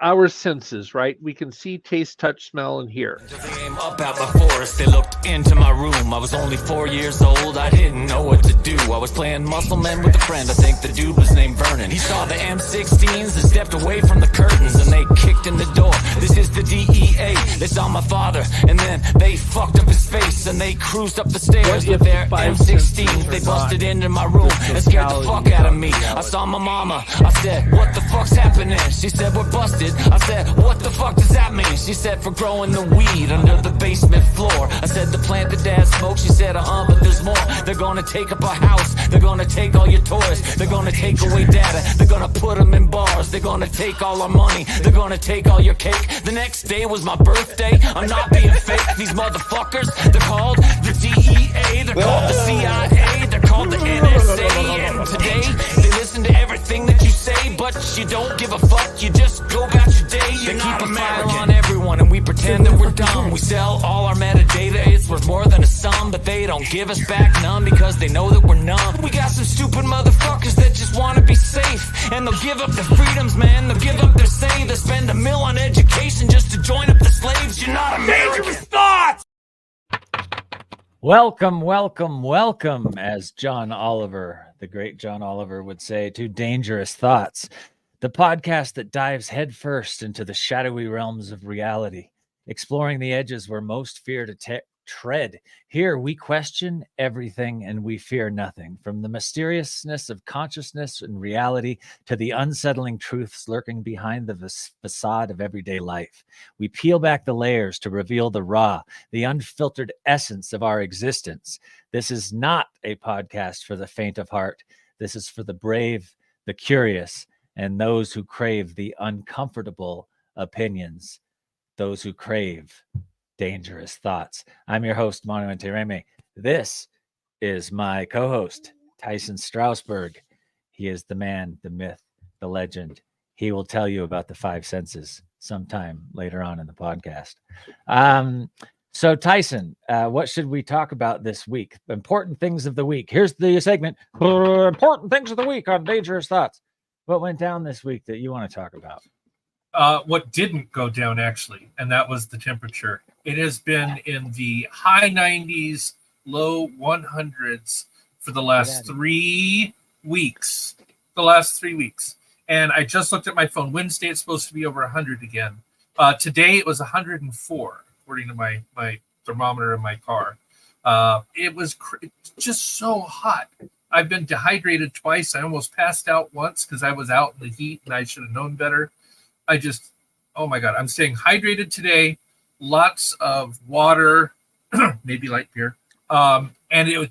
our senses, right? We can see, taste, touch, smell, and hear. They came up out the forest, they looked into my room. I was only 4 years old, I didn't know what to do. I was playing muscle man with a friend, I think the dude was named Vernon. He saw the M16s and stepped away from the curtains, and they kicked in the door. This is the DEA. They saw my father, and then they fucked up his face, and they cruised up the stairs with their M16s. They busted into my room and scared the fuck out of me. I saw my mama, I said, what the fuck's happening? She said, we're busted. I said, what the fuck does that mean? She said, for growing the weed under the basement floor. I said, the plant that dad smoked. She said, but there's more. They're gonna take up our house. They're gonna take all your toys. They're gonna take away data. They're gonna put them in bars. They're gonna take all our money. They're gonna take all your cake. The next day was my birthday. I'm not being fake. These motherfuckers, they're called the DEA. They're called the CIA. They're called the NSA. And today, they listen to everything that you say, but you don't give a fuck. You just go about your day. They keep a file on everyone, and we pretend that we're dumb. We sell all our metadata. It's worth more than a sum, but they don't give us back none because they know that we're numb. We got some stupid motherfuckers that just want to be safe, and they'll give up their freedoms, man. They'll give up their say. They'll spend $1 million on education just to join up the slaves. You're not American thoughts. Welcome, welcome, welcome, as John Oliver, the great John Oliver, would say, to Dangerous Thoughts, the podcast that dives headfirst into the shadowy realms of reality, exploring the edges where most fear to tread. Here we question everything and we fear nothing, from the mysteriousness of consciousness and reality to the unsettling truths lurking behind the facade of everyday life. We peel back the layers to reveal the raw, the unfiltered essence of our existence. This is not a podcast for the faint of heart. This is for the brave, the curious, and those who crave the uncomfortable opinions, those who crave dangerous thoughts. I'm your host, Manu Tereme. This is my co-host, Tyson Strasberg. He is the man, the myth, the legend. He will tell you about the five senses sometime later on in the podcast. So Tyson, what should we talk about this week? Important things of the week. Here's the segment, important things of the week on Dangerous Thoughts. What went down this week that you want to talk about? What didn't go down, actually, and that was the temperature. It has been in the high 90s, low 100s for the last 3 weeks. And I just looked at my phone. Wednesday, it's supposed to be over 100 again. Today, it was 104, according to my thermometer in my car. It was just so hot. I've been dehydrated twice. I almost passed out once because I was out in the heat and I should have known better. Oh my God, I'm staying hydrated today. Lots of water, maybe light beer. And it was,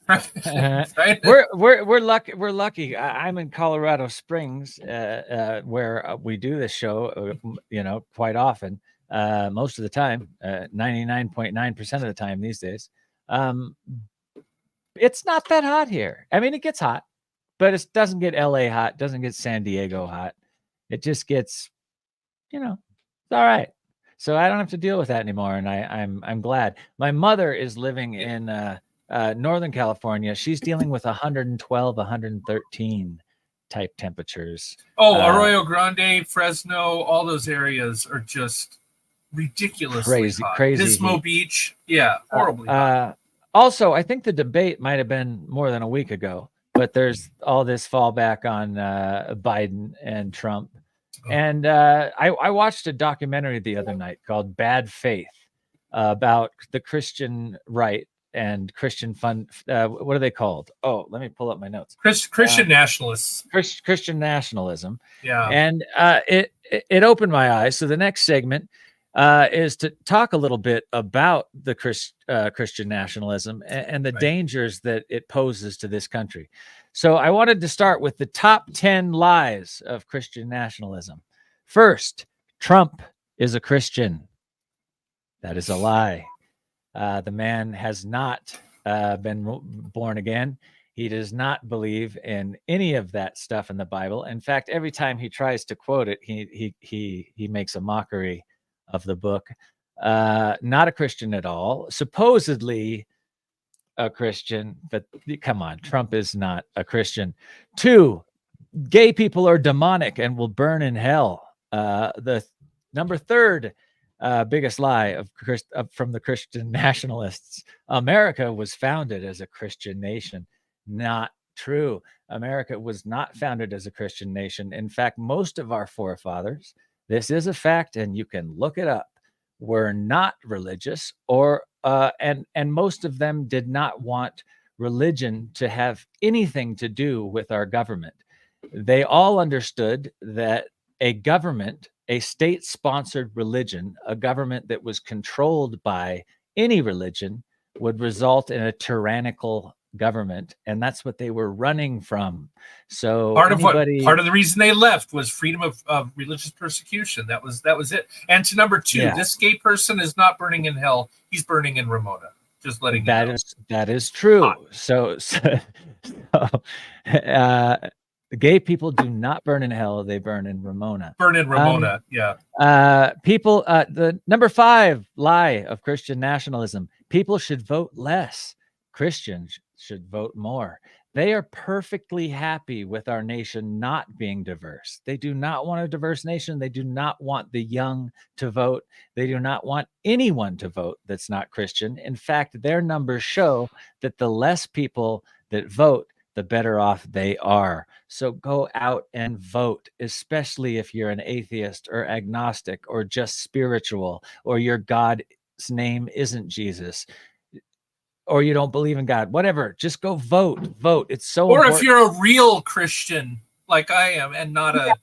right? We're lucky. We're lucky. I'm in Colorado Springs, where we do this show, quite often, most of the time, 99.9% of the time these days. It's not that hot here. I mean, it gets hot, but it doesn't get LA hot, doesn't get San Diego hot. It just gets, it's all right. So I don't have to deal with that anymore, and I'm glad. My mother is living in Northern California. She's dealing with 112, 113 type temperatures. Arroyo Grande, Fresno, all those areas are just ridiculously hot. Crazy. Pismo Beach, horribly hot. Also, I think the debate might have been more than a week ago, but there's all this fallback on Biden and Trump. And I watched a documentary the other night called Bad Faith about the Christian right and Christian fund. What are they called? Oh, let me pull up my notes. Christian nationalists. Christian nationalism. Yeah. And it opened my eyes. So the next segment is to talk a little bit about the Christian nationalism and the dangers that it poses to this country. So I wanted to start with the top 10 lies of Christian nationalism. First, Trump is a Christian. That is a lie. The man has not been born again. He does not believe in any of that stuff in the Bible. In fact, every time he tries to quote it, he makes a mockery of the book. Not a Christian at all. Supposedly a Christian, but come on, Trump is not a Christian. 2, gay people are demonic and will burn in hell. The number third biggest lie from the Christian nationalists: America was founded as a Christian nation. Not true. America was not founded as a Christian nation. In fact, most of our forefathers, this is a fact, and you can look it up, were not religious, or and most of them did not want religion to have anything to do with our government. They all understood that a government, a state-sponsored religion, a government that was controlled by any religion, would result in a tyrannical government, and that's what they were running from. So part of the reason they left was freedom of religious persecution. That was it. And to number two, this gay person is not burning in hell; he's burning in Ramona. Just letting you know. That is true. So gay people do not burn in hell; they burn in Ramona. Burn in Ramona, People. The number 5 lie of Christian nationalism: people should vote less. Christians should vote more. They are perfectly happy with our nation not being diverse. They do not want a diverse nation. They do not want the young to vote. They do not want anyone to vote that's not Christian. In fact, their numbers show that the less people that vote, the better off they are. So go out and vote, especially if you're an atheist or agnostic or just spiritual, or your God's name isn't Jesus, or you don't believe in God, whatever. Just go vote. It's so important. Or if you're a real Christian like I am, and not a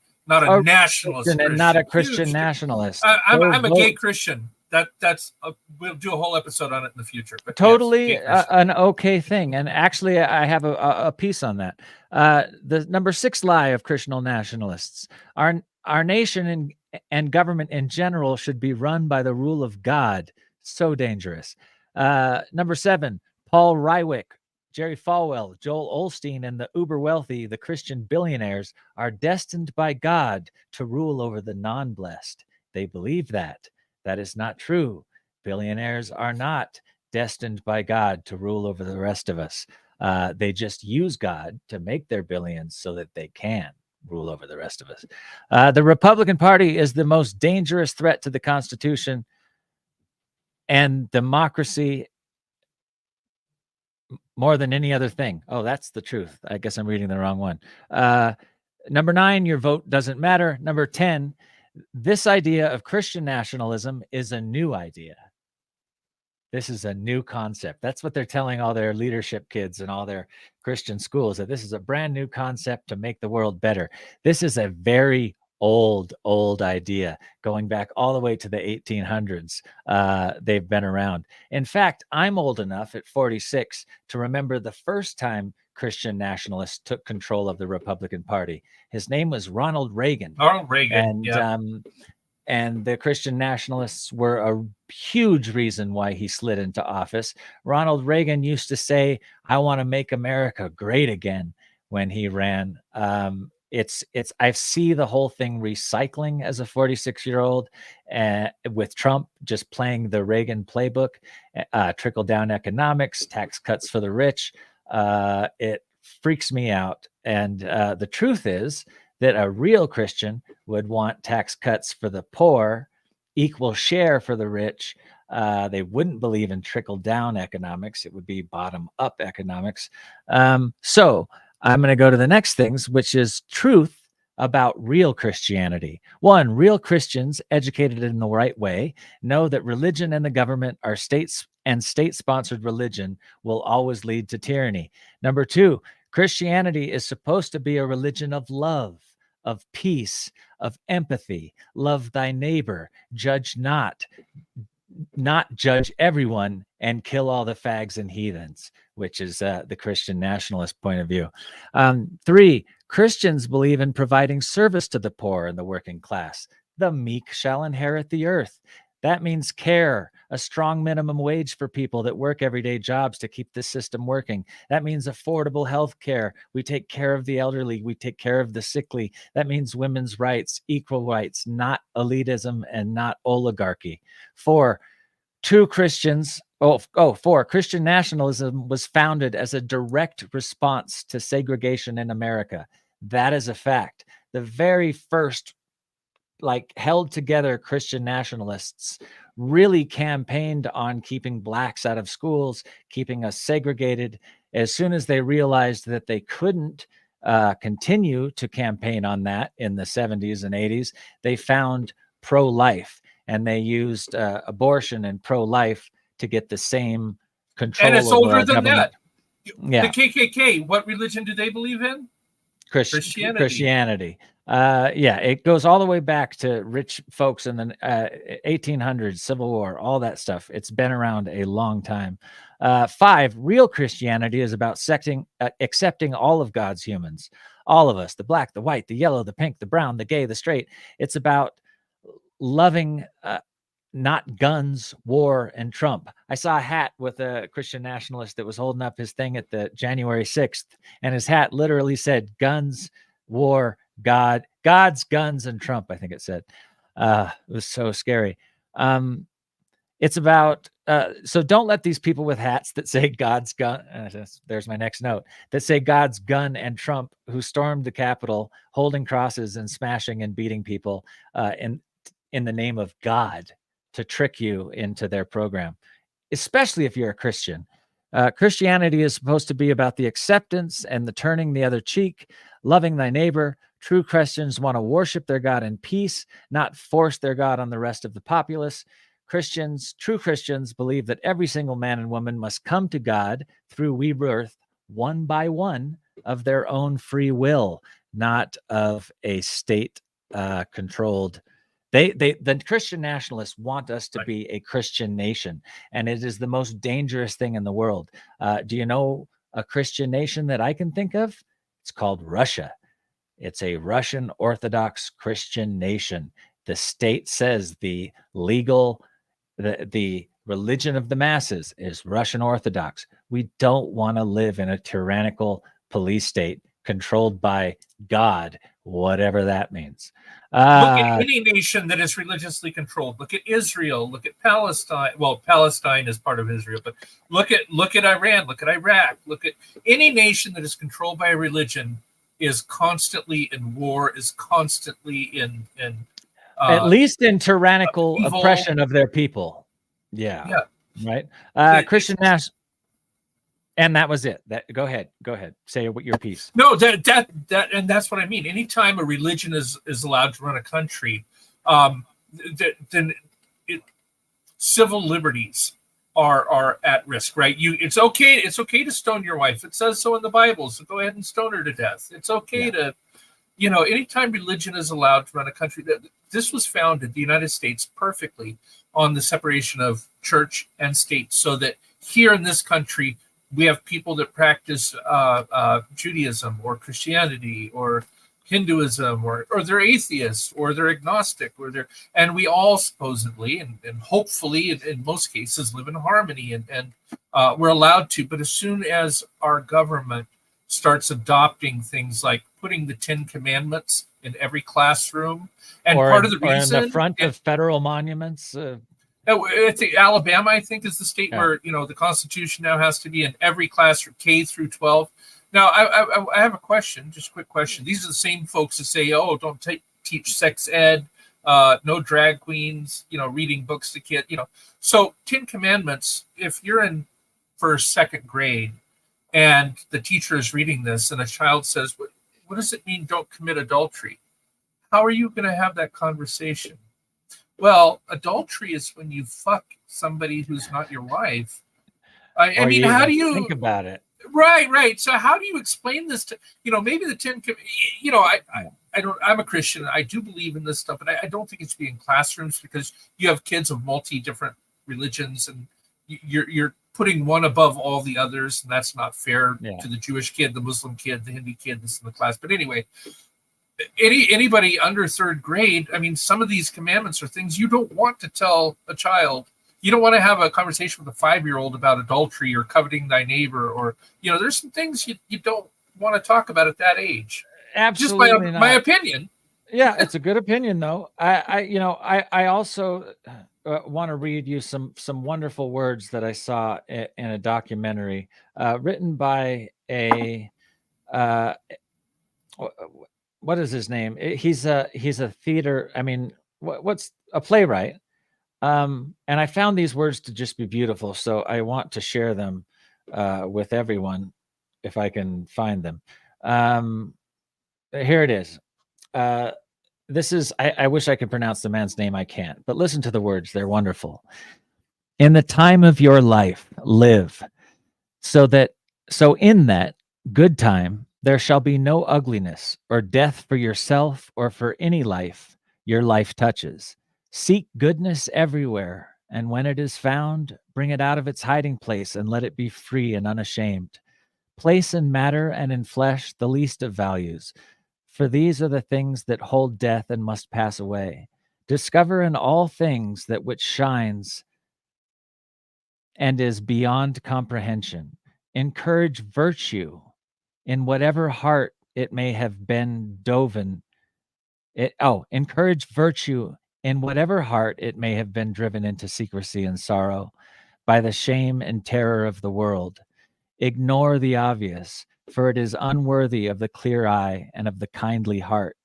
nationalist Christian, and not a Christian nationalist. I'm a gay Christian. We'll do a whole episode on it in the future. But totally yes, an okay thing. And actually, I have a piece on that. The number 6 lie of Christian nationalists: our nation and government in general should be run by the rule of God. So dangerous. Number 7, Paul Rywick, Jerry Falwell, Joel Osteen, and the uber wealthy, the Christian billionaires, are destined by God to rule over the non-blessed. They believe that. That is not true. Billionaires are not destined by God to rule over the rest of us. They just use God to make their billions so that they can rule over the rest of us. The Republican Party is the most dangerous threat to the Constitution and democracy more than any other thing. Oh, that's the truth. I guess I'm reading the wrong one. Number 9, your vote doesn't matter. Number 10, this idea of Christian nationalism is a new idea. This is a new concept. That's what they're telling all their leadership kids and all their Christian schools, that this is a brand new concept to make the world better. This is a very old idea, going back all the way to the 1800s. They've been around. In fact, I'm old enough at 46 to remember the first time Christian nationalists took control of the Republican Party. His name was Ronald Reagan. And the Christian nationalists were a huge reason why he slid into office. Ronald Reagan used to say, "I want to make America great again," when he ran. I see the whole thing recycling as a 46-year-old, with Trump just playing the Reagan playbook, trickle down economics, tax cuts for the rich. It freaks me out. And the truth is that a real Christian would want tax cuts for the poor, equal share for the rich. They wouldn't believe in trickle down economics. It would be bottom up economics. So I'm going to go to the next things, which is truth about real Christianity. 1, real Christians educated in the right way know that religion and the government are state-sponsored religion will always lead to tyranny. Number 2, Christianity is supposed to be a religion of love, of peace, of empathy. Love thy neighbor, judge not judge everyone, and kill all the fags and heathens, which is the Christian nationalist point of view. 3, Christians believe in providing service to the poor and the working class. The meek shall inherit the earth. That means care, a strong minimum wage for people that work everyday jobs to keep this system working. That means affordable health care. We take care of the elderly. We take care of the sickly. That means women's rights, equal rights, not elitism and not oligarchy. 4, Christian nationalism was founded as a direct response to segregation in America. That is a fact. The very first like held together Christian nationalists really campaigned on keeping blacks out of schools, keeping us segregated. As soon as they realized that they couldn't continue to campaign on that in the 70s and 80s, they found pro-life, and they used abortion and pro-life to get the same control. And it's over older our than government. that. Yeah. The KKK, what religion do they believe in? Christianity. Yeah, it goes all the way back to rich folks in the 1800s, Civil War, all that stuff. It's been around a long time. 5, real Christianity is about accepting all of God's humans, all of us, the black, the white, the yellow, the pink, the brown, the gay, the straight. It's about loving not guns, war, and Trump. I saw a hat with a Christian nationalist that was holding up his thing at the January 6th, and his hat literally said guns, war, God, God's, guns, and Trump, I think it said. It was so scary. It's about, so don't let these people with hats that say God's gun, there's my next note, that say God's gun and Trump, who stormed the Capitol holding crosses and smashing and beating people in the name of God, to trick you into their program, especially if you're a Christian. Christianity is supposed to be about the acceptance and the turning the other cheek, loving thy neighbor. True Christians want to worship their God in peace, not force their God on the rest of the populace. True Christians believe that every single man and woman must come to God through rebirth, one by one, of their own free will, not of a state controlled. The Christian nationalists want us to be a Christian nation, and it is the most dangerous thing in the world. Do you know a Christian nation that I can think of? It's called Russia. It's a Russian Orthodox Christian nation. The state says the religion of the masses is Russian Orthodox. We don't want to live in a tyrannical police state controlled by God, whatever that means. Look at any nation that is religiously controlled. Look at Israel. Look at Palestine. Well, Palestine is part of Israel, but look at Iran. Look at Iraq. Look at any nation that is controlled by a religion is constantly in war, is constantly in at least in tyrannical evil oppression of their people. Yeah. Right. Christian national. And that was it. Go ahead. Say what your piece. No, that and that's what I mean. Anytime a religion is allowed to run a country, then civil liberties are at risk, right? It's okay to stone your wife. It says so in the Bible. So go ahead and stone her to death. It's okay to, anytime religion is allowed to run a country. This was founded, the United States, perfectly on the separation of church and state, so that here in this country, we have people that practice Judaism or Christianity or Hinduism, or they're atheists, or they're agnostic, and we all supposedly and hopefully in most cases live in harmony, and we're allowed to. But as soon as our government starts adopting things like putting the 10 Commandments in every classroom, and part of the reason in the front of federal monuments. I think Alabama, is the state where the Constitution now has to be in every classroom, K through 12. Now, I have a question, just a quick question. These are the same folks that say, "Oh, don't teach sex ed, no drag queens, reading books to kids." So 10 Commandments. If you're in first, second grade, and the teacher is reading this, and a child says, "What does it mean? Don't commit adultery?" How are you going to have that conversation? Well, adultery is when you fuck somebody who's not your wife. I mean, how do you think about it? Right. So how do you explain this to, maybe the 10, I'm a Christian. I do believe in this stuff, but I don't think it should be in classrooms, because you have kids of different religions, and you're putting one above all the others, and that's not fair to the Jewish kid, the Muslim kid, the Hindu kid, this in the class. But anyway, anybody under third grade, some of these commandments are things you don't want to tell a child. You don't want to have a conversation with a 5-year-old about adultery or coveting thy neighbor, or there's some things you don't want to talk about at that age. Absolutely, just my opinion. Yeah, it's a good opinion, though. I also want to read you some wonderful words that I saw in a documentary written by a what is his name? He's a theater. I mean, what's a playwright? And I found these words to just be beautiful, so I want to share them with everyone if I can find them. Here it is. This is, I wish I could pronounce the man's name. I can't, but listen to the words. They're wonderful. In the time of your life, live so in that good time, there shall be no ugliness or death for yourself or for any life your life touches. Seek goodness everywhere, and when it is found, bring it out of its hiding place and let it be free and unashamed. Place in matter and in flesh the least of values, for these are the things that hold death and must pass away. Discover in all things that which shines and is beyond comprehension. Encourage virtue in whatever heart it may have been encourage virtue in whatever heart it may have been driven into secrecy and sorrow by the shame and terror of the world. Ignore the obvious, for it is unworthy of the clear eye and of the kindly heart.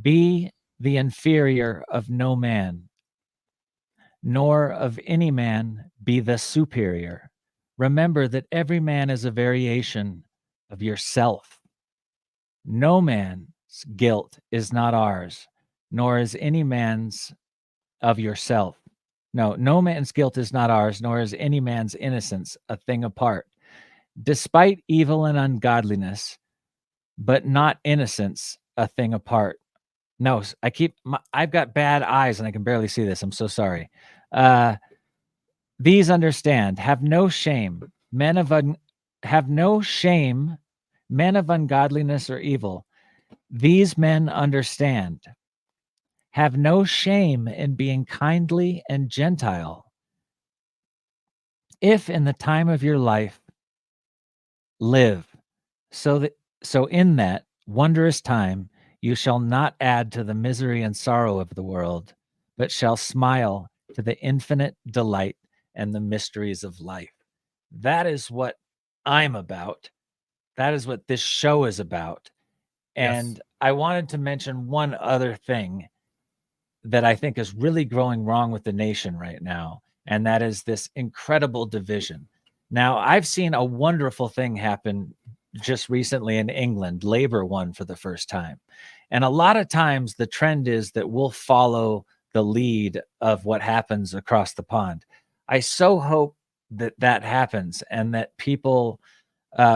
Be the inferior of no man, nor of any man be the superior. Remember that every man is a variation of yourself. No man's guilt is not ours, nor is any man's of yourself. No man's guilt is not ours, nor is any man's innocence a thing apart. Despite evil and ungodliness, but not innocence a thing apart. No, I've got bad eyes and I can barely see this. I'm so sorry. These understand, have no shame, men of ungodliness or evil. These men understand, have no shame in being kindly and gentile. If in the time of your life live, so in that wondrous time you shall not add to the misery and sorrow of the world, but shall smile to the infinite delight and the mysteries of life. That is what I'm about. That is what this show is about. And yes. I wanted to mention one other thing that I think is really growing wrong with the nation right now, and that is this incredible division. Now, I've seen a wonderful thing happen just recently in England. Labour won for the first time. And a lot of times the trend is that we'll follow the lead of what happens across the pond. I so hope that happens and that people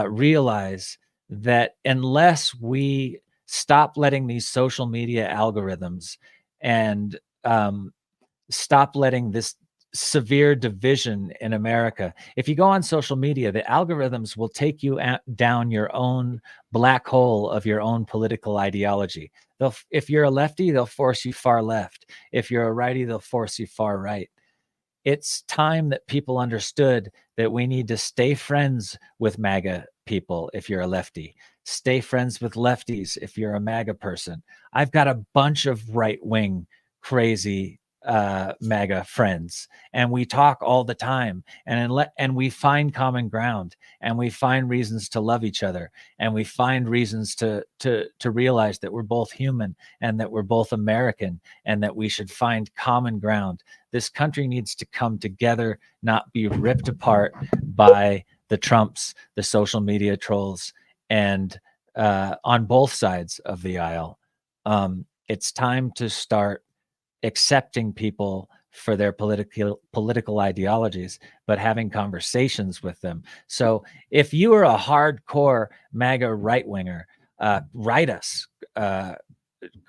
realize that unless we stop letting these social media algorithms and stop letting this severe division in America. If you go on social media, the algorithms will take you down your own black hole of your own political ideology. If you're a lefty, they'll force you far left. If you're a righty, they'll force you far right. It's time that people understood that we need to stay friends with MAGA people if you're a lefty. Stay friends with lefties if you're a MAGA person. I've got a bunch of right-wing crazy MAGA friends, and we talk all the time, and we find common ground, and we find reasons to love each other, and we find reasons to realize that we're both human and that we're both American and that we should find common ground. This country needs to come together, not be ripped apart by the Trumps, the social media trolls, and on both sides of the aisle. It's time to start accepting people for their political ideologies, but having conversations with them. So if you are a hardcore MAGA right-winger, write us.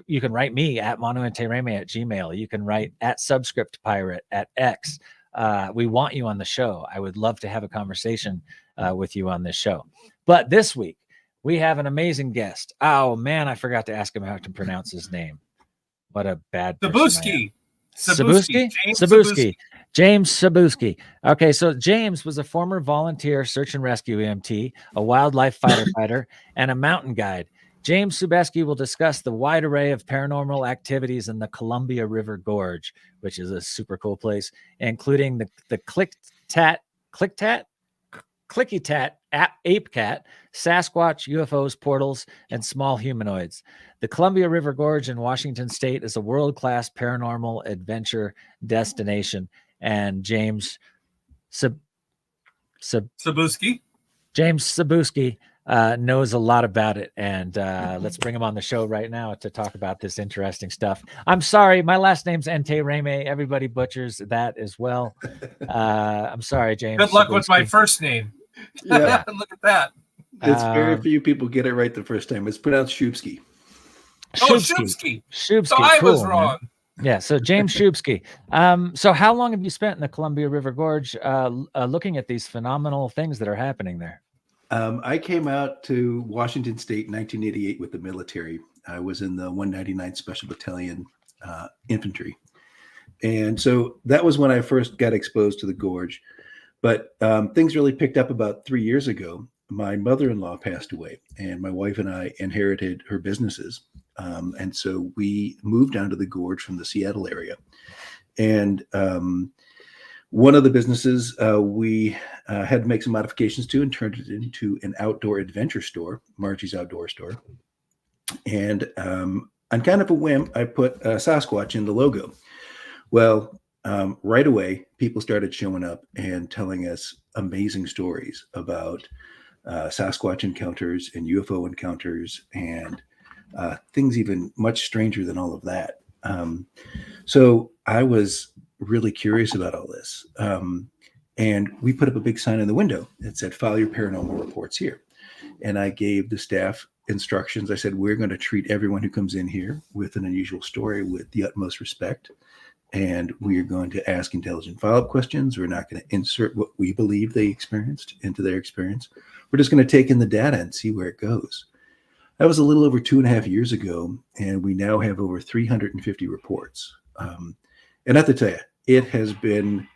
You can write me at monumentereme@gmail. You can write at Subscript Pirate at X. We want you on the show. I would love to have a conversation with you on this show. But this week, we have an amazing guest. Oh, man, I forgot to ask him how to pronounce his name. What a bad Szubski. James Szubski. Okay, so James was a former volunteer search and rescue EMT, a wildlife firefighter, and a mountain guide. James Szubski will discuss the wide array of paranormal activities in the Columbia River Gorge, which is a super cool place, including the Klickitat Klickitat Ape Cat, Sasquatch, UFOs, portals, and small humanoids. The Columbia River Gorge in Washington State is a world-class paranormal adventure destination. And James Szubski. knows a lot about it. And let's bring him on the show right now to talk about this interesting stuff. I'm sorry, my last name's Ente Reme. Everybody butchers that as well. I'm sorry, James. Good luck with my first name. Yeah. Look at that. It's very few people get it right the first time. It's pronounced Szubski. Szubski. Szubski. So I was cool, wrong. Man. Yeah, so James Szubski. So how long have you spent in the Columbia River Gorge looking at these phenomenal things that are happening there? I came out to Washington State in 1988 with the military. I was in the 199th Special Battalion infantry. And so that was when I first got exposed to the gorge. But things really picked up about 3 years ago. My mother-in-law passed away, and my wife and I inherited her businesses. And so we moved down to the gorge from the Seattle area. And one of the businesses we had to make some modifications to and turned it into an outdoor adventure store, Margie's Outdoor Store. And on kind of a whim, I put Sasquatch in the logo. Well, right away, people started showing up and telling us amazing stories about Sasquatch encounters and UFO encounters and things even much stranger than all of that. So I was really curious about all this. And we put up a big sign in the window that said, "File your paranormal reports here." And I gave the staff instructions. I said, "We're going to treat everyone who comes in here with an unusual story with the utmost respect. And we are going to ask intelligent follow-up questions. We're not going to insert what we believe they experienced into their experience. We're just going to take in the data and see where it goes." That was a little over 2.5 years ago, and we now have over 350 reports. And I have to tell you, it has been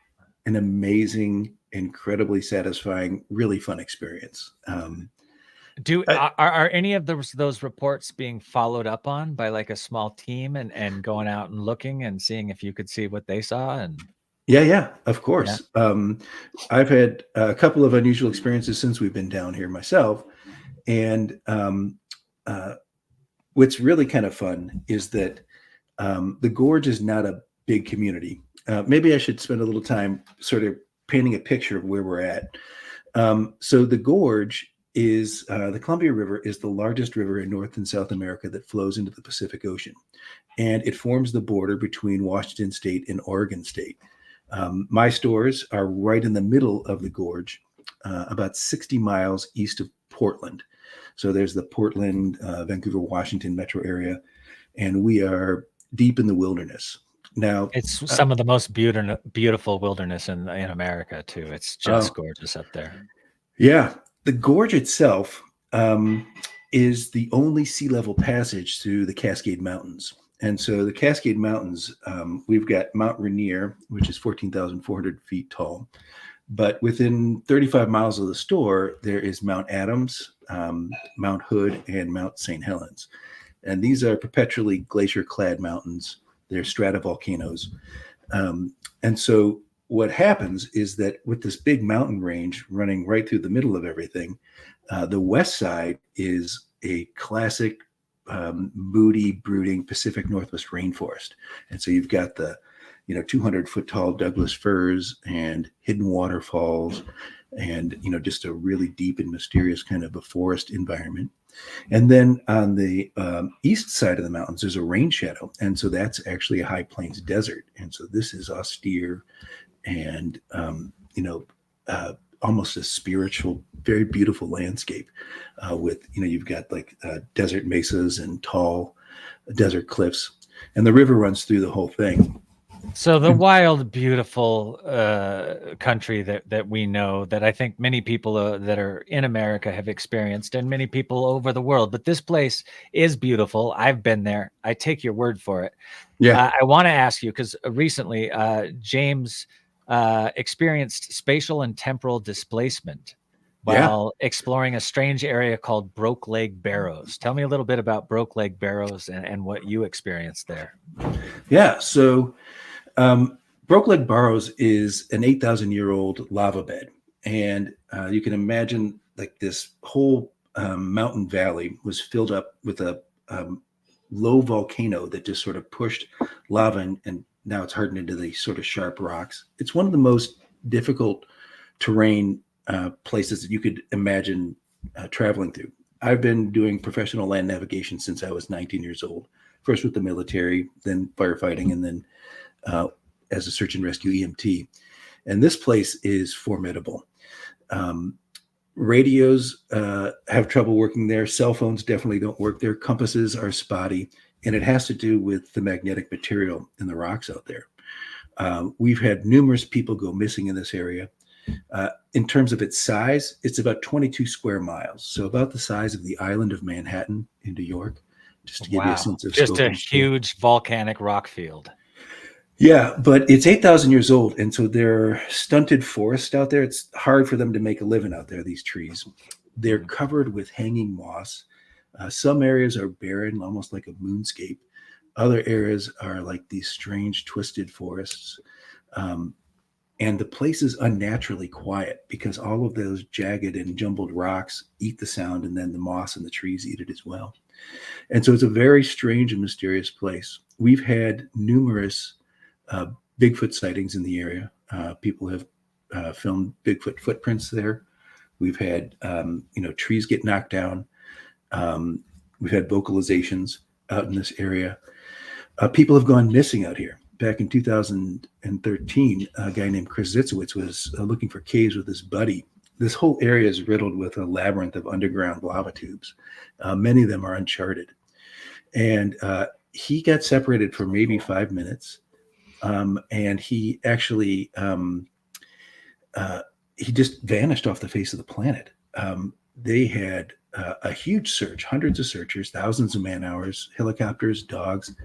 an amazing, incredibly satisfying, really fun experience. Are any of those reports being followed up on by like a small team and going out and looking and seeing if you could see what they saw? And Yeah, of course. Yeah. I've had a couple of unusual experiences since we've been down here myself. And what's really kind of fun is that the gorge is not a big community. Maybe I should spend a little time sort of painting a picture of where we're at. So the gorge is the Columbia River is the largest river in North and South America that flows into the Pacific Ocean. And it forms the border between Washington State and Oregon State. My stores are right in the middle of the gorge, about 60 miles east of Portland. So there's the Portland, Vancouver, Washington metro area, and we are deep in the wilderness. Now, it's some of the most beautiful wilderness in America too. It's just gorgeous up there. Yeah, the gorge itself is the only sea level passage through the Cascade Mountains. And so the Cascade Mountains, we've got Mount Rainier, which is 14,400 feet tall. But within 35 miles of the store, there is Mount Adams, Mount Hood, and Mount St. Helens. And these are perpetually glacier-clad mountains. They're stratovolcanoes. And so what happens is that with this big mountain range running right through the middle of everything, the west side is a classic moody, brooding Pacific Northwest rainforest. And so you've got the 200-foot tall Douglas firs and hidden waterfalls and, just a really deep and mysterious kind of a forest environment. And then on the east side of the mountains, there's a rain shadow. And so that's actually a high plains desert. And so this is austere and, almost a spiritual, very beautiful landscape with, you've got like desert mesas and tall desert cliffs. And the river runs through the whole thing. So the wild, beautiful country that we know, that I think many people that are in America have experienced, and many people over the world. But this place is beautiful. I've been there. I take your word for it. Yeah. I want to ask you, because recently James experienced spatial and temporal displacement while exploring a strange area called Broke Leg Barrows. Tell me a little bit about Broke Leg Barrows and what you experienced there. Yeah. So Broke Leg Barrows is an 8,000-year-old lava bed. And you can imagine like this whole mountain valley was filled up with a low volcano that just sort of pushed lava and now it's hardened into these sort of sharp rocks. It's one of the most difficult terrain places that you could imagine traveling through. I've been doing professional land navigation since I was 19 years old, first with the military, then firefighting, and then as a search and rescue EMT. And this place is formidable. Radios have trouble working there. Cell phones definitely don't work there. Compasses are spotty. And it has to do with the magnetic material in the rocks out there. We've had numerous people go missing in this area. In terms of its size, it's about 22 square miles. So about the size of the island of Manhattan in New York, just to give you a sense of just scope a huge volcanic rock field. Yeah, but it's 8,000 years old. And so there are stunted forests out there. It's hard for them to make a living out there, these trees. They're covered with hanging moss. Some areas are barren, almost like a moonscape. Other areas are like these strange twisted forests. And the place is unnaturally quiet because all of those jagged and jumbled rocks eat the sound, and then the moss and the trees eat it as well. And so it's a very strange and mysterious place. We've had numerous Bigfoot sightings in the area. People have filmed Bigfoot footprints there. We've had, trees get knocked down. We've had vocalizations out in this area. People have gone missing out here. Back in 2013, a guy named Chris Zitzowitz was looking for caves with his buddy. This whole area is riddled with a labyrinth of underground lava tubes. Many of them are uncharted. And he got separated for maybe 5 minutes. And he actually, he just vanished off the face of the planet. They had a huge search, hundreds of searchers, thousands of man hours, helicopters, dogs.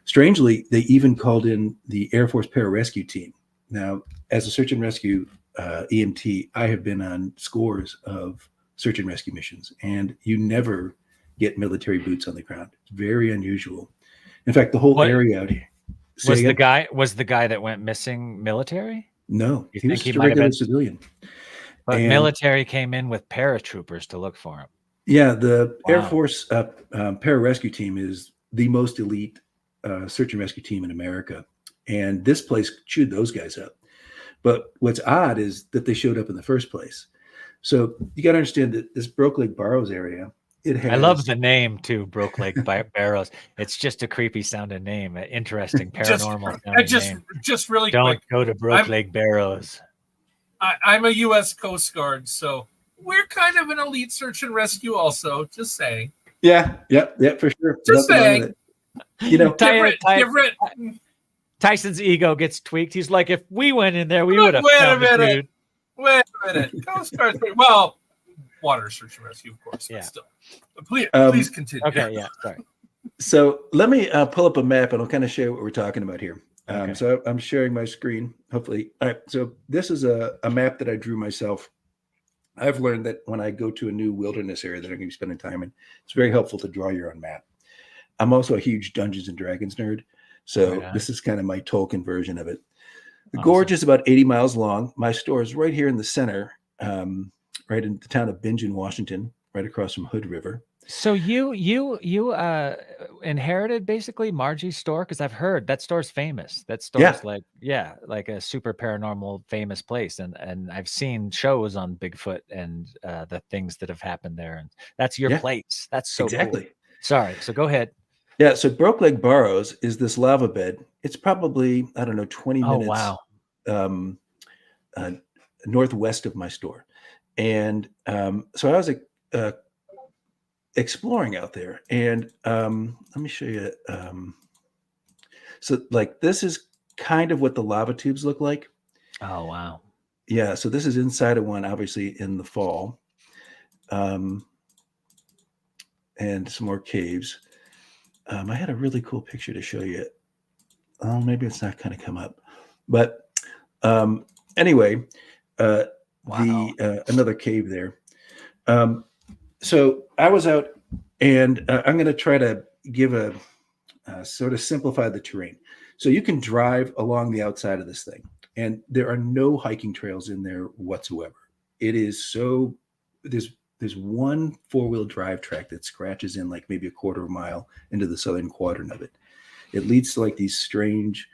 Strangely, they even called in the Air Force pararescue team. Now, as a search and rescue EMT, I have been on scores of search and rescue missions, and you never get military boots on the ground. It's very unusual. In fact, the whole area out here. Was the guy that went missing military? No, You he was think he just a might have regular been? civilian. But And- military came in with paratroopers to look for him. Yeah, the Air Wow. Force pararescue team is the most elite search and rescue team in America. And this place chewed those guys up. But what's odd is that they showed up in the first place. So you got to understand that this Broke Lake Barrows area, it has... I love the name too, Broke Lake Barrows. It's just a creepy sounding name, an interesting paranormal sounding name. Just really Don't quick. go to Broke Lake Barrows. I'm a U.S. Coast Guard, so we're kind of an elite search and rescue also. Just saying. Yeah, for sure. Just Nothing wrong saying. with it. You know, Different. Tyson's ego gets tweaked. He's like, if we went in there, we would have Wait a found the minute. dude. Wait a minute. Coast Guard. Well, water search and rescue, of course. Yeah. But still. Please continue. Okay, yeah, sorry. so let me pull up a map and I'll kind of show you what we're talking about here. Okay. So I'm sharing my screen, hopefully. All right. So this is a map that I drew myself. I've learned that when I go to a new wilderness area that I'm going to be spending time in, it's very helpful to draw your own map. I'm also a huge Dungeons and Dragons nerd. So this is kind of my Tolkien version of it. The gorge is about 80 miles long. My store is right here in the center, right in the town of Bingen, Washington, right across from Hood River. So you inherited basically Margie's store? Because I've heard that store's famous. That store's like a super paranormal famous place. And I've seen shows on Bigfoot and the things that have happened there. And that's your place. That's so exactly cool. Sorry. So go ahead. Yeah. So Broke Lake Barrows is this lava bed. It's probably, 20 minutes northwest of my store. And so I was exploring out there, and let me show you. So like this is kind of what the lava tubes look like. Oh wow. Yeah, so this is inside of one, obviously in the fall. And some more caves. I had a really cool picture to show you. Oh, maybe it's not going to come up. But anyway, another cave there. So I was out, and I'm going to try to give a sort of simplify the terrain. So you can drive along the outside of this thing, and there are no hiking trails in there whatsoever. it is so, there's one 4-wheel drive track that scratches in like maybe a quarter of a mile into the southern quadrant of it. It leads to like these strange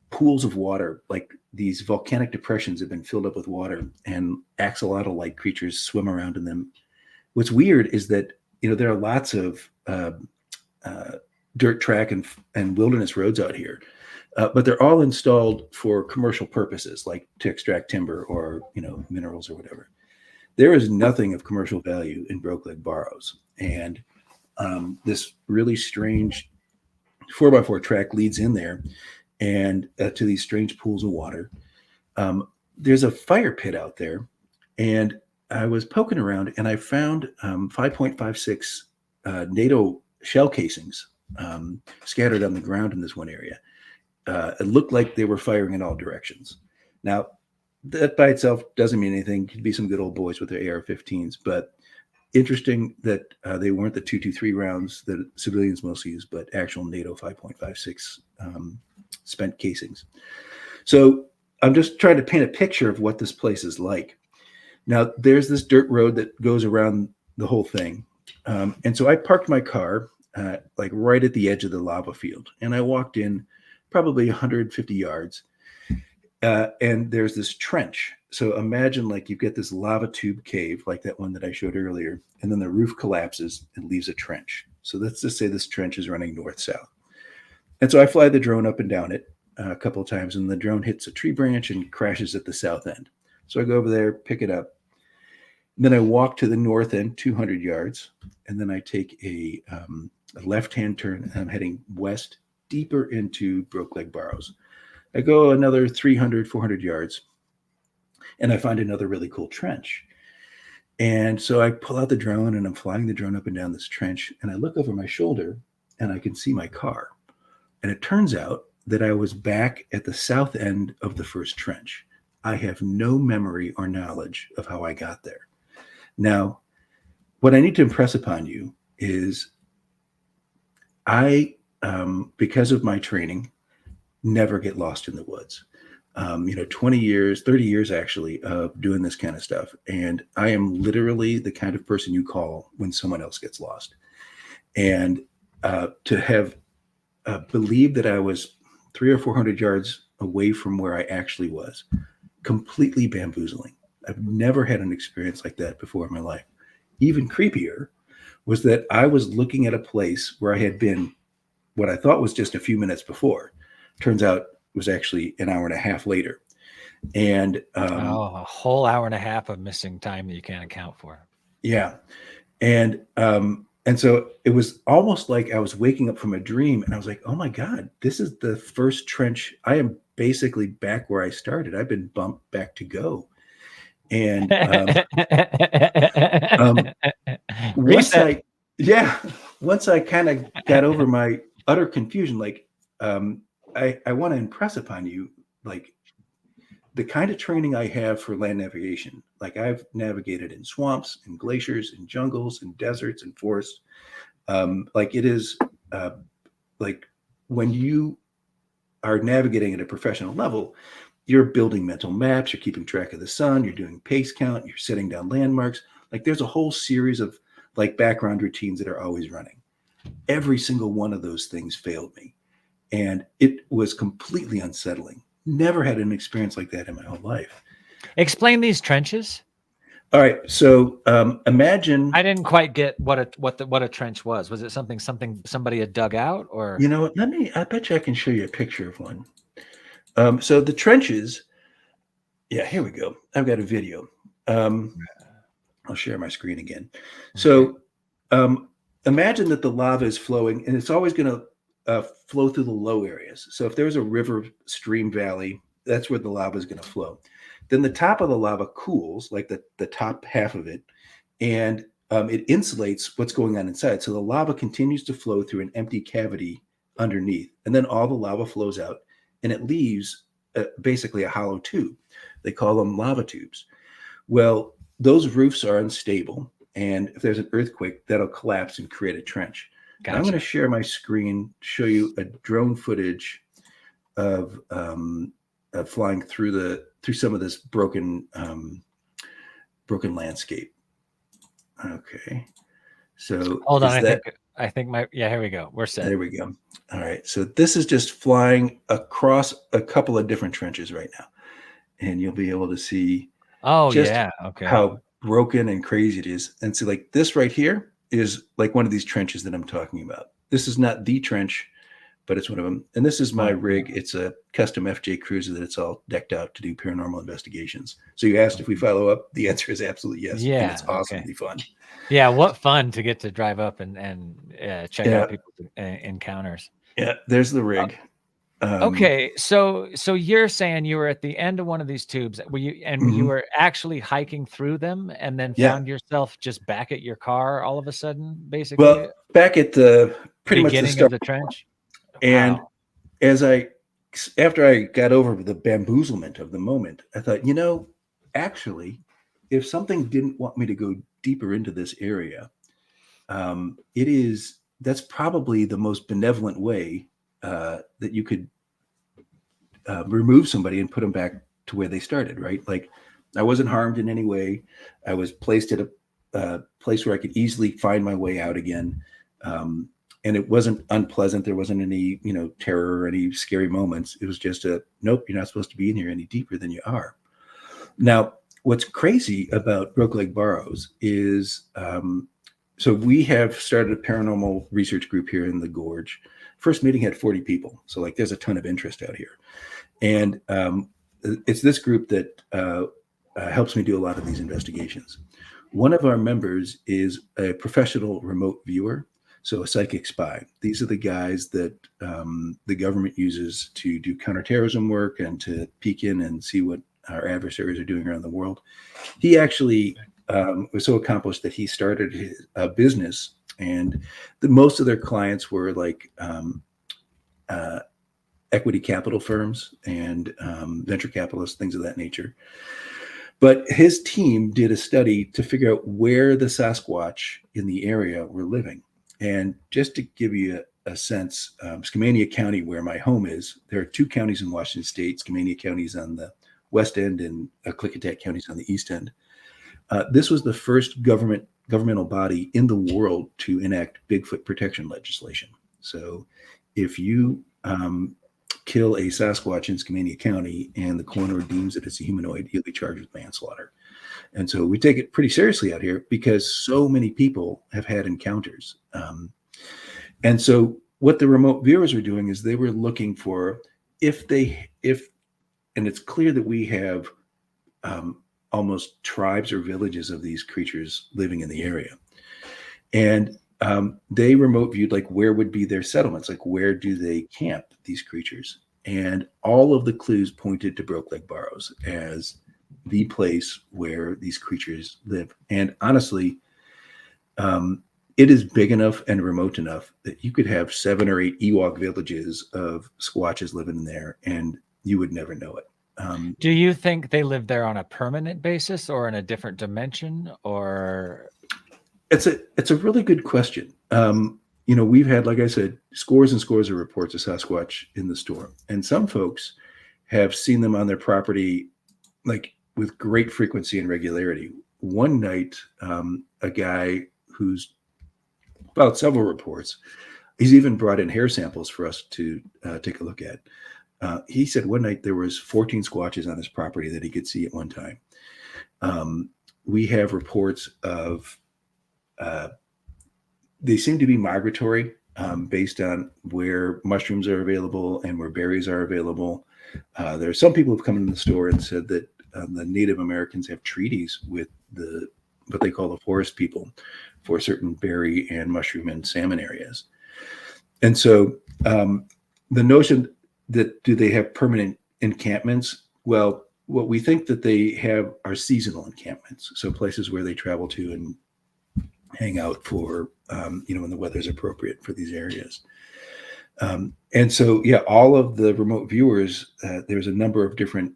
pools of water, like these volcanic depressions have been filled up with water, and axolotl-like creatures swim around in them. What's weird is that, there are lots of dirt track and wilderness roads out here, but they're all installed for commercial purposes, like to extract timber or, minerals or whatever. There is nothing of commercial value in Broke Leg Barrows. And this really strange 4x4 track leads in there and to these strange pools of water. There's a fire pit out there, and I was poking around and I found 5.56 NATO shell casings scattered on the ground in this one area. It looked like they were firing in all directions. Now, that by itself doesn't mean anything. Could be some good old boys with their AR-15s, but interesting that they weren't the 223 rounds that civilians mostly use, but actual NATO 5.56 spent casings. So I'm just trying to paint a picture of what this place is like. Now, there's this dirt road that goes around the whole thing. And so I parked my car like right at the edge of the lava field, and I walked in probably 150 yards. And there's this trench. So imagine like you've got this lava tube cave, like that one that I showed earlier, and then the roof collapses and leaves a trench. So let's just say this trench is running north-south. And so I fly the drone up and down it a couple of times, and the drone hits a tree branch and crashes at the south end. So I go over there, pick it up. And then I walk to the north end, 200 yards, and then I take a left-hand turn, and I'm heading west, deeper into Broke Leg Barrows. I go another 300, 400 yards, and I find another really cool trench. And so I pull out the drone, and I'm flying the drone up and down this trench, and I look over my shoulder, and I can see my car. And it turns out that I was back at the south end of the first trench. I have no memory or knowledge of how I got there. Now, what I need to impress upon you is I, because of my training, never get lost in the woods. 20 years, 30 years actually of doing this kind of stuff. And I am literally the kind of person you call when someone else gets lost. And to have believed that I was 300 or 400 yards away from where I actually was, completely bamboozling. I've never had an experience like that before in my life. Even creepier was that I was looking at a place where I had been what I thought was just a few minutes before. Turns out it was actually an hour and a half later. And a whole hour and a half of missing time that you can't account for. Yeah. And so it was almost like I was waking up from a dream, and I was like, oh my God, this is the first trench. I am basically back where I started. I've been bumped back to go. And once I kind of got over my utter confusion, like I want to impress upon you, like the kind of training I have for land navigation. Like I've navigated in swamps and glaciers and jungles and deserts and forests. Like it is like when you are navigating at a professional level, you're building mental maps, you're keeping track of the sun, you're doing pace count, you're setting down landmarks. Like there's a whole series of like background routines that are always running. Every single one of those things failed me. And it was completely unsettling. Never had an experience like that in my whole life. Explain these trenches. All right. So imagine. I didn't quite get what a trench was. Was it something somebody had dug out, or? You know what? I bet you I can show you a picture of one. So the trenches. Yeah, here we go. I've got a video. I'll share my screen again. So imagine that the lava is flowing, and it's always going to flow through the low areas. So if there's a river, stream, valley, that's where the lava is going to flow. Then the top of the lava cools, like the top half of it, and it insulates what's going on inside. So the lava continues to flow through an empty cavity underneath, and then all the lava flows out, and it leaves basically a hollow tube. They call them lava tubes. Well, those roofs are unstable, and if there's an earthquake, that'll collapse and create a trench. Gotcha. I'm going to share my screen, show you a drone footage of flying through some of this broken broken landscape. Okay. So Hold on. is that, I think here we go. We're set. there we go. All right. So this is just flying across a couple of different trenches right now. And you'll be able to see just Okay. how broken and crazy it is. And so like this right here is like one of these trenches that I'm talking about. This is not the trench, but it's one of them. And this is my rig. It's a custom FJ Cruiser that it's all decked out to do paranormal investigations. So you asked if we follow up. The answer is absolutely yes. Yeah. And it's awesomely fun. Yeah. What fun to get to drive up and check out people's encounters. Yeah. There's the rig. Okay, so you're saying you were at the end of one of these tubes, you were actually hiking through them, and then found yourself just back at your car all of a sudden, basically. Well, back at the pretty beginning much the start of the trench. And wow. after I got over the bamboozlement of the moment, I thought, actually, if something didn't want me to go deeper into this area, that's probably the most benevolent way that you could remove somebody and put them back to where they started, right? Like I wasn't harmed in any way. I was placed at a place where I could easily find my way out again. And it wasn't unpleasant. There wasn't any, terror or any scary moments. It was just nope, you're not supposed to be in here any deeper than you are. Now, what's crazy about Broke Leg Burrows is, so we have started a paranormal research group here in the Gorge. First meeting had 40 people. So like there's a ton of interest out here. And it's this group that helps me do a lot of these investigations. One of our members is a professional remote viewer, so a psychic spy. These are the guys that the government uses to do counterterrorism work and to peek in and see what our adversaries are doing around the world. He actually was so accomplished that he started his business, and most of their clients were like equity capital firms and venture capitalists, things of that nature. But his team did a study to figure out where the Sasquatch in the area were living. And just to give you a sense, Skamania County, where my home is, there are 2 counties in Washington State. Skamania County is on the west end and Klickitat County is on the east end. This was the first governmental body in the world to enact Bigfoot protection legislation. So if you kill a Sasquatch in Skamania County and the coroner deems that it's a humanoid, you'll be charged with manslaughter. And so we take it pretty seriously out here because so many people have had encounters. And so what the remote viewers were doing is they were looking for and it's clear that we have almost tribes or villages of these creatures living in the area. And they remote viewed like where would be their settlements, like where do they camp, these creatures. And all of the clues pointed to Broke Leg Burrows as the place where these creatures live. And honestly, it is big enough and remote enough that you could have 7 or 8 Ewok villages of Squatches living in there and you would never know it. Do you think they live there on a permanent basis or in a different dimension, or? It's a really good question. We've had, like I said, scores and scores of reports of Sasquatch in the storm, and some folks have seen them on their property, like with great frequency and regularity. One night, a guy who's about several reports, he's even brought in hair samples for us to take a look at. He said one night there was 14 Squatches on his property that he could see at one time. We have reports of they seem to be migratory based on where mushrooms are available and where berries are available. There are some people who've come into the store and said that the Native Americans have treaties with what they call the forest people for certain berry and mushroom and salmon areas. And so the notion that do they have permanent encampments? Well, what we think that they have are seasonal encampments. So places where they travel to and hang out for, when the weather's appropriate for these areas. And so, all of the remote viewers, there's a number of different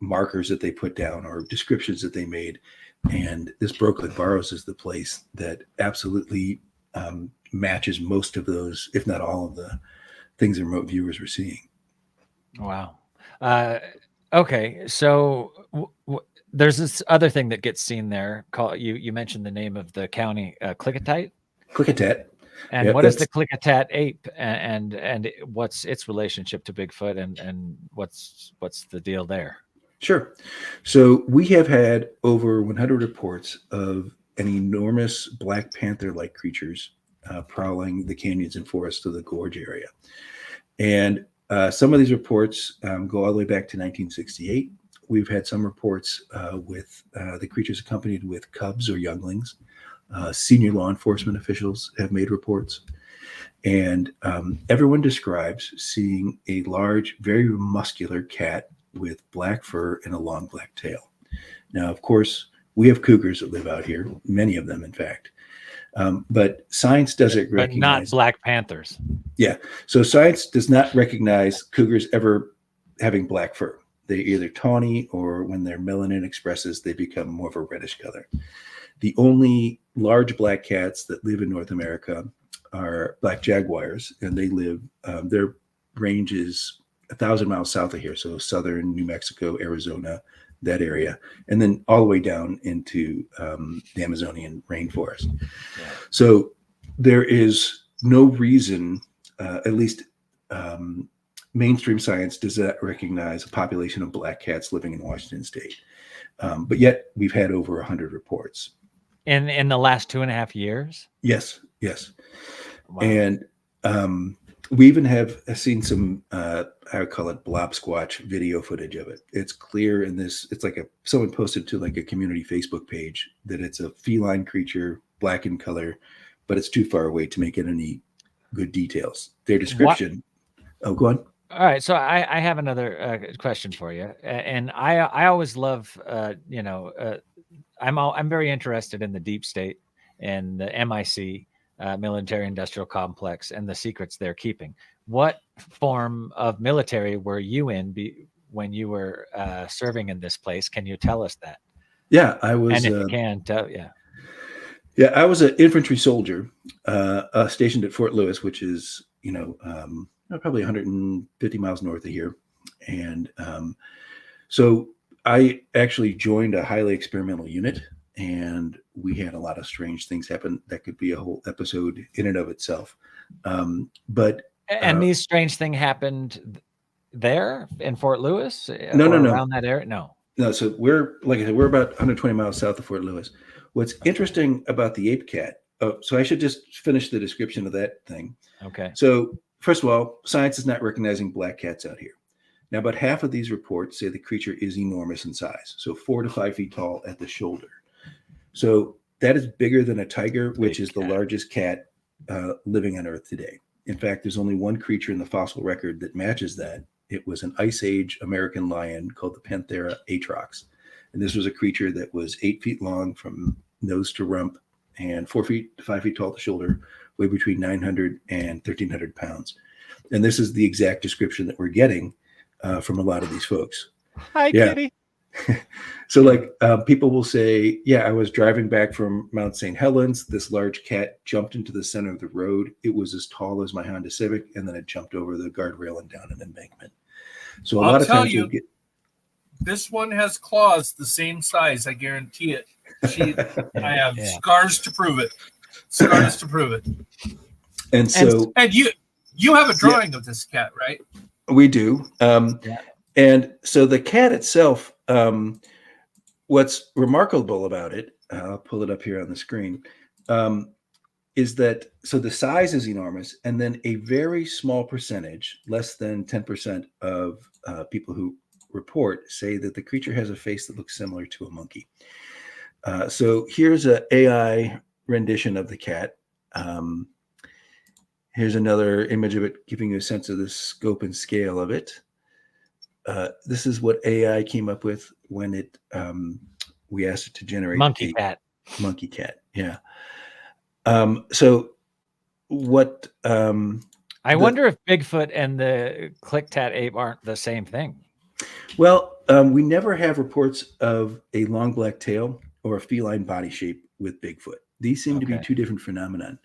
markers that they put down or descriptions that they made. And this Broke Leg Burrows is the place that absolutely matches most of those, if not all of the things the remote viewers were seeing. Wow. Okay. So There's this other thing that gets seen there. You mentioned the name of the county, Klickitat. Klickitat. And Yep, what is the Klickitat ape, and what's its relationship to Bigfoot, and what's the deal there? Sure. So we have had over 100 reports of an enormous black panther-like creatures prowling the canyons and forests of the gorge area. And some of these reports go all the way back to 1968. We've had some reports with the creatures accompanied with cubs or younglings. Senior law enforcement officials have made reports. And everyone describes seeing a large, very muscular cat with black fur and a long black tail. Now, of course, we have cougars that live out here, many of them, in fact. But science doesn't recognize... But not black panthers. Yeah. So science does not recognize cougars ever having black fur. They're either tawny, or when their melanin expresses, they become more of a reddish color. The only large black cats that live in North America are black jaguars, and they live, their range is 1,000 miles south of here. So southern New Mexico, Arizona, that area, and then all the way down into the Amazonian rainforest. Yeah. So there is no reason, at least mainstream science does not recognize a population of black cats living in Washington state. But yet we've had over 100 reports. In the last 2.5 years? Yes. Wow. And we even have seen some, I would call it blob squatch video footage of it. It's clear in this, it's like someone posted to like a community Facebook page that it's a feline creature, black in color, but it's too far away to make it any good details. Their description. What? Oh, go on. All right. So I have another question for you. And I always love, I'm very interested in the deep state and the MIC, military industrial complex, and the secrets they're keeping. What form of military were you in when you were serving in this place? Can you tell us that? Yeah, I was. And if you can tell, yeah. Yeah, I was an infantry soldier stationed at Fort Lewis, which is, probably 150 miles north of here. And so I actually joined a highly experimental unit, and we had a lot of strange things happen. That could be a whole episode in and of itself. And these strange things happened there in Fort Lewis? No. Around that area? No. So we're, like I said, we're about 120 miles south of Fort Lewis. What's interesting about the ape cat, so I should just finish the description of that thing. Okay. So first of all, science is not recognizing black cats out here. Now, about half of these reports say the creature is enormous in size, so 4 to 5 feet tall at the shoulder. So that is bigger than a tiger, which is the largest cat living on Earth today. In fact, there's only one creature in the fossil record that matches that. It was an Ice Age American lion called the Panthera atrox. And this was a creature that was 8 feet long from nose to rump and 4 feet to 5 feet tall at the shoulder, weighed between 900 and 1,300 pounds. And this is the exact description that we're getting from a lot of these folks. Hi, Kitty. So people will say, I was driving back from Mount St. Helens. This large cat jumped into the center of the road. It was as tall as my Honda Civic, and then it jumped over the guardrail and down an embankment. So a lot of times you get... This one has claws the same size. I guarantee it. I have scars to prove it. And so... And you have a drawing of this cat, right? We do. And so the cat itself, what's remarkable about it, I'll pull it up here on the screen, is that, so the size is enormous, and then a very small percentage, less than 10% of people who report say that the creature has a face that looks similar to a monkey. So here's an AI rendition of the cat. Here's another image of it, giving you a sense of the scope and scale of it. This is what AI came up with when we asked it to generate monkey cat. Yeah. So what? I wonder if Bigfoot and the Klickitat ape aren't the same thing. Well, we never have reports of a long black tail or a feline body shape with Bigfoot. These seem to be two different phenomena.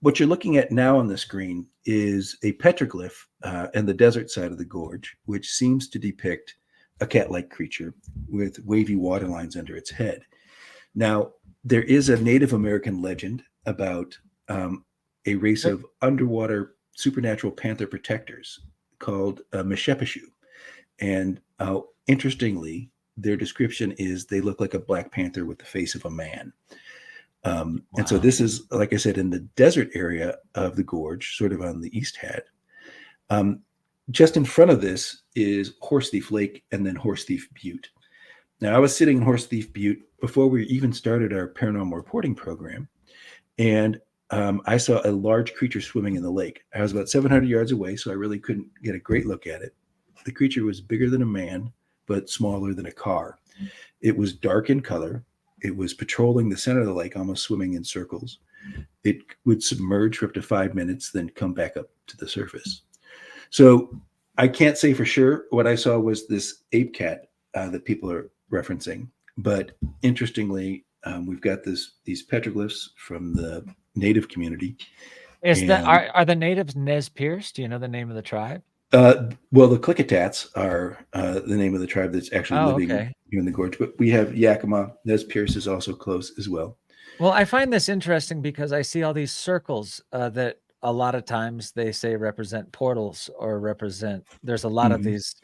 What you're looking at now on the screen is a petroglyph in the desert side of the gorge, which seems to depict a cat-like creature with wavy water lines under its head. Now, there is a Native American legend about a race of underwater supernatural panther protectors called Meshepeshu. And interestingly, their description is they look like a black panther with the face of a man. And so this is, like I said, in the desert area of the gorge, sort of on the east head. Just in front of this is Horse Thief Lake and then Horse Thief Butte. Now, I was sitting in Horse Thief Butte before we even started our paranormal reporting program, and I saw a large creature swimming in the lake. I was about 700 yards away, so I really couldn't get a great look at it. The creature was bigger than a man, but smaller than a car. It was dark in color. It was patrolling the center of the lake, almost swimming in circles. It would submerge for up to 5 minutes, then come back up to the surface. So I can't say for sure. What I saw was this ape cat that people are referencing. But interestingly, we've got these petroglyphs from the native community. Are the natives Nez Perce? Do you know the name of the tribe? Well, the Klickitats are the name of the tribe that's actually living here in the gorge. But we have Yakima. Nez Perce is also close as well. Well, I find this interesting because I see all these circles that a lot of times they say represent portals or represent. There's a lot of these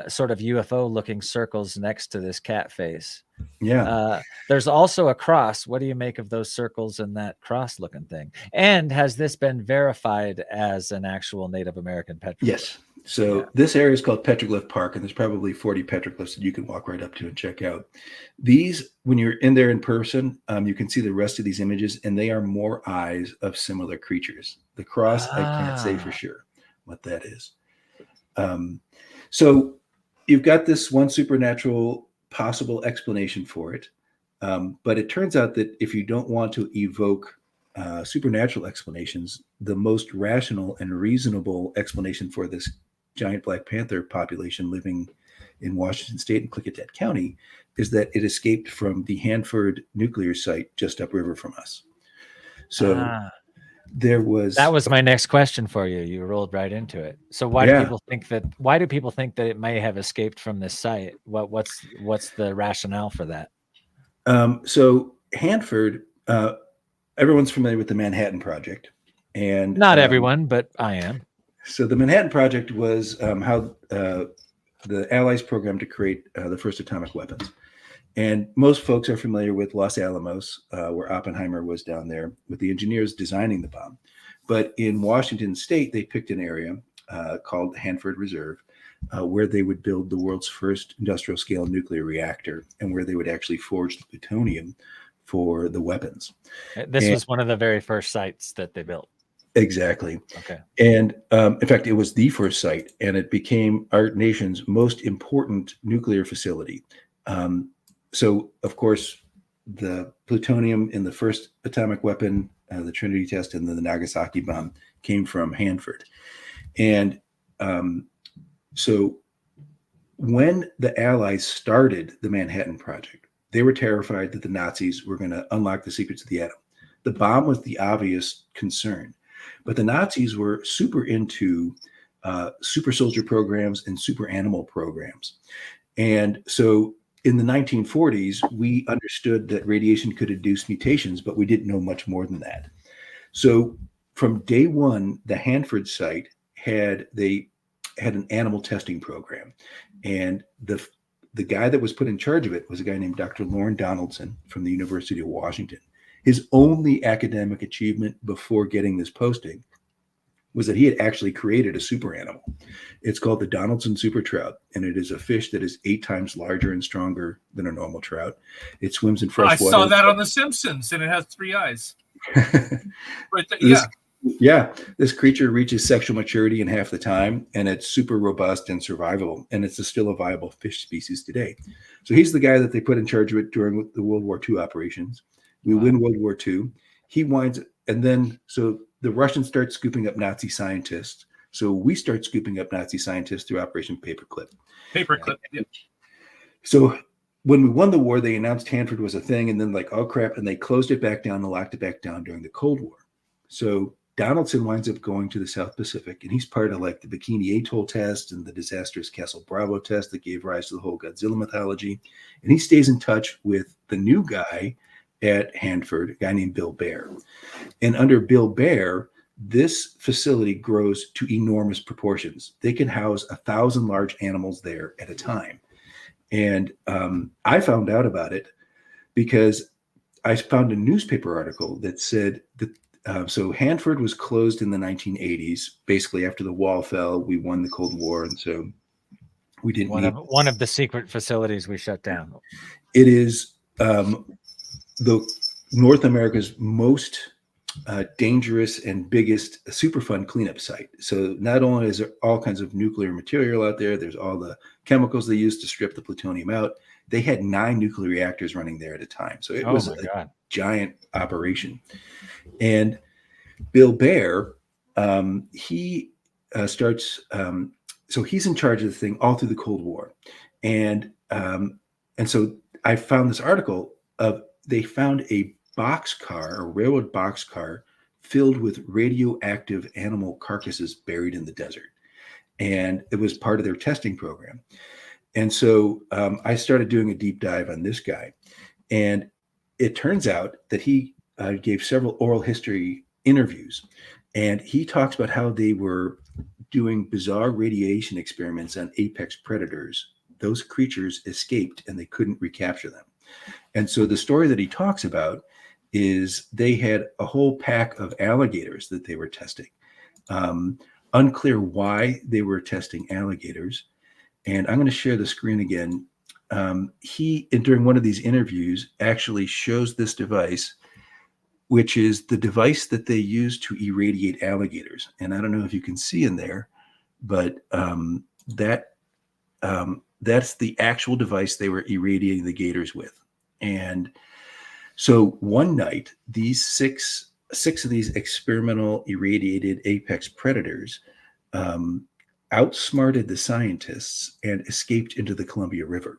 sort of UFO looking circles next to this cat face. Yeah. There's also a cross. What do you make of those circles and that cross looking thing? And has this been verified as an actual Native American petroglyph? Yes. So this area is called Petroglyph Park, and there's probably 40 petroglyphs that you can walk right up to and check out. These, when you're in there in person, you can see the rest of these images, and they are more eyes of similar creatures. The cross, I can't say for sure what that is. So you've got this one supernatural possible explanation for it, but it turns out that if you don't want to evoke supernatural explanations, the most rational and reasonable explanation for this giant black panther population living in Washington State and Klickitat County is that it escaped from the Hanford nuclear site just upriver from us. So that was my next question for you. You rolled right into it. So why do people think that it may have escaped from this site? What's the rationale for that? So Hanford, everyone's familiar with the Manhattan Project, and not everyone, but I am. So the Manhattan Project was how the Allies programmed to create the first atomic weapons. And most folks are familiar with Los Alamos, where Oppenheimer was down there with the engineers designing the bomb. But in Washington State, they picked an area called Hanford Reserve, where they would build the world's first industrial scale nuclear reactor and where they would actually forge the plutonium for the weapons. This was one of the very first sites that they built. Exactly. Okay. And in fact, it was the first site, and it became our nation's most important nuclear facility. So, of course, the plutonium in the first atomic weapon, the Trinity test, and then the Nagasaki bomb came from Hanford. And so when the Allies started the Manhattan Project, they were terrified that the Nazis were going to unlock the secrets of the atom. The bomb was the obvious concern, but the Nazis were super into super soldier programs and super animal programs. And so in the 1940s, we understood that radiation could induce mutations, but we didn't know much more than that. So from day one, the Hanford site had an animal testing program. And the guy that was put in charge of it was a guy named Dr. Lorne Donaldson from the University of Washington. His only academic achievement before getting this posting was that he had actually created a super animal. It's called the Donaldson super trout, and it is a fish that is 8 times larger and stronger than a normal trout. It swims in fresh water. I saw that on The Simpsons, and it has 3 eyes. Right there, this creature reaches sexual maturity in half the time, and it's super robust and survivable, and it's still a viable fish species today. So he's the guy that they put in charge of it during the World War II operations. We win World War II. He winds, and then so the Russians start scooping up Nazi scientists. So we start scooping up Nazi scientists through Operation Paperclip. Yeah. So when we won the war, they announced Hanford was a thing, and then like, oh crap, and they closed it back down and locked it back down during the Cold War. So Donaldson winds up going to the South Pacific, and he's part of like the Bikini Atoll test and the disastrous Castle Bravo test that gave rise to the whole Godzilla mythology. And he stays in touch with the new guy at Hanford, a guy named Bill Bear. And under Bill Bear, this facility grows to enormous proportions. They can house 1,000 large animals there at a time. And I found out about it because I found a newspaper article that said that so Hanford was closed in the 1980s. Basically, after the wall fell, we won the Cold War, and so we didn't need one of the secret facilities we shut down. It is the North America's most dangerous and biggest Superfund cleanup site. So not only is there all kinds of nuclear material out there, there's all the chemicals they use to strip the plutonium out. They had 9 nuclear reactors running there at a time. So it was a giant operation. And Bill Bear, he starts, so he's in charge of the thing all through the Cold War. And so I found this article of, they found a railroad boxcar filled with radioactive animal carcasses buried in the desert. And it was part of their testing program. And so I started doing a deep dive on this guy. And it turns out that he gave several oral history interviews. And he talks about how they were doing bizarre radiation experiments on apex predators. Those creatures escaped and they couldn't recapture them. And so the story that he talks about is they had a whole pack of alligators that they were testing. Unclear why they were testing alligators. And I'm going to share the screen again. He, during one of these interviews, actually shows this device, which is the device that they use to irradiate alligators. And I don't know if you can see in there, but that's the actual device they were irradiating the gators with. And so one night, these six of these experimental irradiated apex predators outsmarted the scientists and escaped into the Columbia River.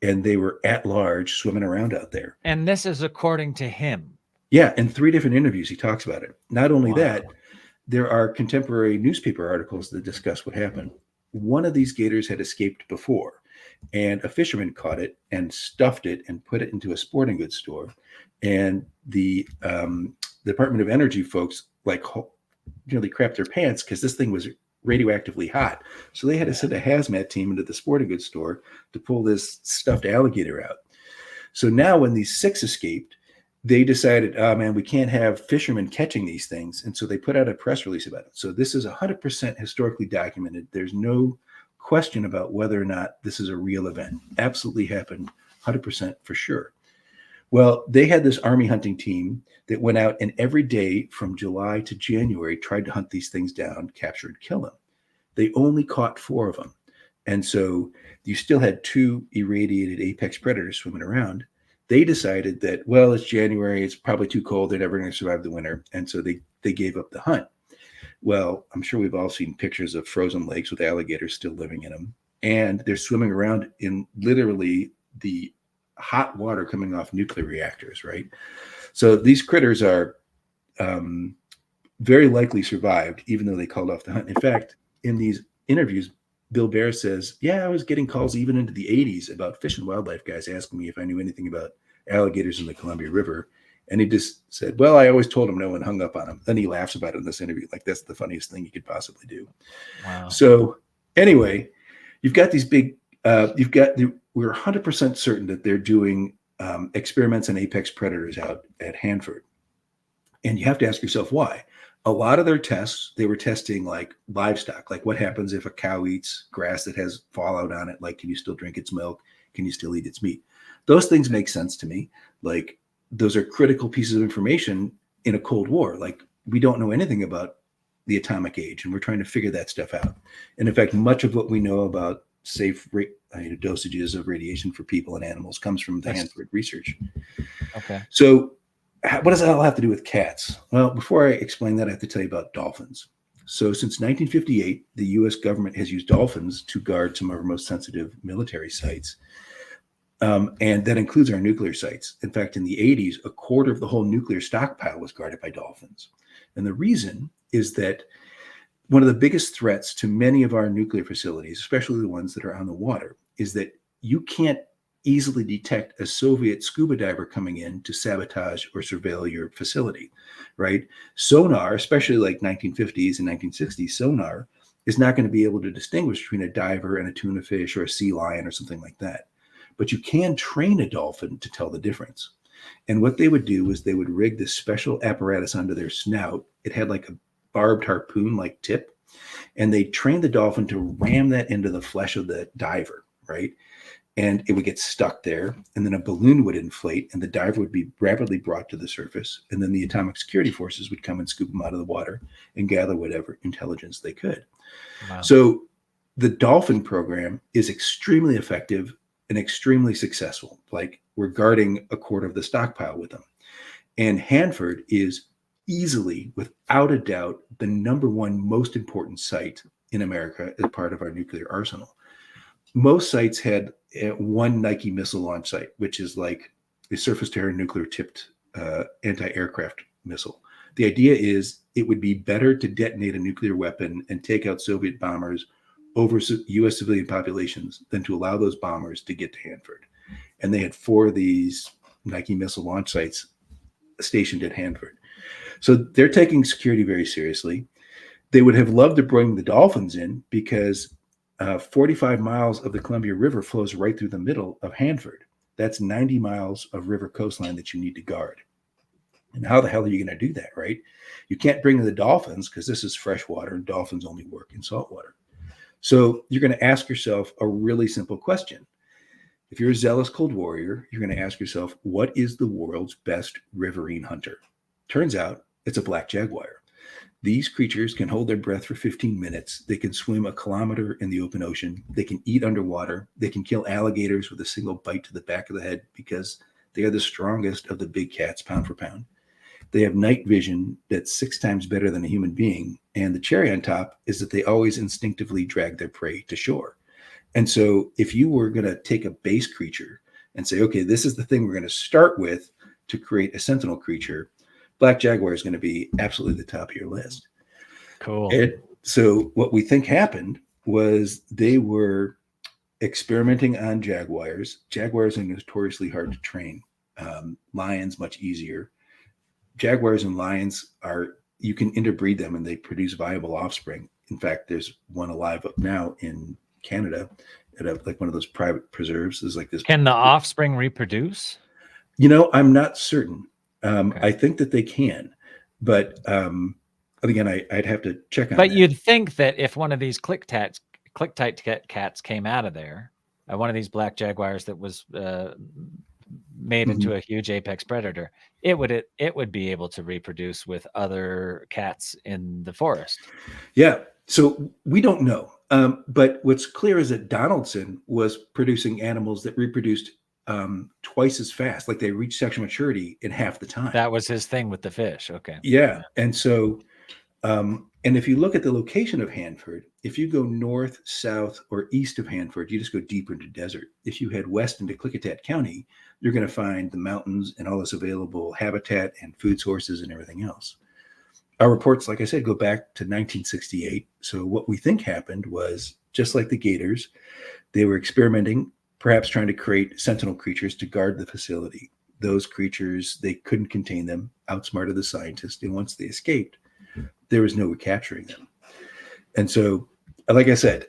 And they were at large swimming around out there. And this is according to him. Yeah, in 3 different interviews, he talks about it. Not only that, there are contemporary newspaper articles that discuss what happened. One of these gators had escaped before, and a fisherman caught it and stuffed it and put it into a sporting goods store. And the Department of Energy folks nearly crapped their pants because this thing was radioactively hot. So they had to send a hazmat team into the sporting goods store to pull this stuffed alligator out. So now when these 6 escaped, they decided, oh man, we can't have fishermen catching these things. And so they put out a press release about it. So this is 100% historically documented. There's no question about whether or not this is a real event. Absolutely happened, 100% for sure. Well, they had this army hunting team that went out and every day from July to January tried to hunt these things down, capture and kill them. They only caught 4 of them. And so you still had 2 irradiated apex predators swimming around. They decided that, well, it's January, it's probably too cold, they're never going to survive the winter. And so they gave up the hunt. Well, I'm sure we've all seen pictures of frozen lakes with alligators still living in them. And they're swimming around in literally the hot water coming off nuclear reactors, right? So these critters are very likely survived, even though they called off the hunt. In fact, in these interviews, Bill Bear says, yeah, I was getting calls even into the 80s about fish and wildlife guys asking me if I knew anything about alligators in the Columbia River. And he just said, well, I always told him no and hung up on him. Then he laughs about it in this interview. Like, that's the funniest thing you could possibly do. Wow. So anyway, you've got these big, we're 100% certain that they're doing experiments on apex predators out at Hanford. And you have to ask yourself why. A lot of their tests, they were testing like livestock, like what happens if a cow eats grass that has fallout on it? Like, can you still drink its milk? Can you still eat its meat? Those things make sense to me. Like, those are critical pieces of information in a Cold War. Like, we don't know anything about the atomic age, and we're trying to figure that stuff out. And in fact, much of what we know about safe dosages of radiation for people and animals comes from the Hanford research. Okay. So what does that all have to do with cats? Well, before I explain that, I have to tell you about dolphins. So since 1958, the U.S. government has used dolphins to guard some of our most sensitive military sites. And that includes our nuclear sites. In fact, in the 80s, a quarter of the whole nuclear stockpile was guarded by dolphins. And the reason is that one of the biggest threats to many of our nuclear facilities, especially the ones that are on the water, is that you can't easily detect a Soviet scuba diver coming in to sabotage or surveil your facility, right? Sonar, especially like 1950s and 1960s sonar, is not going to be able to distinguish between a diver and a tuna fish or a sea lion or something like that. But you can train a dolphin to tell the difference. And what they would do is they would rig this special apparatus onto their snout. It had like a barbed harpoon-like tip, and they trained the dolphin to ram that into the flesh of the diver, right? And it would get stuck there, and then a balloon would inflate, and the diver would be rapidly brought to the surface, and then the atomic security forces would come and scoop them out of the water and gather whatever intelligence they could. Wow. So the dolphin program is extremely effective and extremely successful. Like, we're guarding a quarter of the stockpile with them. And Hanford is easily, without a doubt, the number one most important site in America as part of our nuclear arsenal. Most sites had one Nike missile launch site, which is like a surface-to-air nuclear-tipped anti-aircraft missile. The idea is it would be better to detonate a nuclear weapon and take out Soviet bombers over U.S. civilian populations than to allow those bombers to get to Hanford. And they had 4 of these Nike missile launch sites stationed at Hanford. So they're taking security very seriously. They would have loved to bring the dolphins in because 45 miles of the Columbia River flows right through the middle of Hanford. That's 90 miles of river coastline that you need to guard. And how the hell are you going to do that, right? You can't bring in the dolphins because this is freshwater and dolphins only work in saltwater. So you're going to ask yourself a really simple question. If you're a zealous cold warrior, you're going to ask yourself, what is the world's best riverine hunter? Turns out it's a black jaguar. These creatures can hold their breath for 15 minutes. They can swim a kilometer in the open ocean. They can eat underwater. They can kill alligators with a single bite to the back of the head because they are the strongest of the big cats, pound for pound. They have night vision that's 6 times better than a human being. And the cherry on top is that they always instinctively drag their prey to shore. And so if you were going to take a base creature and say, okay, this is the thing we're going to start with to create a sentinel creature, black jaguar is going to be absolutely the top of your list. Cool. And so what we think happened was they were experimenting on jaguars. Jaguars are notoriously hard to train. Lions, much easier. Jaguars and lions you can interbreed them and they produce viable offspring. In fact, there's one alive up now in Canada at like one of those private preserves. There's like this. Can the offspring reproduce? I'm not certain. Okay. I think that they can, but again, I'd have to check on But that. you'd think that if one of these Klickitat cats came out of there, one of these black jaguars that was made into a huge apex predator, it would be able to reproduce with other cats in the forest. Yeah. So we don't know. But what's clear is that Donaldson was producing animals that reproduced twice as fast, like they reached sexual maturity in half the time. That was his thing with the fish. Okay. Yeah. And so, and if you look at the location of Hanford, if you go north, south, or east of Hanford, you just go deeper into desert. If you head west into Klickitat County, you're going to find the mountains and all this available habitat and food sources and everything else. Our reports, like I said, go back to 1968. So what we think happened was, just like the gators, they were experimenting, perhaps trying to create sentinel creatures to guard the facility. Those creatures, they couldn't contain them, outsmarted the scientists, and once they escaped, there was no recapturing them. And so, like I said,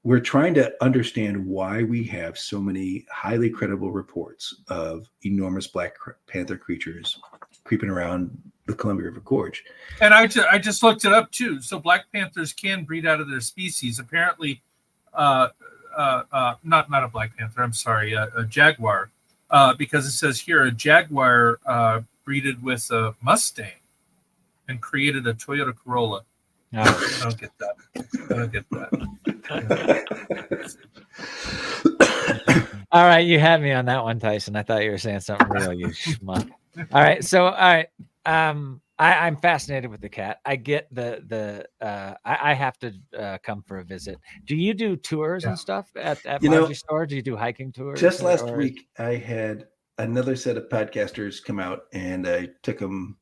we're trying to understand why we have so many highly credible reports of enormous black panther creatures creeping around the Columbia River Gorge. And I just looked it up too. So black panthers can breed out of their species. Apparently, not a black panther. I'm sorry, a jaguar, because it says here a jaguar breeded with a Mustang and created a Toyota Corolla. Oh. I don't get that. All right, you had me on that one, Tyson. I thought you were saying something real, you schmuck. All right, I'm fascinated with the cat. I get I have to come for a visit. Do you do tours and stuff at Margie's store? Do you do hiking tours? Just last week, I had another set of podcasters come out, and I took them.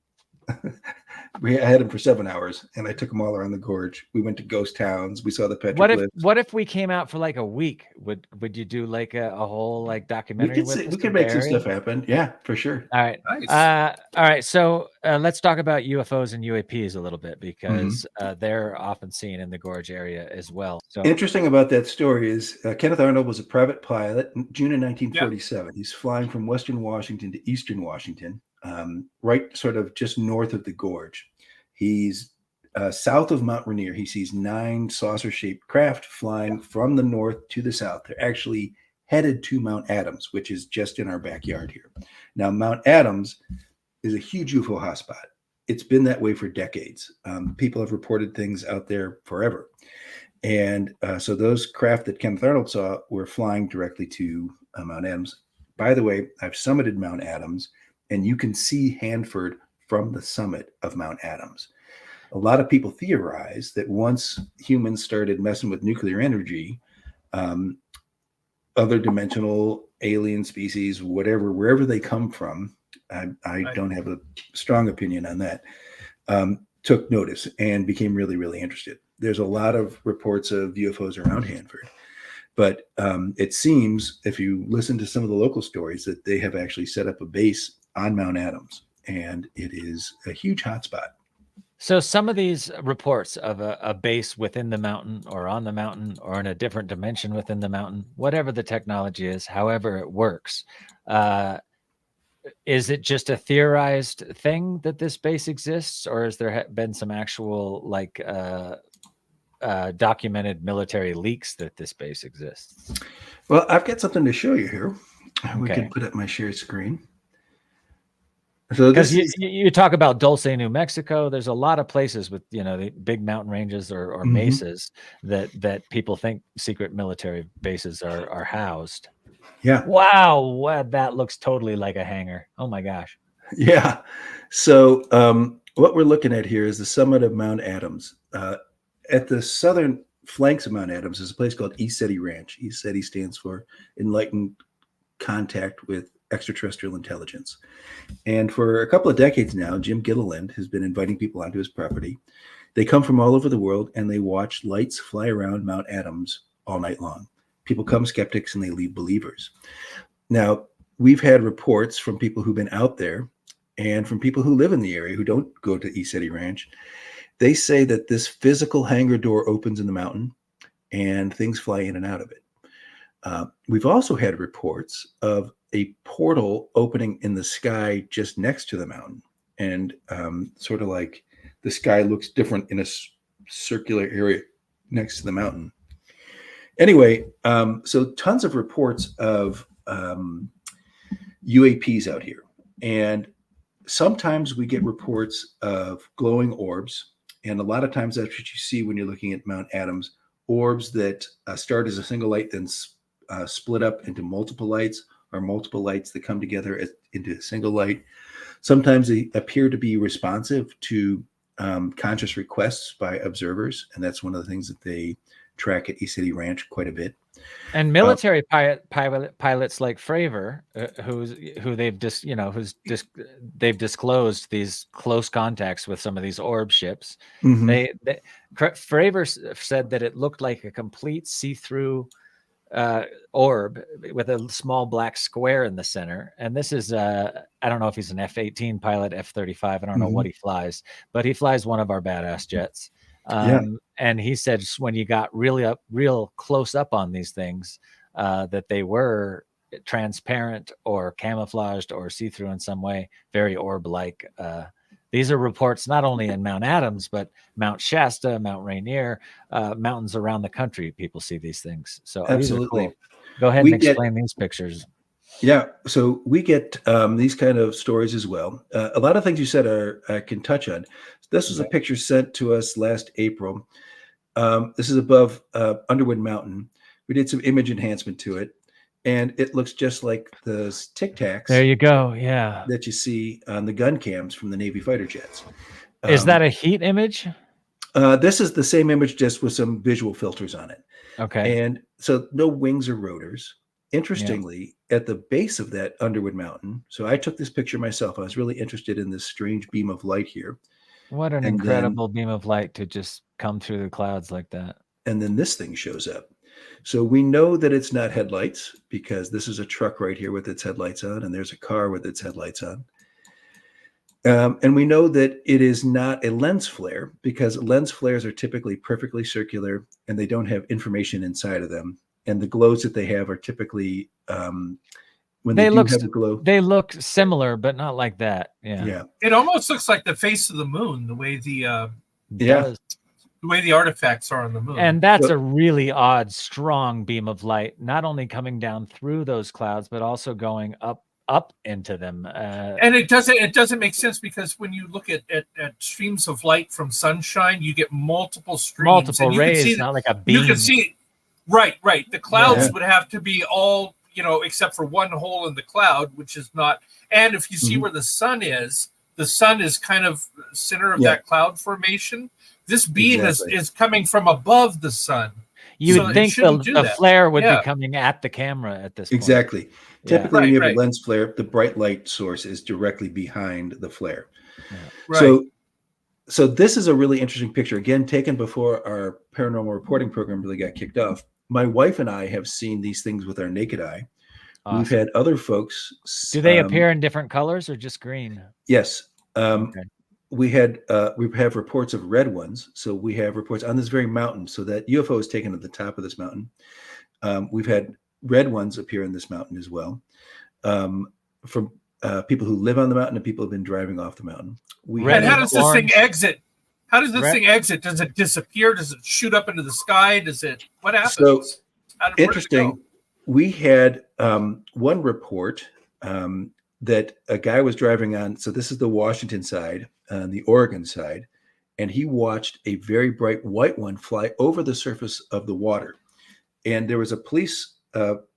I had them for 7 hours, and I took them all around the gorge. We went to ghost towns. We saw the petroglyphs. What if we came out for like a week? Would you do like a whole like documentary? We could make some stuff happen. Yeah, for sure. All right. Nice. All right. So let's talk about UFOs and UAPs a little bit, because they're often seen in the gorge area as well. So interesting about that story is Kenneth Arnold was a private pilot in June of 1947. Yep. He's flying from Western Washington to Eastern Washington, right sort of just north of the gorge. He's south of Mount Rainier. He sees 9 saucer-shaped craft flying from the north to the south. They're actually headed to Mount Adams, which is just in our backyard here. Now, Mount Adams is a huge UFO hotspot. It's been that way for decades. People have reported things out there forever. And so those craft that Kenneth Arnold saw were flying directly to Mount Adams. By the way, I've summited Mount Adams, and you can see Hanford from the summit of Mount Adams. A lot of people theorize that once humans started messing with nuclear energy, other dimensional alien species, whatever, wherever they come from, I don't have a strong opinion on that, took notice and became really, really interested. There's a lot of reports of UFOs around Hanford, but it seems, if you listen to some of the local stories, that they have actually set up a base on Mount Adams, and it is a huge hotspot. So some of these reports of a base within the mountain or on the mountain or in a different dimension within the mountain, whatever the technology is, however it works, is it just a theorized thing that this base exists, or has there been some actual like documented military leaks that this base exists? Well, I've got something to show you here. We can put up my share screen. So because you talk about Dulce, New Mexico, there's a lot of places with, the big mountain ranges or mesas that people think secret military bases are housed. Yeah. Wow. That looks totally like a hangar. Oh my gosh. Yeah. So what we're looking at here is the summit of Mount Adams. At the southern flanks of Mount Adams is a place called ECETI Ranch. ECETI stands for Enlightened Contact with Extraterrestrial Intelligence. And for a couple of decades now, Jim Gilliland has been inviting people onto his property. They come from all over the world, and they watch lights fly around Mount Adams all night long. People come skeptics, and they leave believers. Now, we've had reports from people who've been out there and from people who live in the area who don't go to ECETI Ranch. They say that this physical hangar door opens in the mountain and things fly in and out of it. We've also had reports of a portal opening in the sky just next to the mountain, and sort of like the sky looks different in a circular area next to the mountain. Anyway, so tons of reports of UAPs out here, and sometimes we get reports of glowing orbs, and a lot of times that's what you see when you're looking at Mount Adams, orbs that start as a single light, then split up into multiple lights, or multiple lights that come together into a single light. Sometimes they appear to be responsive to conscious requests by observers, and that's one of the things that they track at ECETI Ranch quite a bit. And military pilots like Fravor, they've disclosed these close contacts with some of these orb ships. Fravor said that it looked like a complete see-through orb with a small black square in the center. And this is I don't know if he's an F-18 pilot, F-35, I don't know what he flies, but he flies one of our badass jets. And he said when you got real close up on these things, that they were transparent or camouflaged or see-through in some way, very orb-like. These are reports not only in Mount Adams, but Mount Shasta, Mount Rainier, mountains around the country. People see these things. So absolutely. Cool. Go ahead and explain these pictures. Yeah. So we get these kind of stories as well. A lot of things you said I can touch on. This was a picture sent to us last April. This is above Underwood Mountain. We did some image enhancement to it. and it looks just like the Tic Tacs. There you go. Yeah. That you see on the gun cams from the Navy fighter jets. Is that a heat image? This is the same image, just with some visual filters on it. Okay. And so no wings or rotors. Interestingly, at the base of that Underwood Mountain, so I took this picture myself. I was really interested in this strange beam of light here. What an incredible beam of light to just come through the clouds like that. And then this thing shows up. So we know that it's not headlights, because this is a truck right here with its headlights on, and there's a car with its headlights on. And we know that it is not a lens flare, because lens flares are typically perfectly circular and they don't have information inside of them. And the glows that they have are typically when they do have a glow. They look similar, but not like that. Yeah. It almost looks like the face of the moon, the way the way the artifacts are on the moon. And that's a really odd, strong beam of light, not only coming down through those clouds, but also going up into them. And it doesn't make sense, because when you look at streams of light from sunshine, you get multiple streams, multiple and you rays, can see not like a beam. You can see, right. The clouds would have to be all, except for one hole in the cloud, which is not. And if you see where the sun is kind of center of that cloud formation. This beam is coming from above the sun. You would think the flare would be coming at the camera at this point. Exactly. Typically, when you have a lens flare, the bright light source is directly behind the flare. Yeah. Right. So this is a really interesting picture, again, taken before our paranormal reporting program really got kicked off. My wife and I have seen these things with our naked eye. Awesome. We've had other folks. Do they appear in different colors or just green? Yes. We have reports of red ones. So we have reports on this very mountain. So that UFO is taken at the top of this mountain. We've had red ones appear in this mountain as well, from people who live on the mountain and people who have been driving off the mountain. And how does this thing exit? How does this thing exit? Does it disappear? Does it shoot up into the sky? What happens? So interesting. We had one report that a guy was driving on. So this is the Washington side, the Oregon side, and he watched a very bright white one fly over the surface of the water. And there was a police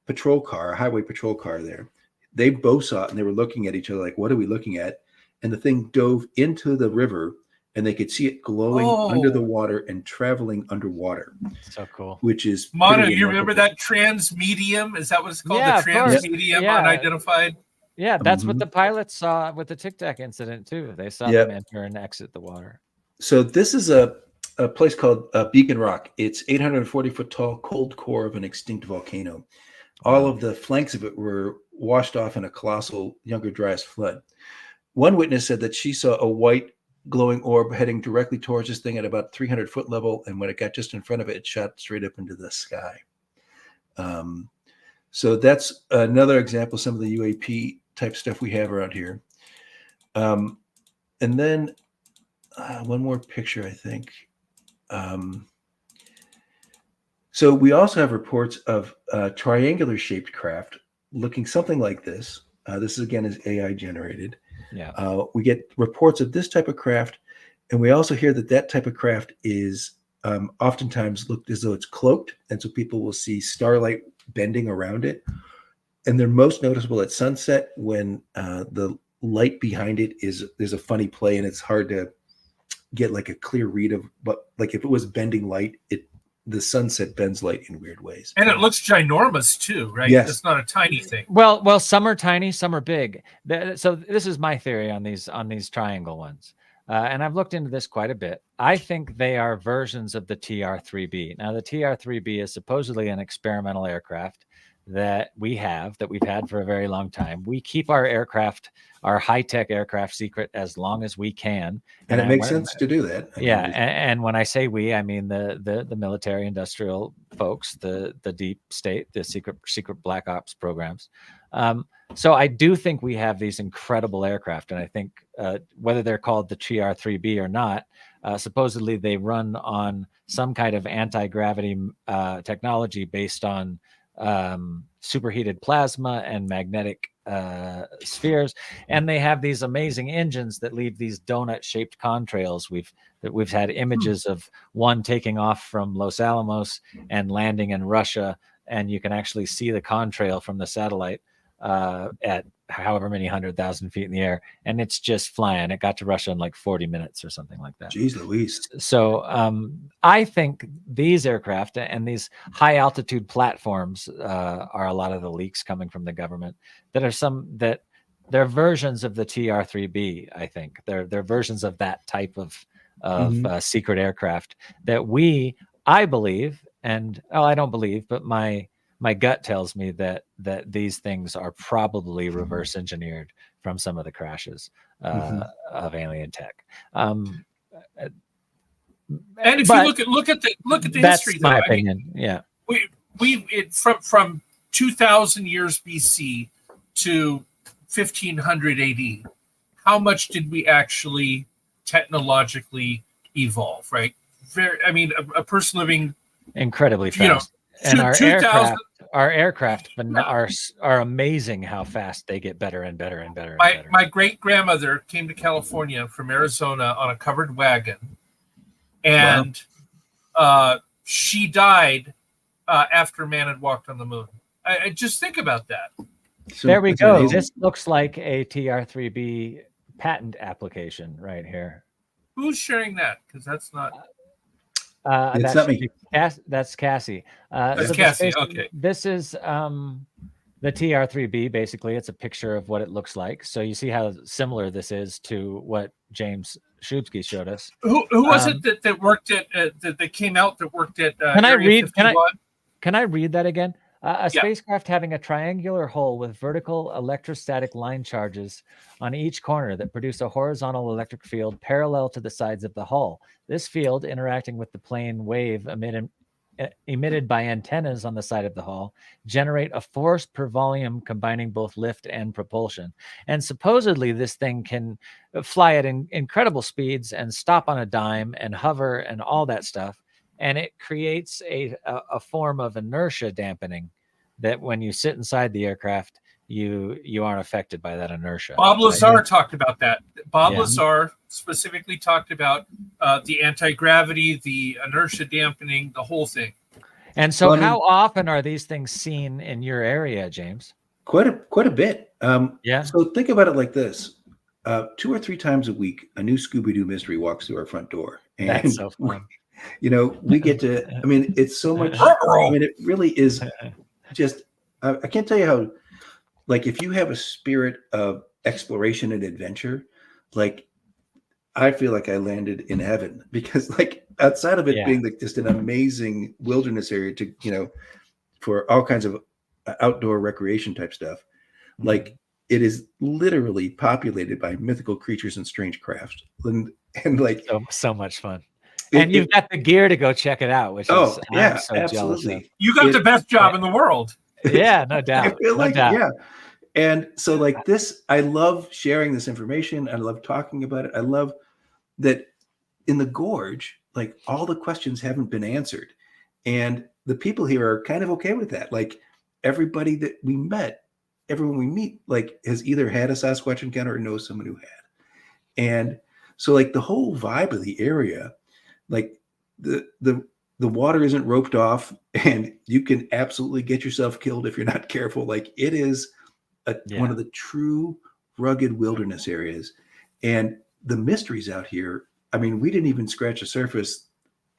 patrol car, a highway patrol car there. They both saw it and they were looking at each other like, what are we looking at? And the thing dove into the river and they could see it glowing under the water and traveling underwater. So cool. Which is Mono, you remember that transmedium? Is that what it's called? The transmedium unidentified? Yeah, that's what the pilots saw with the Tic Tac incident too. They saw them enter and exit the water. So this is a place called Beacon Rock. It's 840 foot tall, cold core of an extinct volcano. All of the flanks of it were washed off in a colossal Younger Dryas flood. One witness said that she saw a white glowing orb heading directly towards this thing at about 300 foot level. And when it got just in front of it, it shot straight up into the sky. So that's another example of some of the UAP type stuff we have around here. And then one more picture, I think. So we also have reports of triangular shaped craft looking something like this. This is, again, is AI generated. Yeah. We get reports of this type of craft, and we also hear that type of craft is oftentimes looked as though it's cloaked, and so people will see starlight bending around it. And they're most noticeable at sunset when the light behind it there's a funny play, and it's hard to get like a clear read of, but like if it was bending light, the sunset bends light in weird ways. And it looks ginormous too, right? Yes. It's not a tiny thing. Well, some are tiny, some are big. So this is my theory on these triangle ones. And I've looked into this quite a bit. I think they are versions of the TR-3B. Now, the TR-3B is supposedly an experimental aircraft that we've had for a very long time. We keep our aircraft, our high-tech aircraft, secret as long as we can. And it makes sense to do that. And when I say we, I mean the military industrial folks, the deep state, the secret black ops programs. So I do think we have these incredible aircraft, and I think whether they're called the TR-3B or not, supposedly they run on some kind of anti-gravity technology based on superheated plasma and magnetic spheres, and they have these amazing engines that leave these donut-shaped contrails. We've had images of one taking off from Los Alamos and landing in Russia and you can actually see the contrail from the satellite at however many 100,000 feet in the air, and it's just flying. It got to Russia in like 40 minutes or something like that. Jeez Louise. So I think these aircraft and these high altitude platforms are a lot of the leaks coming from the government that they're versions of the TR-3B. I think they're versions of that type of secret aircraft that I believe, and I don't believe, but my gut tells me that these things are probably reverse engineered from some of the crashes of alien tech. And if you look at the history, my opinion. Yeah, from 2,000 years BC to 1500 AD, how much did we actually technologically evolve? Right? A person living incredibly fast. And our aircraft are amazing how fast they get better and better and better. My great grandmother came to California from Arizona on a covered wagon, and she died after man had walked on the moon. I just think about that. So there we go. Amazing. This looks like a TR-3B patent application right here. Who's sharing that? Because that's not. It's not me. That's Cassie. That's Cassie. Okay. This is the TR-3B. Basically, it's a picture of what it looks like. So you see how similar this is to what James Szubski showed us. Who was it that worked at that came out that worked at? Can I read that again? Spacecraft having a triangular hull with vertical electrostatic line charges on each corner that produce a horizontal electric field parallel to the sides of the hull. This field, interacting with the plane wave emitted by antennas on the side of the hull, generate a force per volume combining both lift and propulsion. And supposedly this thing can fly at incredible speeds and stop on a dime and hover and all that stuff. And it creates a form of inertia dampening that when you sit inside the aircraft, you aren't affected by that inertia. Bob Lazar talked about that. Lazar specifically talked about the anti-gravity, the inertia dampening, the whole thing. And so how often are these things seen in your area, James? Quite a bit. So think about it like this. 2 or 3 times a week, a new Scooby-Doo mystery walks through our front door. And that's so fun. We get to, it's so much, it really is just, I can't tell you how, if you have a spirit of exploration and adventure, I feel like I landed in heaven because outside of it being just an amazing wilderness area to, for all kinds of outdoor recreation type stuff, it is literally populated by mythical creatures and strange crafts and so much fun. And you've got the gear to go check it out, which I'm so absolutely. You got the best job in the world. Yeah, no doubt. I feel yeah. And so this, I love sharing this information. I love talking about it. I love that in the gorge, all the questions haven't been answered. And the people here are kind of okay with that. Everybody that we met, everyone we meet, has either had a Sasquatch encounter or knows someone who had. And so the whole vibe of the area, the water isn't roped off and you can absolutely get yourself killed if you're not careful. It is one of the true rugged wilderness areas. And the mysteries out here, we didn't even scratch the surface.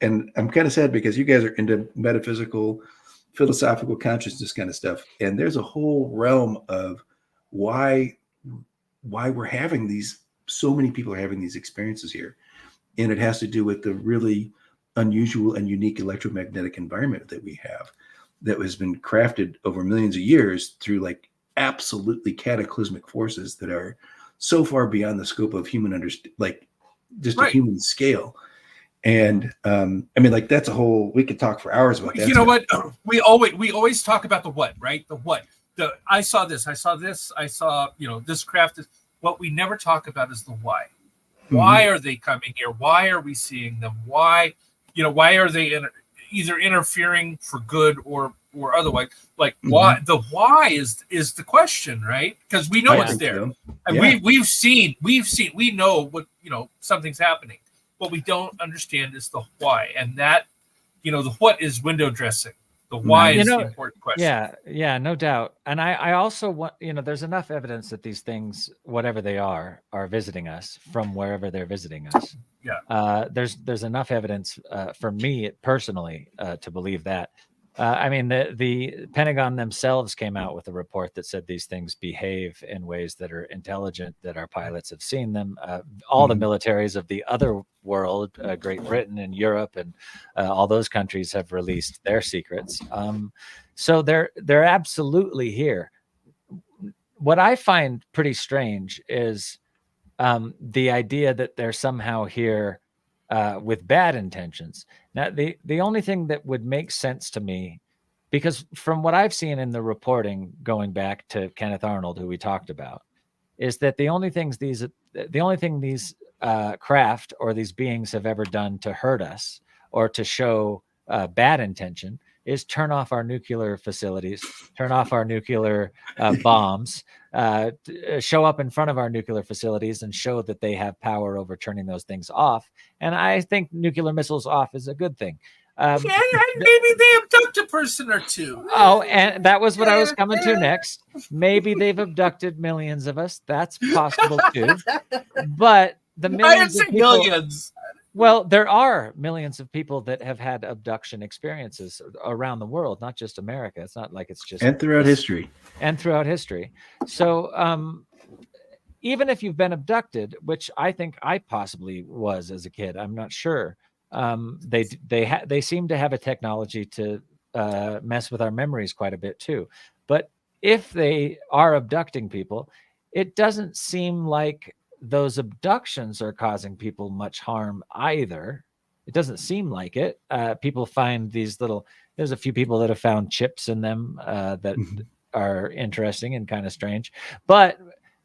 And I'm kind of sad because you guys are into metaphysical, philosophical consciousness kind of stuff. And there's a whole realm of why we're having these, so many people are having these experiences here. And it has to do with the really unusual and unique electromagnetic environment that we have that has been crafted over millions of years through absolutely cataclysmic forces that are so far beyond the scope of human a human scale. And that's a whole, we could talk for hours about that. You know what? We always talk about the what, right? The what. I saw this, I saw this craft. What we never talk about is the why. Why are they coming here? Why are we seeing them? Why are they either interfering for good or otherwise? Why? The why is the question, right? Because we know it's there, so. And we know what something's happening. What we don't understand is the why, and that the what is window dressing. The why You is know, the important question. Yeah, no doubt. And I also want, there's enough evidence that these things, whatever they are visiting us from wherever they're visiting us. Yeah. There's enough evidence for me personally to believe that. I mean, the Pentagon themselves came out with a report that said these things behave in ways that are intelligent, that our pilots have seen them. All the militaries of the other world, Great Britain and Europe and all those countries have released their secrets. So they're absolutely here. What I find pretty strange is the idea that they're somehow here with bad intentions. Now, the only thing that would make sense to me, because from what I've seen in the reporting going back to Kenneth Arnold, who we talked about, is that the only thing these craft or these beings have ever done to hurt us or to show bad intention is turn off our nuclear facilities, turn off our nuclear bombs, show up in front of our nuclear facilities and show that they have power over turning those things off. And I think nuclear missiles off is a good thing. And maybe they abduct a person or two. Oh, and that was what I was coming to next. Maybe they've abducted millions of us. That's possible too. But the millions of people, millions. Well, there are millions of people that have had abduction experiences around the world, not just America. It's not like it's just and throughout history. So even if you've been abducted, which I think I possibly was as a kid, I'm not sure. They seem to have a technology to mess with our memories quite a bit too. But if they are abducting people, it doesn't seem like those abductions are causing people much harm either. It doesn't seem like it. People find there's a few people that have found chips in them that are interesting and kind of strange. But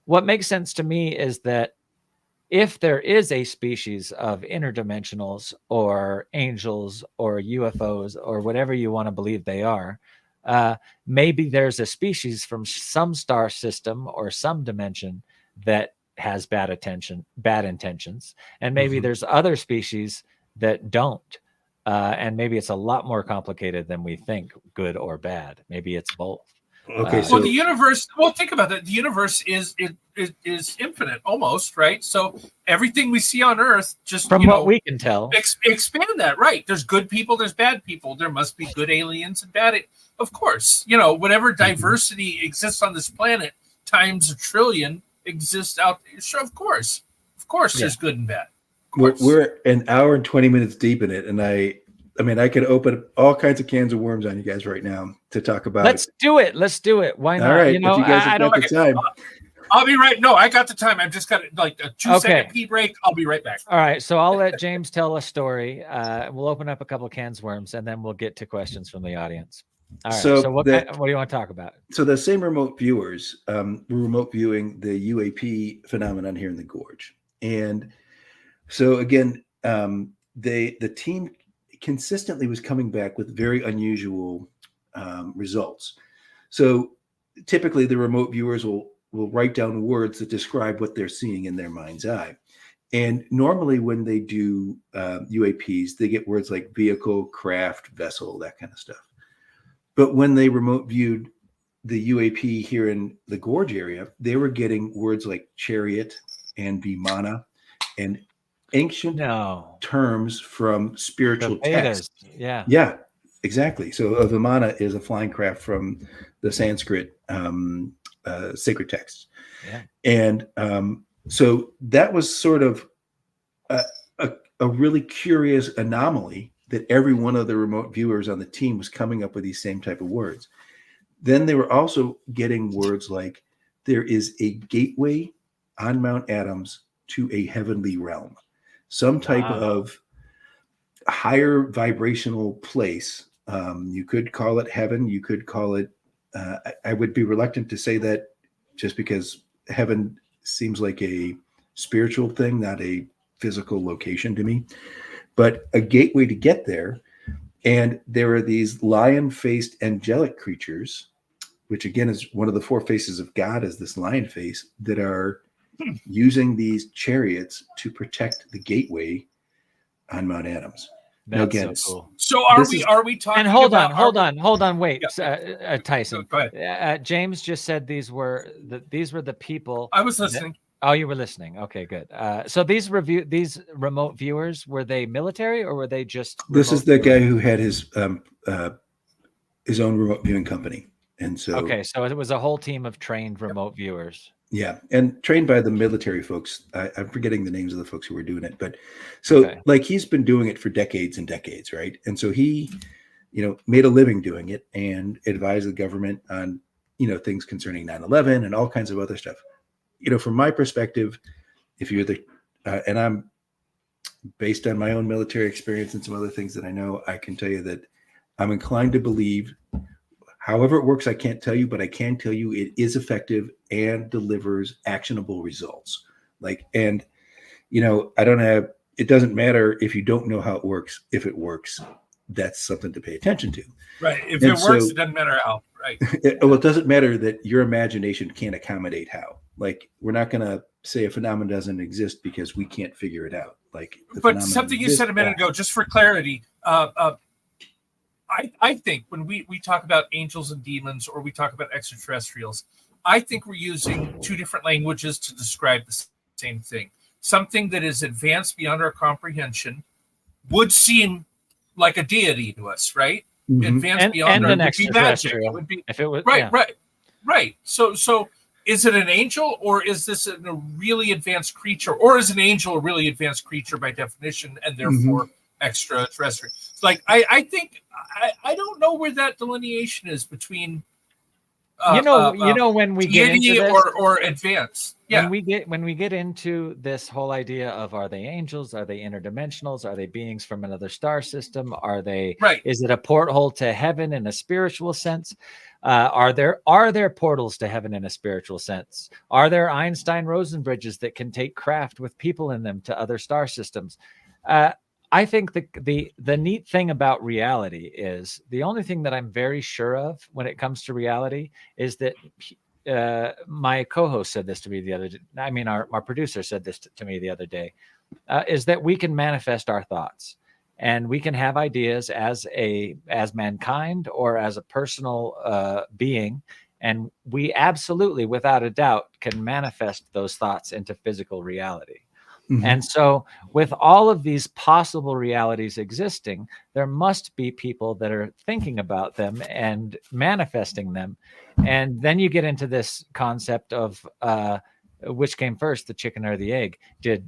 what makes sense to me is that if there is a species of interdimensionals or angels or UFOs or whatever you want to believe they are, maybe there's a species from some star system or some dimension that has bad intentions, and maybe there's other species that don't, and maybe it's a lot more complicated than we think, good or bad. Maybe it's both. Okay, Well, the universe. Well, think about that. The universe is infinite, almost, right? So everything we see on Earth, just from what we can tell, expand that, right? There's good people, there's bad people. There must be good aliens and bad. Of course, whatever diversity exists on this planet times a trillion exists out there. Sure, of course, there's good and bad. We're an hour and 20 minutes deep in it, and I mean, I could open all kinds of cans of worms on you guys right now to talk about. Let's do it. Why not? All right, if you guys have got the time. I'll be right. No, I got the time. I've just got like a 2-second pee break. I'll be right back. All right. So I'll let James tell a story. We'll open up a couple of cans of worms, and then we'll get to questions from the audience. All right. So what do you want to talk about? So the same remote viewers were remote viewing the UAP phenomenon here in the gorge. And so again, the team consistently was coming back with very unusual results. So typically the remote viewers will write down words that describe what they're seeing in their mind's eye. And normally when they do UAPs, they get words like vehicle, craft, vessel, that kind of stuff. But when they remote viewed the UAP here in the gorge area, they were getting words like chariot and vimana and ancient terms from spiritual texts. Yeah, exactly. So a vimana is a flying craft from the Sanskrit sacred texts. Yeah. And so that was sort of a really curious anomaly that every one of the remote viewers on the team was coming up with these same type of words. Then they were also getting words like there is a gateway on Mount Adams to a heavenly realm, some type of higher vibrational place. You could call it heaven. You could call it, I would be reluctant to say that just because heaven seems like a spiritual thing, not a physical location to me, but a gateway to get there. And there are these lion-faced angelic creatures, which again is one of the four faces of God, is this lion face, that are using these chariots to protect the gateway on Mount Adams. Now, That's again, so cool. So This is- are we talking? And hold about, on, wait, Tyson. Go ahead. James just said these were the people. I was listening. Oh, you were listening. Okay, good. So these remote viewers, were they military or were they just? This is remote the guy viewers? who had his own remote viewing company, and so Okay, so it was a whole team of trained remote viewers. yeah, and trained by the military folks. I'm forgetting the names of the folks who were doing it, but so Okay. like he's been doing it for decades and decades, right? And so he, made a living doing it and advised the government on, things concerning 9/11 and all kinds of other stuff. From my perspective, if you're and I'm based on my own military experience and some other things that I know, I can tell you that I'm inclined to believe, however it works, I can't tell you, but I can tell you it is effective and delivers actionable results. I don't have, it doesn't matter if you don't know how it works. If it works, that's something to pay attention to. Right. If And it works, so- it doesn't matter how. Right. It doesn't matter that your imagination can't accommodate how. We're not going to say a phenomenon doesn't exist because we can't figure it out. The But phenomenon something you exists. said a minute ago, just for clarity, I think when we talk about angels and demons or we talk about extraterrestrials, I think we're using two different languages to describe the same thing. Something that is advanced beyond our comprehension would seem like a deity to us, right? Mhm. Advanced And beyond our an would be magic. extraterrestrial. It would be If it was right, yeah. right. So is it an angel or is this a really advanced creature, or is an angel a really advanced creature by definition and therefore extraterrestrial? I think I don't know where that delineation is between when we get into deity this, or advanced. Yeah. when we get into this whole idea of, are they angels, are they interdimensionals, are they beings from another star system, are they Right. is it a porthole to heaven in a spiritual sense? Are there portals to heaven in a spiritual sense? Are there Einstein Rosen bridges that can take craft with people in them to other star systems? I think the neat thing about reality is, the only thing that I'm very sure of when it comes to reality is that my co-host said this to me the other day. I mean, our producer said this to me the other day, is that we can manifest our thoughts, and we can have ideas as mankind or as a personal being. And we absolutely, without a doubt, can manifest those thoughts into physical reality. Mhm. And so with all of these possible realities existing, there must be people that are thinking about them and manifesting them. And then you get into this concept of which came first, the chicken or the egg? Did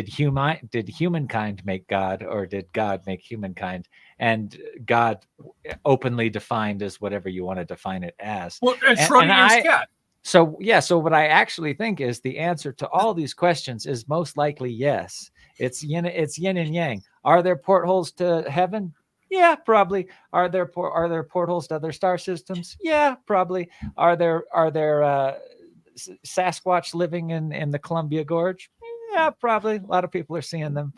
humankind make God, or did God make humankind? And God openly defined as whatever you want to define it as. Well, and Schrodinger's cat. So what I actually think is the answer to all these questions is most likely yes. It's yin and yang. Are there portholes to heaven? Yeah, probably. Are there portholes to other star systems? Yeah, probably. Are there Sasquatch living in the Columbia Gorge? Yeah, probably. A lot of people are seeing them.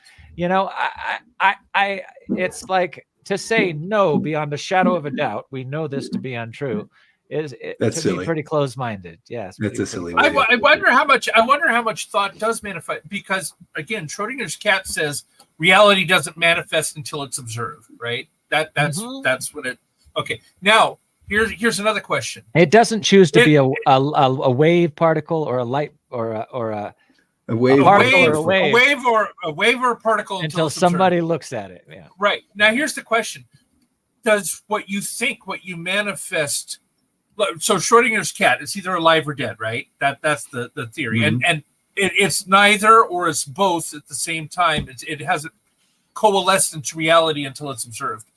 It's like, to say no beyond a shadow of a doubt, we know this to be untrue, That's to silly. be pretty close-minded. Yes, That's a silly I way. wonder how much thought does manifest, because again, Schrodinger's cat says reality doesn't manifest until it's observed, right? That's what it. Okay, now here's another question. It doesn't choose to be a wave particle or a light or a A wave, A particle or a wave or a particle until it's somebody observed. looks at it. Yeah. Right. Now here's the question. Does what you think, what you manifest, so Schrodinger's cat, it's either alive or dead, right? That's the theory. Mhm. And it's neither, or it's both at the same time. It hasn't coalesced into reality until it's observed.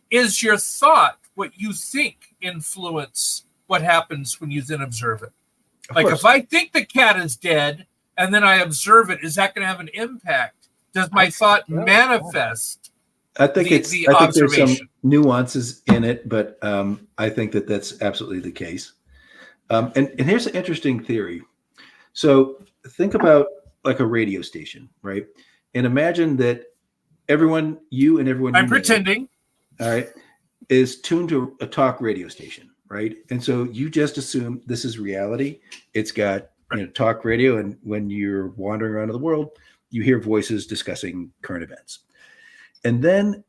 Is your thought, what you think, influence what happens when you then observe it? Of Like course. if I think the cat is dead and then I observe it, is that going to have an impact? Does my thought manifest? I think the I think there's some observation. nuances in it, but I think that's absolutely the case. And here's an interesting theory. So think about like a radio station, right? And imagine that everyone, you and everyone, I'm you know, pretending. all right, is tuned to a talk radio station, right? And so you just assume this is reality. It's got talk radio, and when you're wandering around the world, you hear voices discussing current events. And then,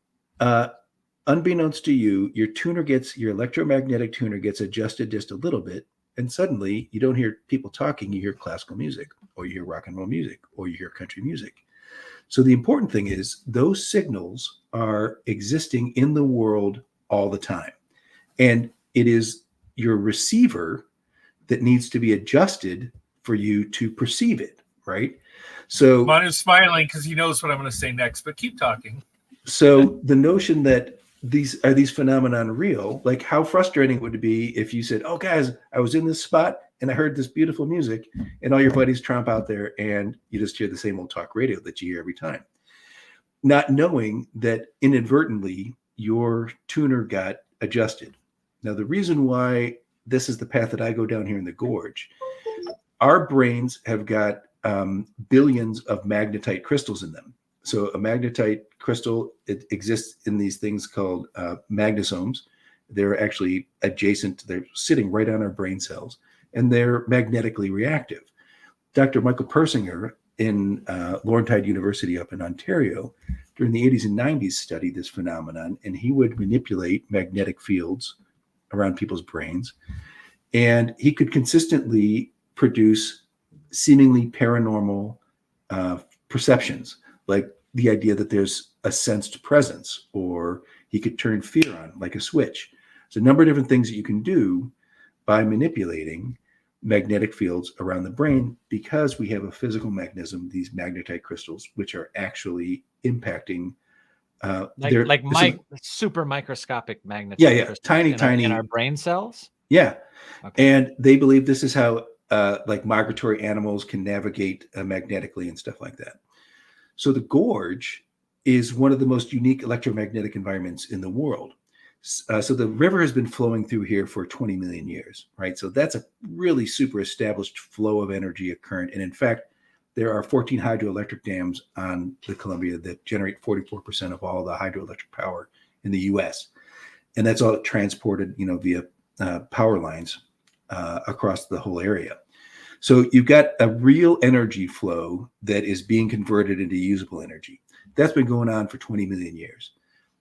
unbeknownst to you, your electromagnetic tuner gets adjusted just a little bit. And suddenly you don't hear people talking, you hear classical music, or you hear rock and roll music, or you hear country music. So the important thing is those signals are existing in the world all the time. And it is your receiver that needs to be adjusted for you to perceive it, right? So Manu's smiling because he knows what I'm going to say next, but keep talking. So the notion that these phenomenon real, like how frustrating would it be if you said, oh guys, I was in this spot and I heard this beautiful music, and all your buddies tromp out there and you just hear the same old talk radio that you hear every time, not knowing that inadvertently your tuner got adjusted. Now, the reason why this is the path that I go down here in the gorge, our brains have got billions of magnetite crystals in them. So a magnetite crystal, it exists in these things called magnesomes. They're actually adjacent, they're sitting right on our brain cells, and they're magnetically reactive. Dr. Michael Persinger in Laurentide University up in Ontario during the 80s and 90s studied this phenomenon, and he would manipulate magnetic fields around people's brains, and he could consistently produce seemingly paranormal perceptions, like the idea that there's a sensed presence, or he could turn fear on like a switch. There's a number of different things that you can do by manipulating magnetic fields around the brain, because we have a physical mechanism, these magnetite crystals, which are actually impacting super microscopic magnetite crystals tiny in our brain cells. Yeah. Okay. And they believe this is how like migratory animals can navigate magnetically and stuff like that. So the gorge is one of the most unique electromagnetic environments in the world. So the river has been flowing through here for 20 million years, right? So that's a really super established flow of energy, a current. And in fact, there are 14 hydroelectric dams on the Columbia that generate 44% of all the hydroelectric power in the U.S. And that's all transported, via power lines across the whole area. So you've got a real energy flow that is being converted into usable energy. That's been going on for 20 million years.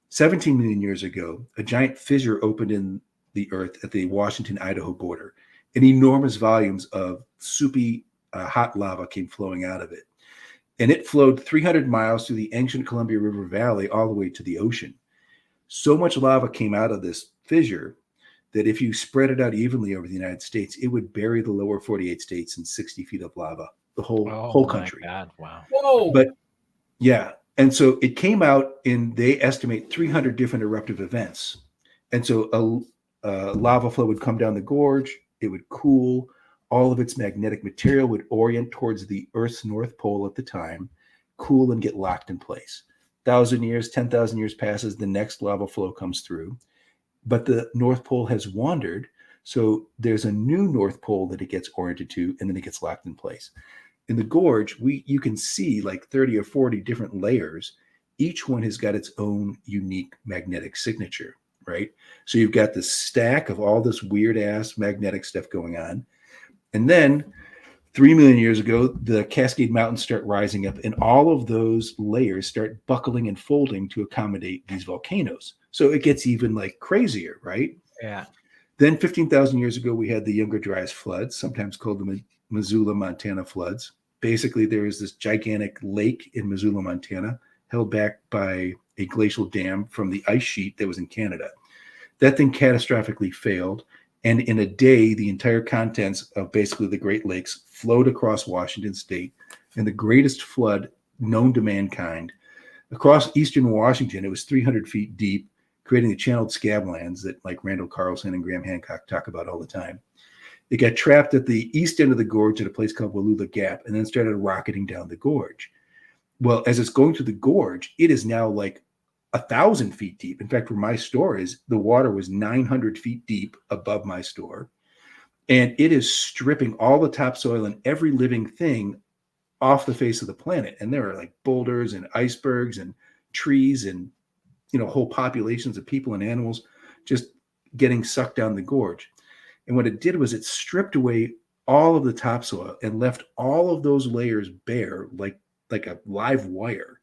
17 million years ago, a giant fissure opened in the earth at the Washington-Idaho border, and enormous volumes of soupy, hot lava came flowing out of it. And it flowed 300 miles through the ancient Columbia River Valley all the way to the ocean. So much lava came out of this fissure that if you spread it out evenly over the United States, it would bury the lower 48 states in 60 feet of lava, the whole country. God, wow. Whoa. But yeah. And so it came out in, they estimate 300 different eruptive events. And so a lava flow would come down the gorge. It would cool. All of its magnetic material would orient towards the Earth's North Pole at the time, cool and get locked in place. 1,000 years, 10,000 years passes, the next lava flow comes through. But the North Pole has wandered. So there's a new North Pole that it gets oriented to, and then it gets locked in place. In the gorge, you can see like 30 or 40 different layers. Each one has got its own unique magnetic signature, right? So you've got this stack of all this weird ass magnetic stuff going on. And then 3 million years ago, the Cascade Mountains start rising up, and all of those layers start buckling and folding to accommodate these volcanoes. So it gets even like crazier, right? Yeah. Then 15,000 years ago, we had the Younger Dryas floods, sometimes called the Missoula, Montana floods. Basically, there is this gigantic lake in Missoula, Montana, held back by a glacial dam from the ice sheet that was in Canada. That thing catastrophically failed. And in a day, the entire contents of basically the Great Lakes flowed across Washington state, and the greatest flood known to mankind. Across eastern Washington, it was 300 feet deep, creating the channeled scablands that like Randall Carlson and Graham Hancock talk about all the time. It got trapped at the east end of the gorge at a place called Wallula Gap, and then started rocketing down the gorge. Well, as it's going through the gorge, it is now like 1,000 feet deep. In fact, where my store is, the water was 900 feet deep above my store. And it is stripping all the topsoil and every living thing off the face of the planet. And there are like boulders and icebergs and trees and, whole populations of people and animals just getting sucked down the gorge. And what it did was it stripped away all of the topsoil and left all of those layers bare, like a live wire.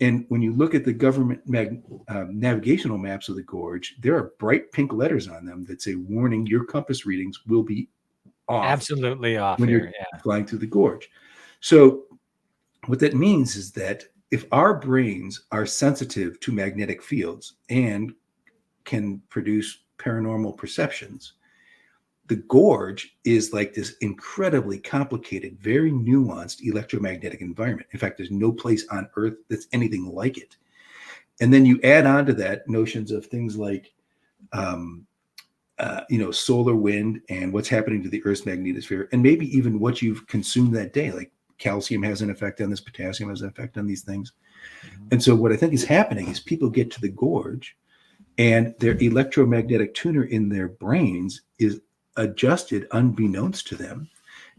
And when you look at the government navigational maps of the gorge, there are bright pink letters on them that say, warning, your compass readings will be off. Absolutely off when here. you're flying through the gorge. So what that means is that if our brains are sensitive to magnetic fields and can produce paranormal perceptions, the gorge is like this incredibly complicated, very nuanced electromagnetic environment. In fact, there's no place on Earth that's anything like it. And then you add on to that notions of things like, solar wind and what's happening to the Earth's magnetosphere, and maybe even what you've consumed that day. Like calcium has an effect on this, potassium has an effect on these things. And so what I think is happening is people get to the gorge and their electromagnetic tuner in their brains is adjusted unbeknownst to them,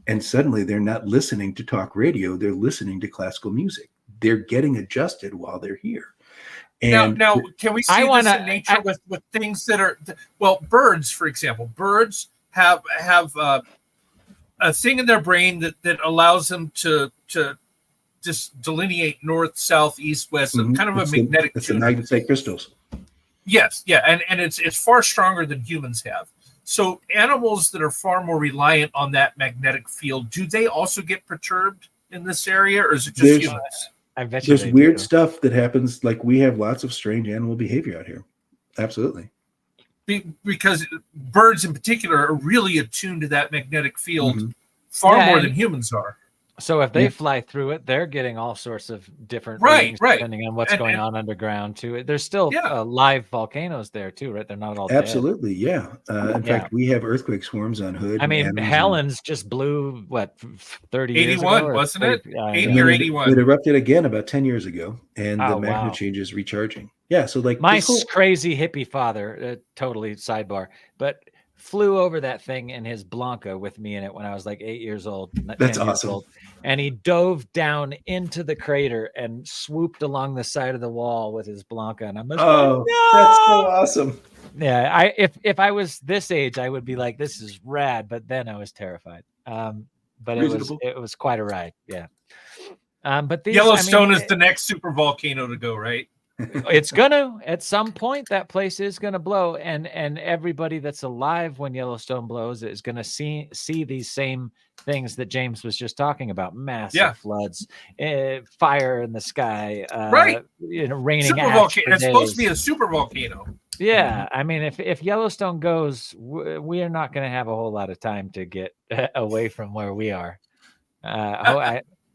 and suddenly they're not listening to talk radio, they're listening to classical music. They're getting adjusted while they're here. And now can we see this in nature with things that are, well, birds, for example. Birds have a thing in their brain that allows them to just delineate north, south, east, west, kind of a magnetic it's the magnetic crystals. Yes, yeah, and it's far stronger than humans have. So animals that are far more reliant on that magnetic field, do they also get perturbed in this area, or is it just humans? I bet there's weird stuff that happens. Like we have lots of strange animal behavior out here. Absolutely. Because birds in particular are really attuned to that magnetic field far more than humans are. So if they fly through it, they're getting all sorts of different right, depending on what's going on underground too. There's still live volcanoes there too, right? They're not all absolutely dead. In fact, we have earthquake swarms on Hood. I mean, Helen's just blew 30 years ago, 81, wasn't it? 80 or 81. It erupted again about 10 years ago, and the magma change is recharging. Yeah, so like my crazy hippie father, totally sidebar, but flew over that thing in his Blanca with me in it when I was like 8 years old. That's awesome. Old, and he dove down into the crater and swooped along the side of the wall with his Blanca. And I'm like, no! That's so awesome. Yeah, if I was this age, I would be like, this is rad. But then I was terrified. But it was quite a ride. Yeah. But these, Yellowstone is the next super volcano to go, right? It's gonna at some point that place is gonna blow, and everybody that's alive when Yellowstone blows is gonna see these same things that James was just talking about: massive floods, fire in the sky, raining super ash volcano. It's supposed to be a super volcano. Yeah, I mean, if Yellowstone goes, we are not going to have a whole lot of time to get away from where we are.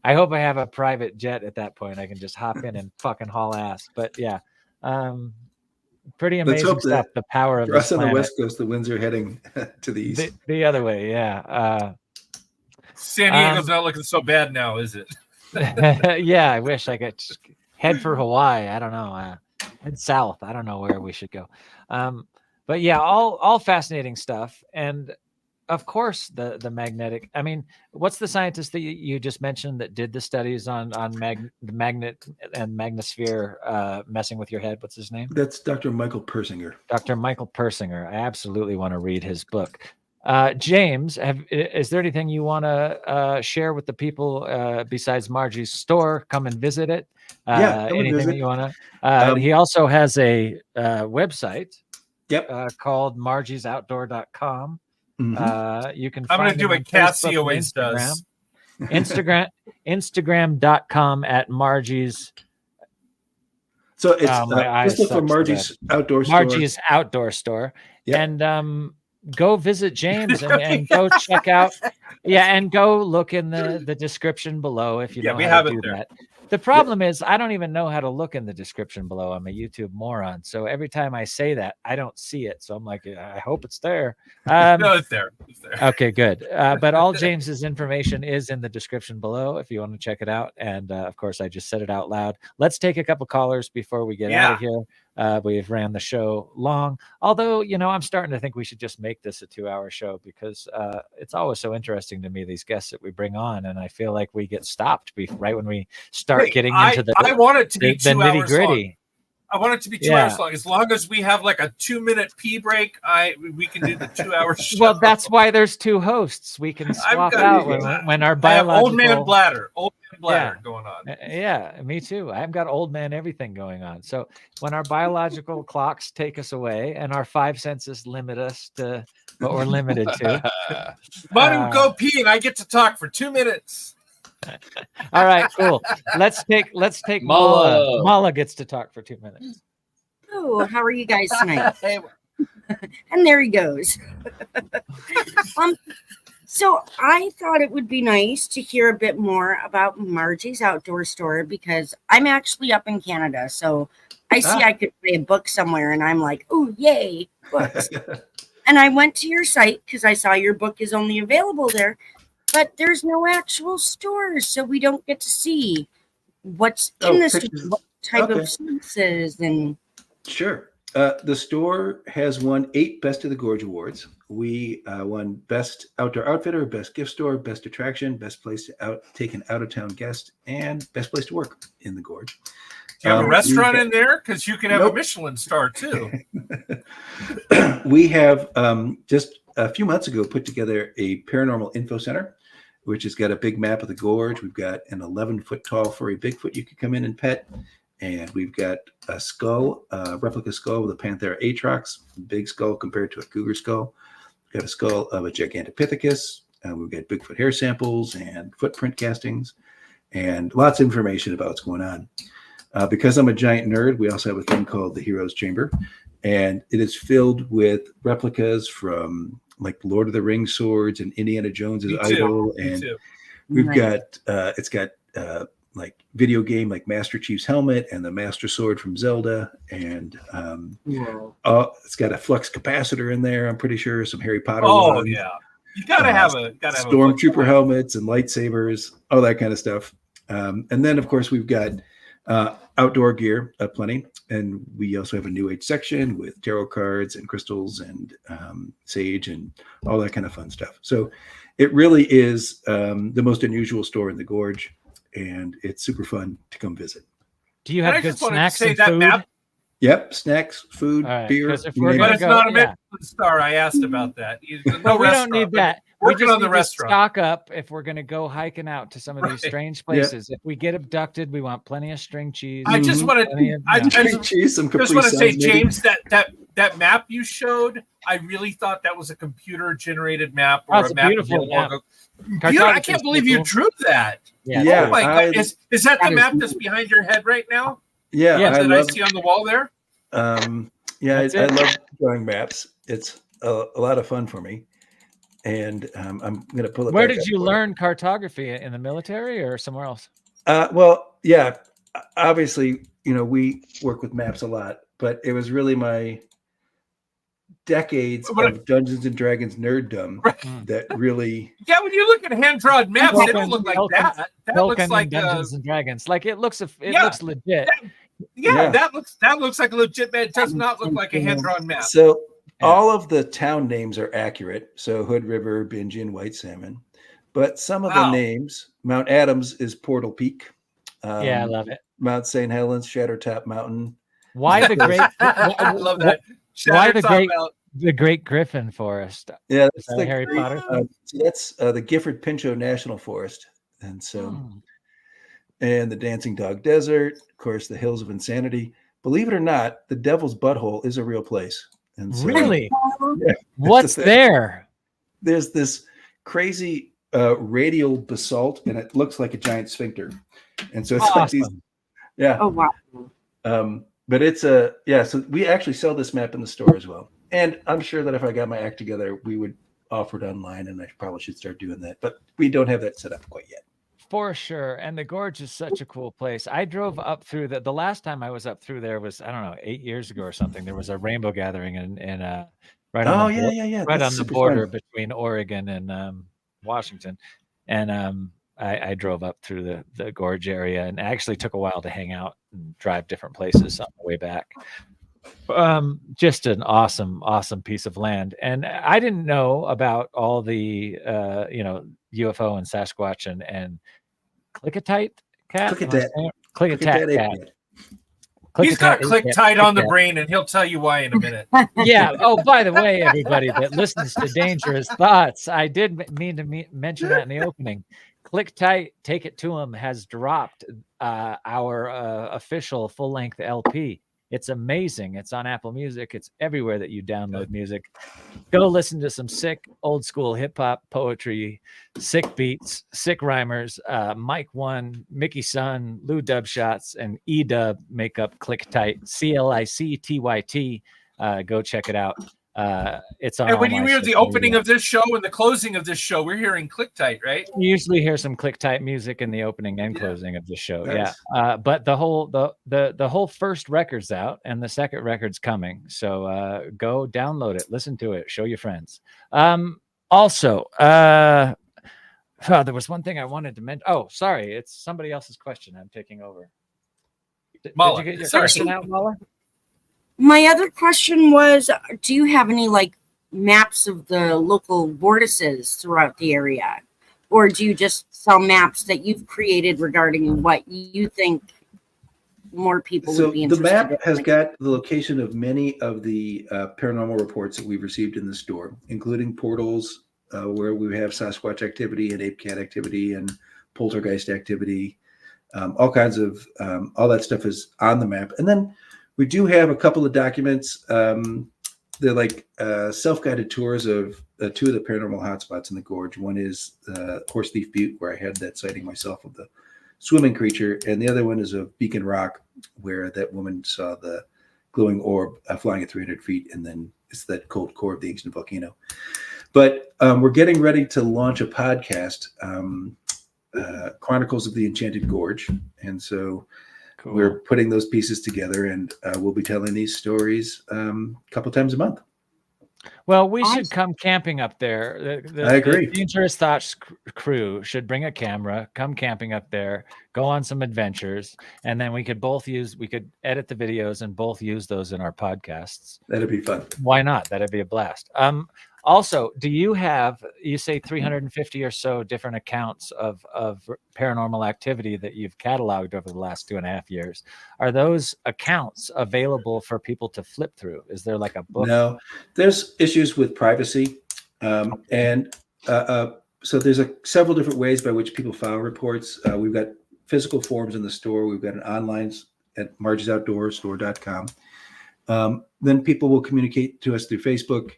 I hope I have a private jet at that point. I can just hop in and fucking haul ass. But yeah, pretty amazing stuff. The power of for us on planet. The West Coast, the winds are heading to the east. The other way, yeah. San Diego's not looking so bad now, is it? Yeah, I wish I could just head for Hawaii. I don't know. Head south. I don't know where we should go. But yeah, all fascinating stuff. And of course, the magnetic. I mean, what's the scientist that you just mentioned that did the studies on the magnet and magnosphere messing with your head? What's his name? That's Dr. Michael Persinger. Dr. Michael Persinger. I absolutely want to read his book. James, is there anything you want to share with the people besides Margie's store? Come and visit it. Anything that you want to? He also has a website. Yep. Called margiesoutdoor.com. You can I'm going to do what Cassie always does. Instagram.com at Margie's. So it's just look for Margie's Outdoor Store. Margie's Outdoor Store. Yep. And go visit James and go check out. Yeah, and go look in the description below if you know how to do that. The problem is I don't even know how to look in the description below. I'm a YouTube moron. So every time I say that, I don't see it. So I'm like, I hope it's there. No, it's there. It's there. Okay, good. But all James's information is in the description below if you want to check it out. And of course, I just said it out loud. Let's take a couple callers before we get out of here. We've ran the show long, although, I'm starting to think we should just make this a 2-hour show because it's always so interesting to me, these guests that we bring on. And I feel like we get stopped right when we start getting into I want it to be 2 hours nitty gritty. I want it to be 2 hours long. As long as we have like a 2-minute pee break, we can do the 2-hour show. Well, that's why there's two hosts. We can swap out when our biological old man bladder going on. Yeah, me too. I've got old man everything going on. So when our biological clocks take us away and our 5 senses limit us to what we're limited to. Mine go pee and I get to talk for 2 minutes. All right, cool. Let's take Mala. Mala gets to talk for 2 minutes. Oh, how are you guys tonight? And there he goes. So I thought it would be nice to hear a bit more about Margie's outdoor store because I'm actually up in Canada. So I see I could buy a book somewhere and I'm like, oh, yay, books. And I went to your site because I saw your book is only available there. But there's no actual stores, so we don't get to see what's in the store, what type of services and. Sure. The store has won 8 Best of the Gorge awards. We won Best Outdoor Outfitter, Best Gift Store, Best Attraction, Best Place to take an out-of-town guest, and Best Place to Work in the Gorge. Do you have a restaurant in there? Because you can have a Michelin star, too. We have just a few months ago put together a paranormal info center, which has got a big map of the gorge. We've got an 11-foot tall furry Bigfoot you can come in and pet. And we've got a skull, a replica skull with a Panthera atrox, big skull compared to a cougar skull. We've got a skull of a Gigantopithecus. We've got Bigfoot hair samples and footprint castings and lots of information about what's going on. Because I'm a giant nerd, we also have a thing called the Heroes Chamber. And it is filled with replicas from like Lord of the Rings swords and Indiana Jones's idol. And we've got, it's got like video game, like Master Chief's helmet and the Master Sword from Zelda. And it's got a flux capacitor in there, I'm pretty sure. Some Harry Potter. Oh, yeah. You gotta have a stormtrooper helmets and lightsabers, all that kind of stuff. And then, of course, we've got outdoor gear plenty. And we also have a New Age section with tarot cards and crystals and sage and all that kind of fun stuff. So it really is the most unusual store in the gorge, and it's super fun to come visit. Do you have good snacks and food? Map? Yep, snacks, food, beer. But it's not a Michelin star. I asked about that. No, we don't need that. We just on the need restaurant. to stock up if we're going to go hiking out to some of these strange places. If we get abducted, we want plenty of string cheese. I just want to say, James, that map you showed, I really thought that was a computer-generated map or a map. Beautiful map. I can't believe you drew that. Yeah. Oh my God! Is that the map that's behind your head right now? Yeah, I see on the wall there. I love drawing maps. It's a lot of fun for me. And I'm going to pull it. Where did you learn cartography? In the military or somewhere else? Well, yeah, obviously, we work with maps a lot, but it was really my decades of Dungeons and Dragons nerddom that really. Yeah, when you look at hand-drawn maps, they don't look like that. That looks like Dungeons and Dragons. Like it looks legit. That looks like a legit map. It does not look like a hand-drawn map. So. All of the town names are accurate. So Hood River, Bingen, White Salmon. But some of the names, Mount Adams is Portal Peak. I love it. Mount St. Helens, Shattertop Mountain. Why the great? I love that. Why the Great Griffin Forest? Yeah, that's the Harry Potter. So that's the Gifford Pinchot National Forest. And so, and the Dancing Dog Desert, of course, the Hills of Insanity. Believe it or not, the Devil's Butthole is a real place. And so, really? Yeah, what's there? There's this crazy radial basalt, and it looks like a giant sphincter. And so it's like these. Yeah. Oh, wow. But it's so we actually sell this map in the store as well. And I'm sure that if I got my act together, we would offer it online, and I probably should start doing that. But we don't have that set up quite yet. For sure. And the gorge is such a cool place. I drove up through the last time I was up through there was, I don't know, 8 years ago or something. There was a rainbow gathering in right on the border between Oregon and Washington. And I drove up through the gorge area, and it actually took a while to hang out and drive different places on the way back. Just an awesome piece of land. And I didn't know about all the UFO and Sasquatch and Klickitat cat. Klickitat He's got Klickitat Klickitat on the Cat. brain, and he'll tell you why in a minute. Yeah. Oh, by the way, everybody that listens to Dangerous Thoughts, I did mean to mention that in the opening. Klickitat, Take It To Him has dropped our official full-length LP. It's amazing. It's on Apple Music. It's everywhere that you download music. Go listen to some sick old school hip hop poetry, sick beats, sick rhymers. Mike One, Mickey Sun, Lou Dub Shots, and E Dub make up Klickitat, Clictyt. Go check it out. It's on. And when all you my hear the social opening media. of this show and the closing of this show, we're hearing Klickitat, right? You usually hear some Klickitat music in the opening and closing of the show. Nice. Yeah. But the whole first record's out and the second record's coming. So go download it, listen to it, show your friends. Also, there was one thing I wanted to mention. Oh, sorry, it's somebody else's question. I'm taking over. Did Mala, you get your sorry. question out, Mala? My other question was, do you have any like maps of the local vortices throughout the area? Or do you just sell maps that you've created regarding what you think more people So would be the interested map in? has got the location of many of the paranormal reports that we've received in the store, including portals where we have Sasquatch activity and Ape Cat activity and poltergeist activity. All kinds of all that stuff is on the map. And then we do have a couple of documents. They're like self-guided tours of two of the paranormal hotspots in the gorge. One is Horse Thief Butte, where I had that sighting myself of the swimming creature, and the other one is of Beacon Rock, where that woman saw the glowing orb flying at 300 feet, and then it's that cold core of the ancient volcano. But we're getting ready to launch a podcast, Chronicles of the Enchanted Gorge, and so Cool. we're putting those pieces together, and we'll be telling these stories a couple times a month. Well, we should come camping up there. I agree. The Dangerous Thoughts crew should bring a camera, come camping up there, go on some adventures, and then we could edit the videos and both use those in our podcasts. That'd be fun. Why not? That'd be a blast. Also, do you have, you say 350 or so different accounts of paranormal activity that you've cataloged over the last 2.5 years? Are those accounts available for people to flip through? Is there like a book? No, there's issues with privacy. So there's several different ways by which people file reports. We've got physical forms in the store. We've got an online at margiesoutdoorstore.com. Then people will communicate to us through Facebook.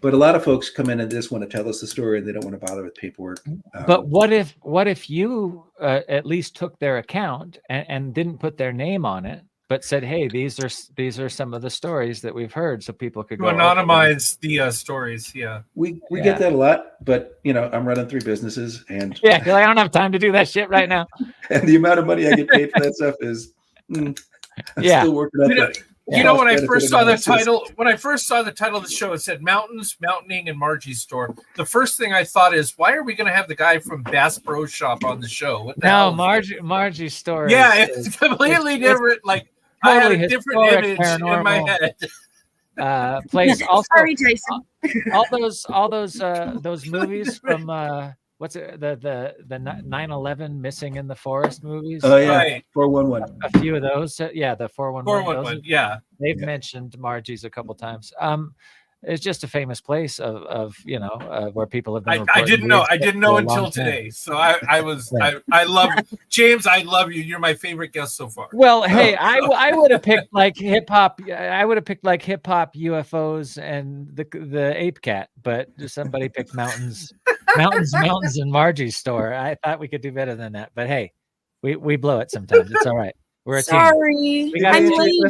But a lot of folks come in and just want to tell us the story, and they don't want to bother with paperwork. But what if you at least took their account and didn't put their name on it, but said, "Hey, these are some of the stories that we've heard," so people could go anonymize the stories. Yeah, we get that a lot, but I'm running 3 businesses, and yeah, you're like, I don't have time to do that shit right now. and the amount of money I get paid for that stuff is still working out. When I first saw the title, of the show, it said Mountains, Mountaining, and Margie's Store. The first thing I thought is, why are we going to have the guy from Bass Pro Shop on the show? What the hell? Margie's Store. Yeah, it's completely different. Like I had a different image in my head. Place also. Sorry, Jason. all those movies from what's it, the 9/11 Missing in the Forest movies? Oh yeah, Right. 411. A few of those. The 411. 411. Yeah, They've mentioned Margie's a couple times. It's just a famous place of where people have been. I didn't know until today. So I love James. I love you. You're my favorite guest so far. Well, hey, I would have picked like hip hop. I would have picked like hip hop, UFOs, and the Ape Cat, but somebody picked mountains, and Margie's Store. I thought we could do better than that, but hey, we blow it sometimes. It's all right. We're a team. Sorry, I'm late.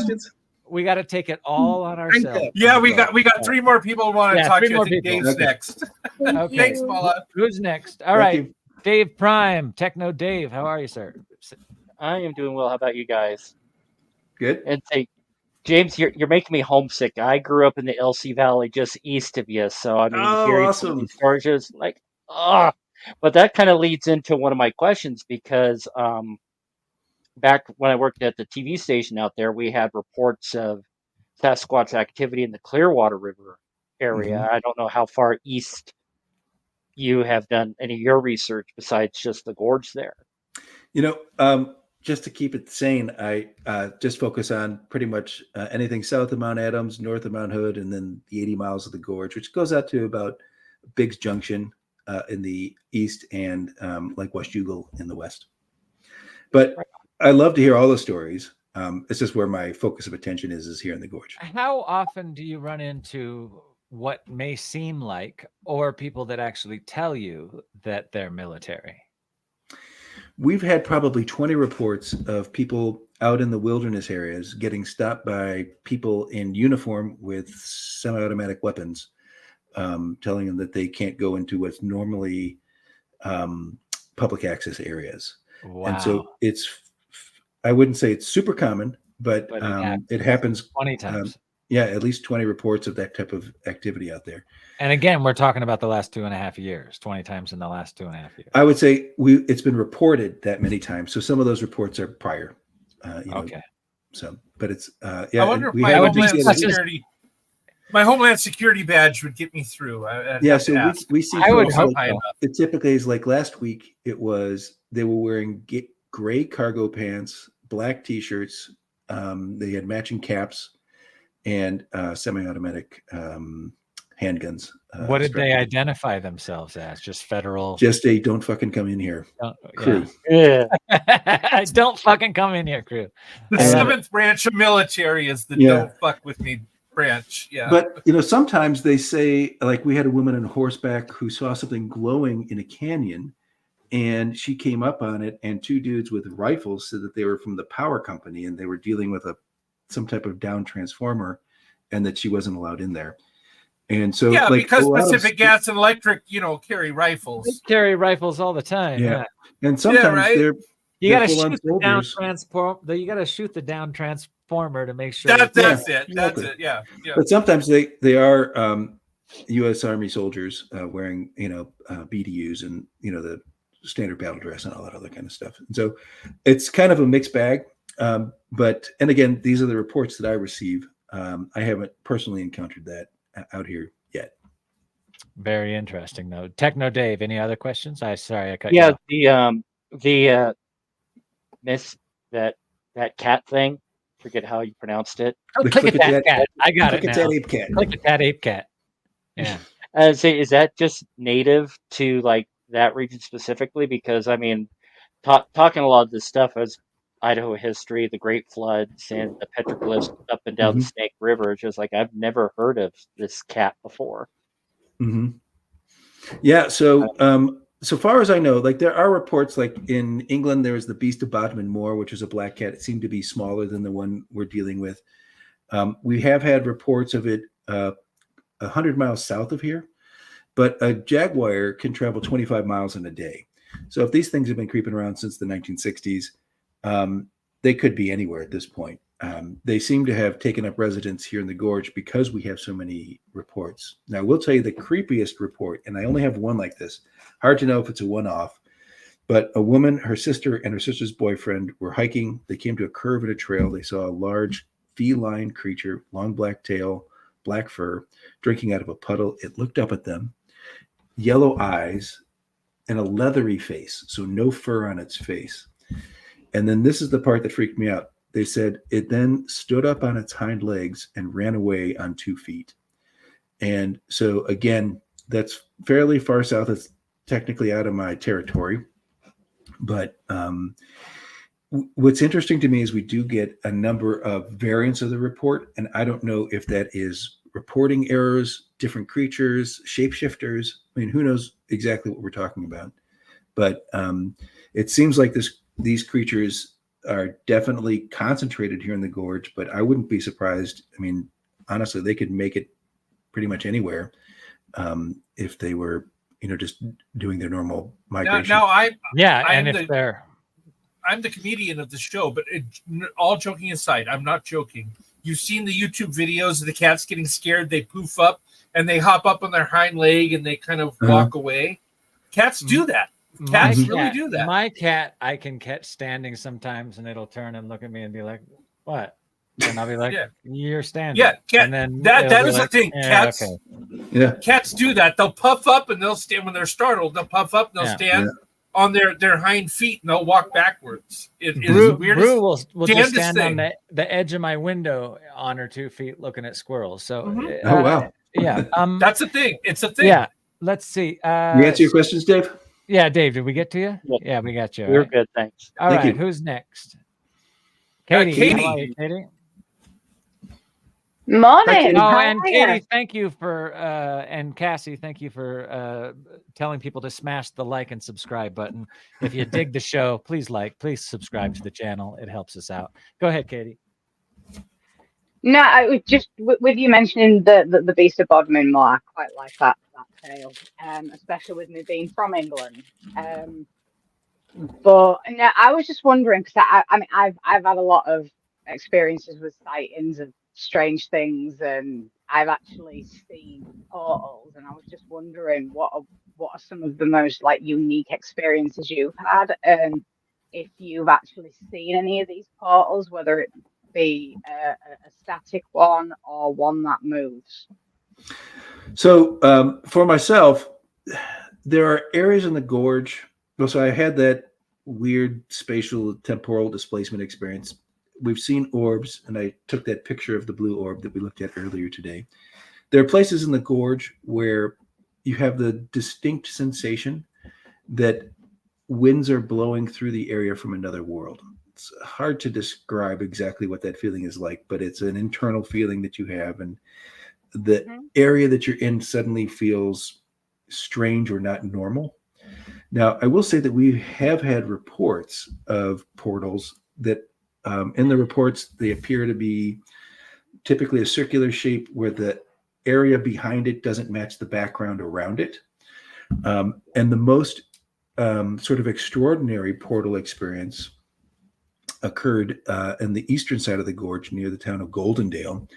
We got to take it all on ourselves. Yeah, we got 3 more people want to talk to you. I think people. Dave's next. Okay. Thanks, Paula. Who's next? All right, Dave Prime, Techno Dave. How are you, sir? I am doing well. How about you guys? Good. And say, James, you're making me homesick. I grew up in the LC Valley, just east of you, so I mean, hearing awesome. these stories is like, But that kind of leads into one of my questions because back when I worked at the TV station out there, we had reports of Sasquatch activity in the Clearwater River area. Mm-hmm. I don't know how far east you have done any of your research besides just the gorge there. just to keep it sane, I just focus on pretty much anything south of Mount Adams, north of Mount Hood, and then the 80 miles of the gorge, which goes out to about Biggs Junction in the east and like West Ugal in the west. But I love to hear all the stories. It's just where my focus of attention is here in the gorge. How often do you run into what may seem like, or people that actually tell you that they're military? We've had probably 20 reports of people out in the wilderness areas getting stopped by people in uniform with semi-automatic weapons, telling them that they can't go into what's normally public access areas. Wow. And so I wouldn't say it's super common, but it happens 20 times. At least 20 reports of that type of activity out there. And again, we're talking about the last 2.5 years, 20 times in the last 2.5 years. I would say it's been reported that many times. So some of those reports are prior. Okay. So, but it's I wonder if my Homeland Security badge would get me through. So we see. I would hope it typically is like last week. It was they were wearing gray cargo pants, black T-shirts. They had matching caps and semi-automatic handguns. What did they identify themselves as? Just federal? Just a don't fucking come in here crew. Yeah. Don't fucking come in here crew. The 7th branch of military is the don't fuck with me branch. Yeah. But sometimes they say, like, we had a woman on horseback who saw something glowing in a canyon, and she came up on it, and 2 dudes with rifles said that they were from the power company and they were dealing with some type of down transformer, and that she wasn't allowed in there. And so, because Pacific Gas and Electric, carry rifles. They carry rifles all the time. Yeah. And sometimes you got to shoot the down transformer. You got to shoot the down transformer to make sure that's it. That's it. Yeah. But sometimes they are U.S. Army soldiers wearing BDUs and the standard battle dress and all that other kind of stuff. And so it's kind of a mixed bag. But again, these are the reports that I receive. I haven't personally encountered that out here yet. Very interesting, though. Techno Dave, any other questions? Sorry, I cut you off. The miss that cat thing. Forget how you pronounced it. Klickitat Cat. I got it now. Klickitat Ape Cat. Klickitat Ape Cat. Yeah. Is that just native to like that region specifically? Because I mean, talking a lot of this stuff as Idaho history, the Great Floods, and the petroglyphs up and down the Snake River. It's just like I've never heard of this cat before. Mm-hmm. Yeah. So, so far as I know, like there are reports, like in England, there was the Beast of Bodmin Moor, which was a black cat. It seemed to be smaller than the one we're dealing with. We have had reports of it 100 miles south of here, but a jaguar can travel 25 miles in a day. So if these things have been creeping around since the 1960s, they could be anywhere at this point. They seem to have taken up residence here in the gorge because we have so many reports. Now, I will tell you the creepiest report, and I only have one like this. Hard to know if it's a one-off, but a woman, her sister, and her sister's boyfriend were hiking. They came to a curve in a trail. They saw a large feline creature, long black tail, black fur, drinking out of a puddle. It looked up at them, yellow eyes, and a leathery face, so no fur on its face. And then this is the part that freaked me out. They said it then stood up on its hind legs and ran away on 2 feet. And so, again, that's fairly far south. It's technically out of my territory. But what's interesting to me is we do get a number of variants of the report. And I don't know if that is reporting errors, different creatures, shapeshifters. I mean, who knows exactly what we're talking about. But it seems like these creatures are definitely concentrated here in the gorge, but I wouldn't be surprised. I mean, honestly, they could make it pretty much anywhere if they were, just doing their normal migration. I'm the comedian of the show, but all joking aside, I'm not joking. You've seen the YouTube videos of the cats getting scared. They poof up and they hop up on their hind leg and they kind of walk away. Cats do that. Cats really do that. My cat, I can catch standing sometimes, and it'll turn and look at me and be like, "What?" And I'll be like, "You're standing." Yeah, and then that is the thing. Cats, yeah, cats do that. They'll puff up and they'll stand when they're startled. They'll puff up and they'll stand. on their hind feet and they'll walk backwards. It is Brew, the weirdest, Brew will just damnedest stand thing. on the edge of my window on her 2 feet looking at squirrels. So, Oh, wow. yeah. That's a thing. It's a thing. Yeah. Let's see. You answer your questions, Dave? Yeah, Dave, did we get to you? Yeah. Yeah, we got you. We're right? good, thanks. All Thank right. you. Who's next? Katie. Katie. How are you, Katie? Morning. Oh, How and are ya? Katie, thank you for and Cassie, thank you for telling people to smash the like and subscribe button. If you dig the show, please subscribe to the channel. It helps us out. Go ahead, Katie. No, I was just with you mentioning the Beast of Bodmin more. I quite like that tale, especially with me being from England. But no, I was just wondering because I mean I've had a lot of experiences with sightings of strange things, and I've actually seen portals, and I was just wondering what are some of the most like unique experiences you've had, and if you've actually seen any of these portals, whether it be a static one or one that moves. So for myself, there are areas in the gorge. So I had that weird spatial temporal displacement experience. We've seen orbs, and I took that picture of the blue orb that we looked at earlier today. There are places in the gorge where you have the distinct sensation that winds are blowing through the area from another world. It's hard to describe exactly what that feeling is like, but it's an internal feeling that you have, and the area that you're in suddenly feels strange or not normal. Now, I will say that we have had reports of portals that in the reports, they appear to be typically a circular shape where the area behind it doesn't match the background around it. And the most sort of extraordinary portal experience occurred in the eastern side of the gorge near the town of Goldendale.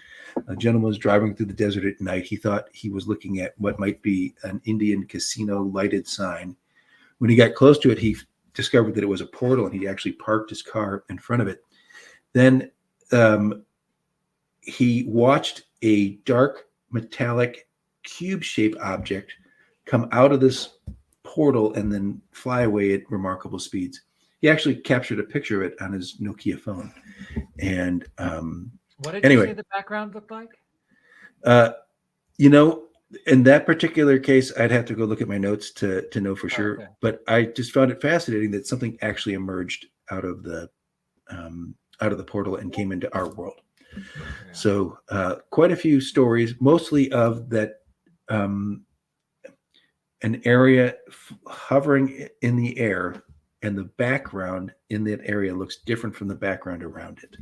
A gentleman was driving through the desert at night. He thought he was looking at what might be an Indian casino lighted sign. When he got close to it, he discovered that it was a portal, and he actually parked his car in front of it. Then he watched a dark metallic cube-shaped object come out of this portal and then fly away at remarkable speeds. He actually captured a picture of it on his Nokia phone. And What did anyway, you say the background looked like? In that particular case, I'd have to go look at my notes to know for sure. Okay. But I just found it fascinating that something actually emerged out of the portal and came into our world. Yeah. So quite a few stories, mostly of that an area hovering in the air, and the background in that area looks different from the background around it.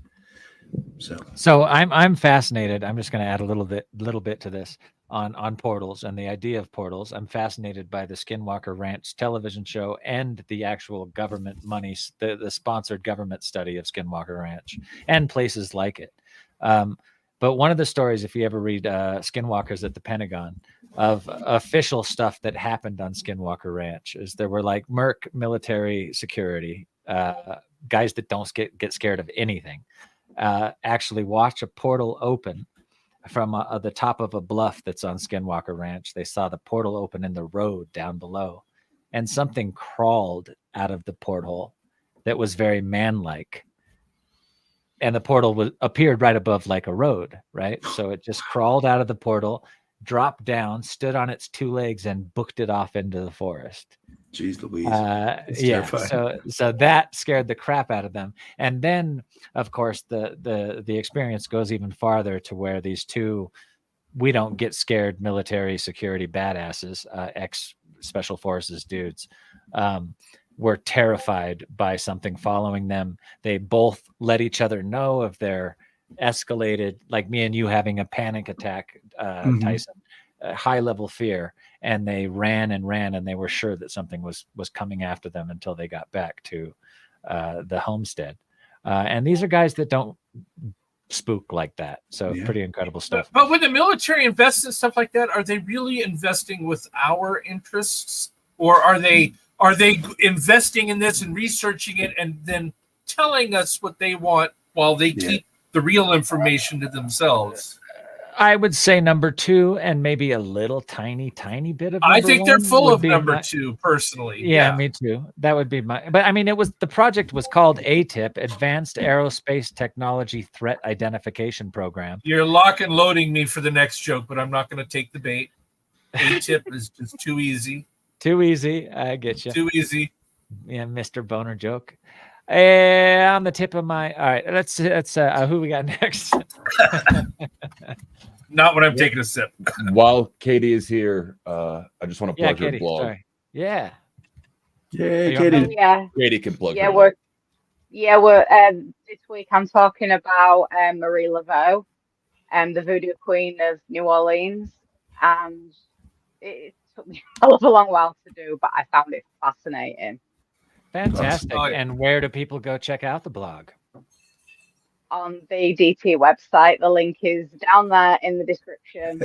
So I'm fascinated. I'm just going to add a little bit to this on portals and the idea of portals. I'm fascinated by the Skinwalker Ranch television show and the actual government money, the sponsored government study of Skinwalker Ranch and places like it. But one of the stories, if you ever read Skinwalkers at the Pentagon, of official stuff that happened on Skinwalker Ranch, is there were like Merc military security guys that don't get scared of anything. Actually watch a portal open from the top of a bluff that's on Skinwalker Ranch. They saw the portal open in the road down below, and something crawled out of the porthole that was very man-like. And the portal appeared right above like a road, right? So it just crawled out of the portal, dropped down, stood on its 2 legs, and booked it off into the forest. Jeez Louise. Yeah. So that scared the crap out of them. And then, of course, the experience goes even farther to where these two, we don't get scared military security badasses, ex special forces dudes, were terrified by something following them. They both let each other know of their escalated, like me and you having a panic attack, Tyson, high level fear. And they ran, and they were sure that something was coming after them until they got back to the homestead. And these are guys that don't spook like that. So pretty incredible stuff. But when the military invests in stuff like that, are they really investing with our interests, or are they investing in this and researching it and then telling us what they want while they keep the real information to themselves? I would say number 2 and maybe a little tiny bit of I number think they're 1 full would of be number 2, personally. Yeah, me too. That would be my. But I mean, the project was called ATIP, Advanced Aerospace Technology Threat Identification Program. You're lock and loading me for the next joke, but I'm not going to take the bait. ATIP is just too easy. Too easy. I get you. Too easy. Yeah, Mr. Boner joke. On the tip of my. All right, let's who we got next. Not when I'm taking a sip. While Katie is here, I just want to plug her Katie, blog. sorry. Yeah. Yay, Katie. Yeah. Katie can plug. Yeah, her we're this week I'm talking about Marie Laveau, the Voodoo Queen of New Orleans, and it took me a hell of a long while to do, but I found it fascinating. Fantastic. And where do people go check out the blog? On the DT website. The link is down there in the description.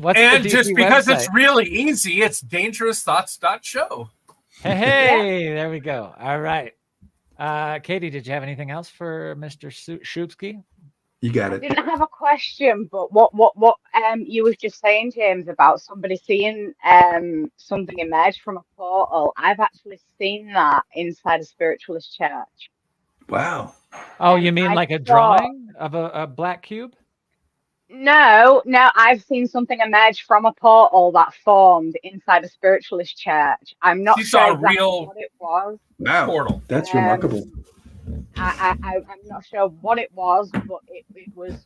And just because it's really easy, it's dangerousthoughts.show. Hey, there we go. All right. Katie, did you have anything else for Mr. Szubski? You got I it. didn't have a question, but what you was just saying, James, about somebody seeing something emerge from a portal. I've actually seen that inside a spiritualist church. Wow. Oh, you mean like a drawing of a black cube? No, I've seen something emerge from a portal that formed inside a spiritualist church. I'm not sure exactly what it was. Wow. Portal. That's remarkable. I'm not sure what it was, but it was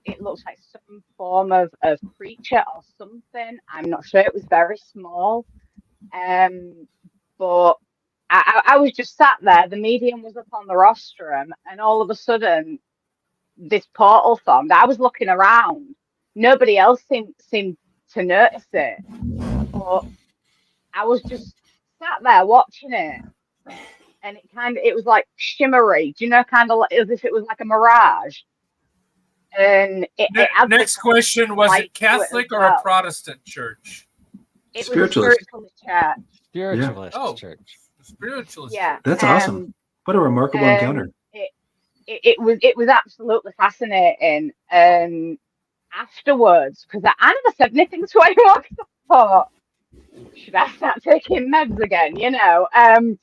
it looks like some form of creature or something. I'm not sure. It was very small. But I was just sat there. The medium was up on the rostrum, and all of a sudden, this portal formed. I was looking around. Nobody else seemed to notice it. But I was just sat there watching it. And it was like shimmery, do you know, kind of like, as if it was like a mirage. And next question, was it Catholic or a Protestant church? It was a spiritualist church. Spiritualist church. Spiritualist. Yeah. That's awesome. What a remarkable encounter. It was absolutely fascinating. And afterwards, because I never said anything to anyone, I thought, should I start taking meds again, you know? And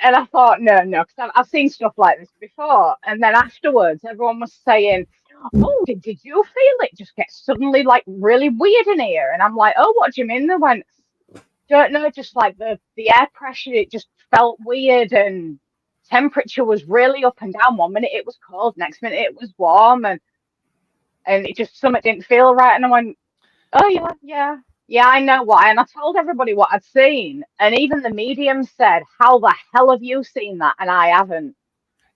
I thought, no, because I've seen stuff like this before. And then afterwards, everyone was saying, oh, did you feel it just get suddenly like really weird in here? And I'm like, oh, what do you mean? They went, don't know, just like the air pressure, it just felt weird, and temperature was really up and down. 1 minute it was cold, next minute it was warm, and it just, something didn't feel right. And I went, oh yeah, I know why. And I told everybody what I'd seen, and even the medium said, how the hell have you seen that? And I haven't.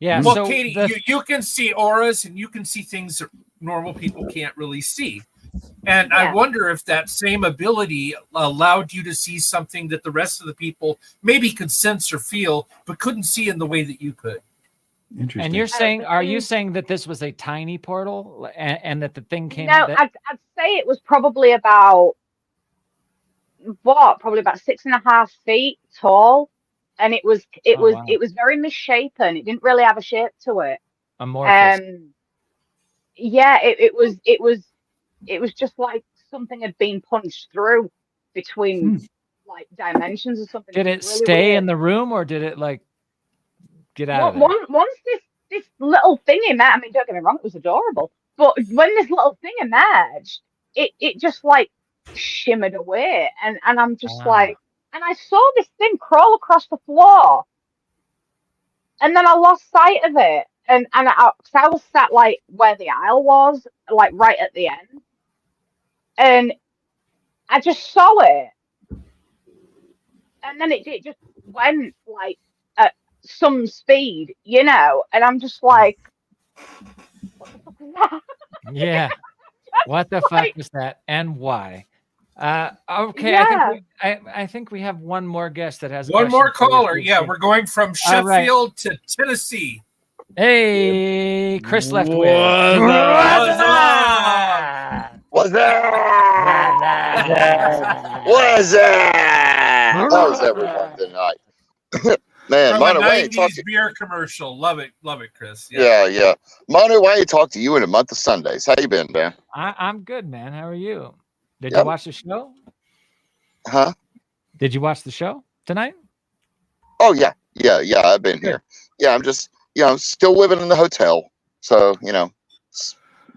Yeah. Well, so Katie, you can see auras, and you can see things that normal people can't really see. And I wonder if that same ability allowed you to see something that the rest of the people maybe could sense or feel, but couldn't see in the way that you could. Interesting. And you're saying, are you saying that this was a tiny portal and that the thing came? No, I'd say it was probably about, probably about 6.5 feet tall. And it was very misshapen. It didn't really have a shape to it. Amorphous. Yeah, it was just like something had been punched through between like dimensions or something. Did it really stay weird in the room, or did it like get out of there? Once this little thing emerged, I mean, don't get me wrong, it was adorable. But when this little thing emerged, it just like shimmered away. And I'm just like, and I saw this thing crawl across the floor. And then I lost sight of it. And I was sat like where the aisle was, like right at the end. And I just saw it. And then it just went like at some speed, you know. And I'm just like, what the fuck is that? Yeah. What the fuck was that, and why? Okay, Yeah. I think we have one more guest that has One more question for caller. you. Yeah, we're going from Sheffield to Tennessee. Hey, Chris left with. What's up? How's everyone tonight? Man, From a Mono, I ain't 90s talked to beer commercial. Love it, Chris. yeah. Mono, I ain't talked to you in a month of Sundays. How you been, man? I'm good, man. How are you? Did Yep. you watch the show? Huh? Did you watch the show tonight? Oh yeah. I've been Good. here. Yeah, I'm just still living in the hotel. So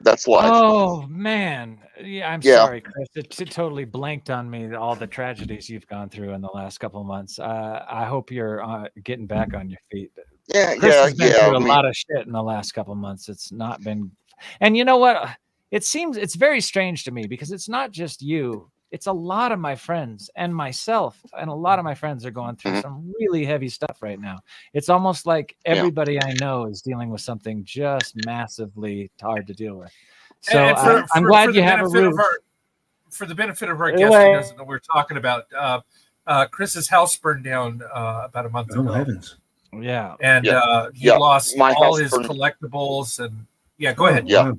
that's life. Oh man, yeah. I'm Yeah. sorry, Chris. It totally blanked on me all the tragedies you've gone through in the last couple of months. I hope you're getting back on your feet. Chris has been through a lot of shit in the last couple of months. It's not been, and you know what? It seems it's very strange to me because it's not just you. It's a lot of my friends and myself, and a lot of my friends are going through some really heavy stuff right now. It's almost like everybody I know is dealing with something just massively hard to deal with. So I'm glad you have a roof. For the benefit of our guest who doesn't know what we're talking about, Chris's house burned down about a month ago. Oh, heavens. Yeah. And he lost all his collectibles. And go ahead. Yeah.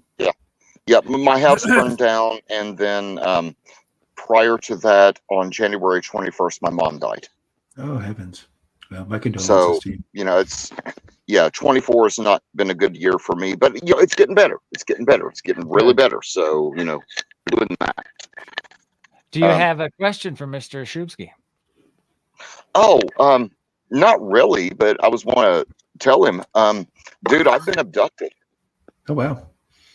My house burned down, and then prior to that, on January 21st, my mom died. Oh, heavens. Well, my condolences So, to you. it's 24 has not been a good year for me, but it's getting better. It's getting better. It's getting really better. So, doing that. Do you have a question for Mr. Szubski? Oh, not really, but I was want to tell him, dude, I've been abducted. Oh, wow.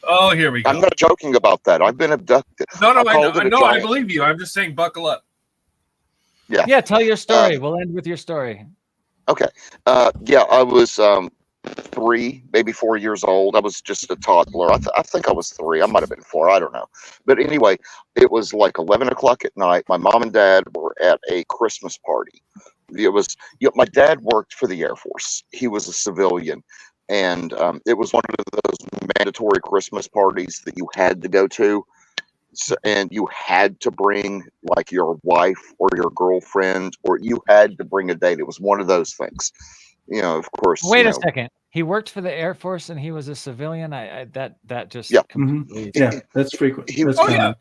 Oh, here we go. I'm not joking about that. I've been abducted. No, I believe you. I'm just saying, buckle up. Yeah. Tell your story. We'll end with your story. Okay. I was 3, maybe 4 years old. I was just a toddler. I think I was 3. I might have been 4. I don't know. But anyway, it was like 11 o'clock at night. My mom and dad were at a Christmas party. It was, my dad worked for the Air Force. He was a civilian. And it was one of those mandatory Christmas parties that you had to go to. So, and you had to bring like your wife or your girlfriend, or you had to bring a date. It was one of those things. Of course. Wait a second. He worked for the Air Force and he was a civilian. That just completely. Yeah, that's frequent. He was a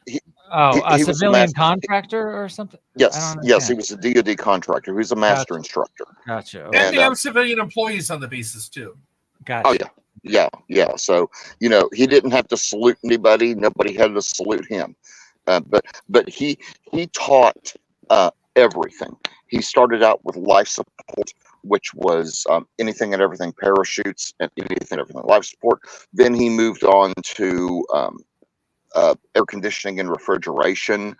civilian contractor or something. Yes, he was a DoD contractor. He was a master instructor. Gotcha. Okay. And they have civilian employees on the bases too. Gotcha. Oh yeah. So he didn't have to salute anybody. Nobody had to salute him. But he taught everything. He started out with life support, which was anything and everything, parachutes and anything and everything life support. Then he moved on to air conditioning and refrigeration,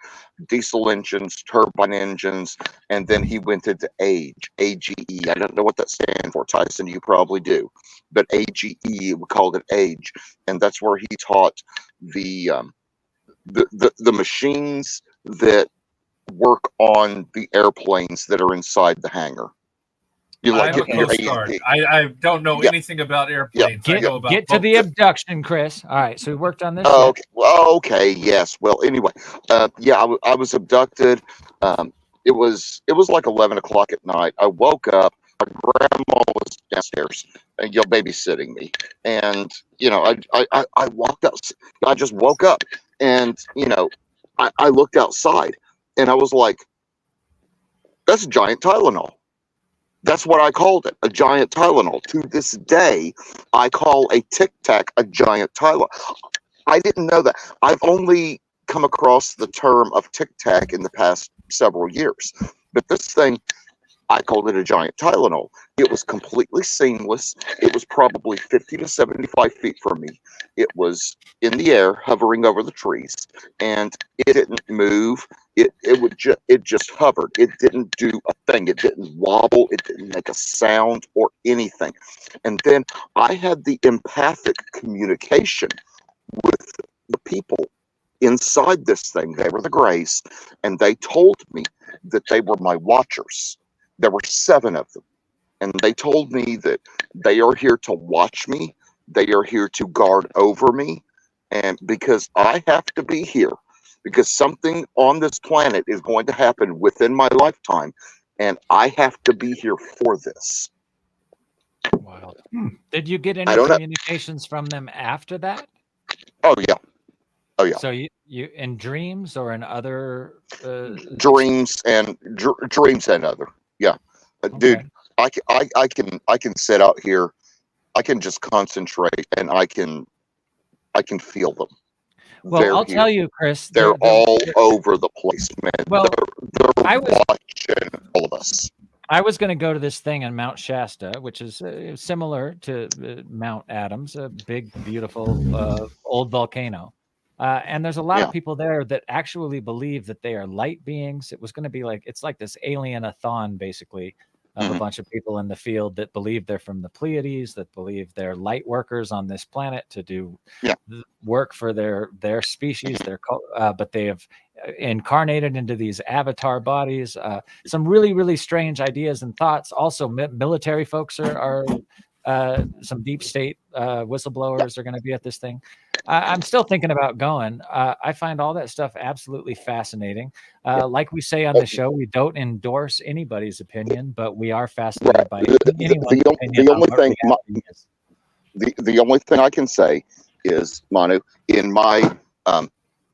diesel engines, turbine engines, and then he went into AGE. I don't know what that stands for, Tyson. You probably do, but AGE, we called it AGE, and that's where he taught the machines that work on the airplanes that are inside the hangar. I'm a Coast Guard. I don't know anything about airplanes. I know about get to the abduction, Chris. All right, so we worked on this. Okay. Well, okay. Yes. Well, anyway, I was abducted. It was like 11 o'clock at night. I woke up. My grandma was downstairs, babysitting me, and I walked out. I just woke up, and I looked outside, and I was like, "That's a giant Tylenol." That's what I called it, a giant Tylenol. To this day, I call a Tic Tac a giant Tylenol. I didn't know that. I've only come across the term of Tic Tac in the past several years. But this thing, I called it a giant Tylenol. It was completely seamless. It was probably 50 to 75 feet from me. It was in the air, hovering over the trees, and it didn't move. It just hovered. It didn't do a thing. It didn't wobble. It didn't make a sound or anything. And then I had the empathic communication with the people inside this thing. They were the Greys, and they told me that they were my watchers. There were 7 of them, and they told me that they are here to watch me. They are here to guard over me, and because I have to be here, because something on this planet is going to happen within my lifetime, and I have to be here for this. Wow. Did you get any communications from them after that? Oh yeah. So you in dreams or in other dreams and other. Yeah. Okay. Dude, I can sit out here, I can just concentrate, and I can feel them. Well, I'll tell you, Chris, they're all over the place, man. Well, they're watching all of us. I was going to go to this thing in Mount Shasta, which is similar to Mount Adams, a big, beautiful old volcano. And there's a lot of people there that actually believe that they are light beings. It was going to be like, it's like this alien-a-thon, basically, of a bunch of people in the field that believe they're from the Pleiades, that believe they're light workers on this planet to do work for their species, but they have incarnated into these avatar bodies. Some really, really strange ideas and thoughts. Also, military folks are some deep state whistleblowers are going to be at this thing. I'm still thinking about going. I find all that stuff absolutely fascinating. Like we say on the show, we don't endorse anybody's opinion, but we are fascinated by anyone's opinion. The only thing I can say is, Manu, in my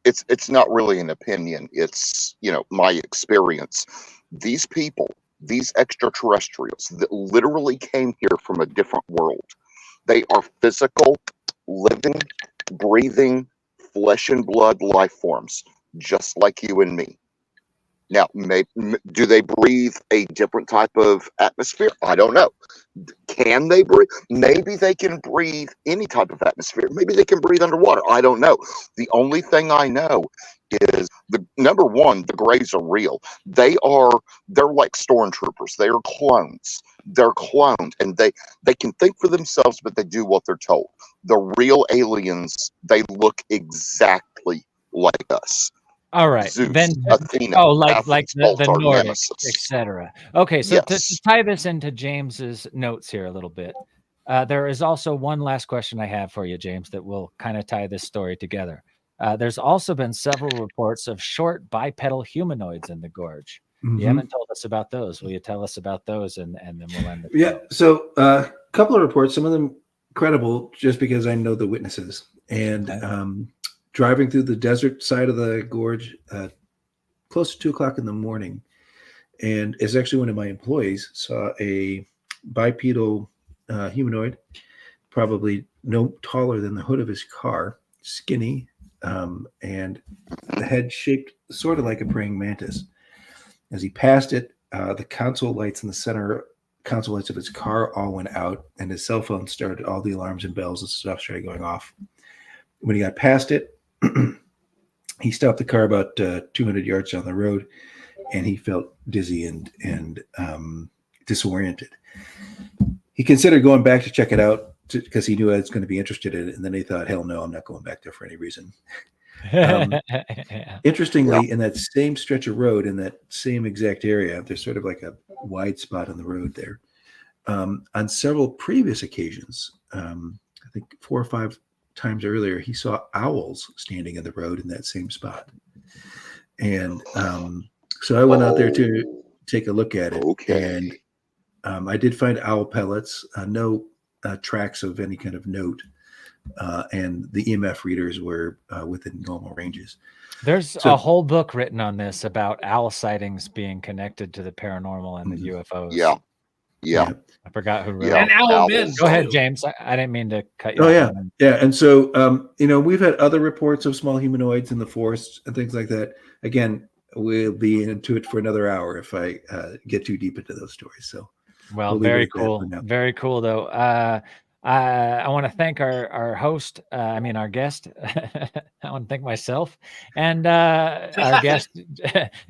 it's not really an opinion. It's, my experience. These people, these extraterrestrials that literally came here from a different world, they are physical, living, breathing, flesh and blood life forms, just like you and me. Now, do they breathe a different type of atmosphere? I don't know. Can they breathe? Maybe they can breathe any type of atmosphere. Maybe they can breathe underwater. I don't know. The only thing I know is number one, the Greys are real. They're like stormtroopers. They are clones. They're cloned, and they can think for themselves, but they do what they're told. The real aliens, they look exactly like us. All right, Zeus, then Athena, like Athens, the Baltar, Nordic, Nemesis. etc. Okay, so to tie this into James's notes here a little bit, there is also one last question I have for you, James, that will kind of tie this story together. There's also been several reports of short bipedal humanoids in the gorge. You haven't told us about those. Will you tell us about those, and then we'll end the show? So a couple of reports, some of them credible, just because I know the witnesses. And driving through the desert side of the gorge, close to 2:00 in the morning, and it's actually one of my employees saw a bipedal humanoid, probably no taller than the hood of his car, skinny, and the head shaped sort of like a praying mantis. As he passed it, the console lights in the center console lights of his car all went out, and his cell phone started, all the alarms and bells and stuff started going off. When he got past it, he stopped the car about 200 yards down the road, and he felt dizzy and disoriented. He considered going back to check it out because he knew I was going to be interested in it, and then he thought, hell no, I'm not going back there for any reason. Interestingly, in that same stretch of road, in that same exact area, there's sort of like a wide spot on the road there. On several previous occasions, I think 4 or 5 times earlier, he saw owls standing in the road in that same spot. And so I went out there to take a look at it. And I did find owl pellets, no tracks of any kind of note. And the EMF readers were within normal ranges. There's a whole book written on this about owl sightings being connected to the paranormal and the UFOs. Yeah. I forgot who wrote it. And owl men. Go ahead, James. I didn't mean to cut you off. Oh, yeah. And so, we've had other reports of small humanoids in the forest and things like that. Again, we'll be into it for another hour if I get too deep into those stories. So, well, very cool. Very cool, though. I want to thank our host, our guest. I want to thank myself and our guest,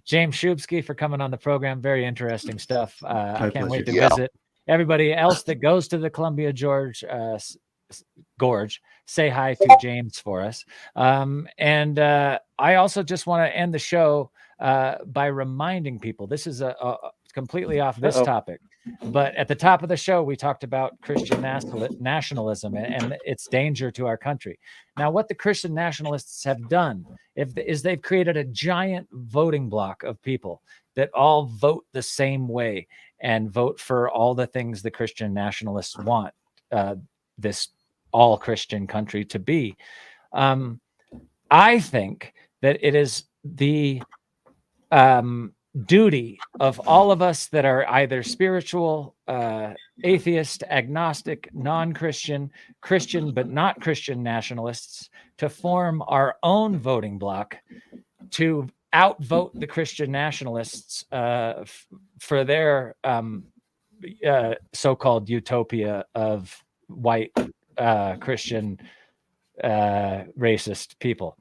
James Szubski, for coming on the program. Very interesting stuff. I can't wait to visit. Everybody else that goes to the Columbia Gorge, say hi to James for us. And I also just want to end the show by reminding people, this is a completely off this topic. But at the top of the show, we talked about Christian nationalism and its danger to our country. Now, what the Christian nationalists have done is they've created a giant voting block of people that all vote the same way and vote for all the things the Christian nationalists want this all Christian country to be. I think that it is the duty of all of us that are either spiritual, atheist, agnostic, non-Christian, Christian but not Christian nationalists to form our own voting bloc to outvote the Christian nationalists for their so-called utopia of white Christian racist people.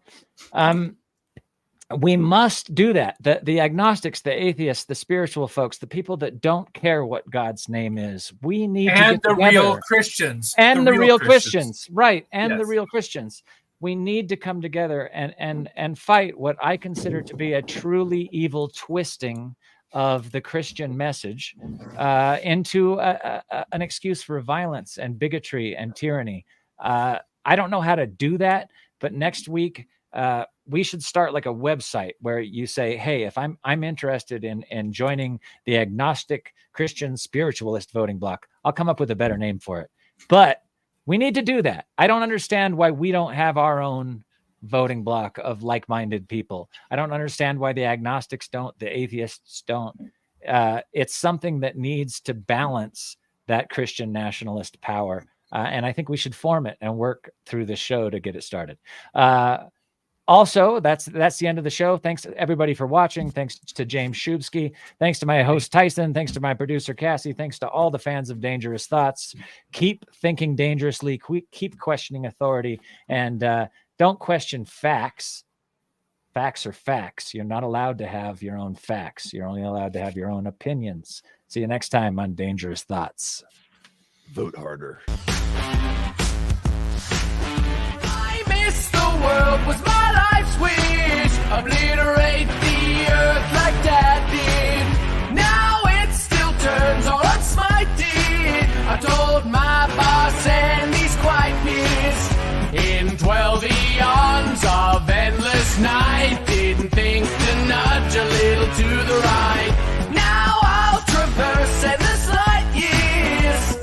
We must do that. The agnostics, the atheists, the spiritual folks, the people that don't care what God's name is, we need to get the together. real Christians. And the real Christians. Right. And the Yes. real Christians. We need to come together and fight what I consider to be a truly evil twisting of the Christian message into an excuse for violence and bigotry and tyranny. I don't know how to do that, but next week we should start like a website where you say, hey, if I'm interested in joining the agnostic Christian spiritualist voting bloc, I'll come up with a better name for it. But we need to do that. I don't understand why we don't have our own voting bloc of like-minded people. I don't understand why the agnostics don't, the atheists don't. It's something that needs to balance that Christian nationalist power. And I think we should form it and work through the show to get it started. Also, that's the end of the show. Thanks to everybody for watching. Thanks to James Szubski. Thanks to my host, Tyson. Thanks to my producer, Cassie. Thanks to all the fans of Dangerous Thoughts. Keep thinking dangerously. Keep questioning authority. And don't question facts. Facts are facts. You're not allowed to have your own facts. You're only allowed to have your own opinions. See you next time on Dangerous Thoughts. Vote harder. I miss the world was my life's wish. Obliterate the earth like Dad did. Now it still turns on smited. I told my boss and he's quite pissed. In 12 eons of endless night, didn't think to nudge a little to the right. Now I'll traverse endless light years.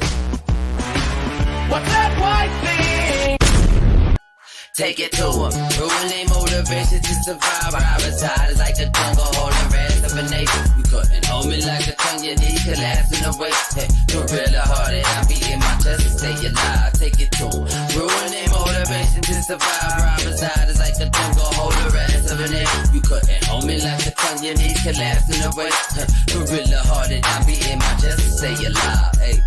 What's that white thing? Take it to them. Ruin their motivation to survive. Private side is like the jungle holding rest of a nation. You couldn't hold me like a tongue, your knee collapse in the waist. Hey, gorilla hearted, I be in my chest and stay alive. Take it to them. Ruin their motivation to survive. Private side is like the jungle holding rest of a nation. You couldn't hold me like a tongue, your knee collapse in the waist. Hey, gorilla hearted, I be in my chest and stay alive. Hey.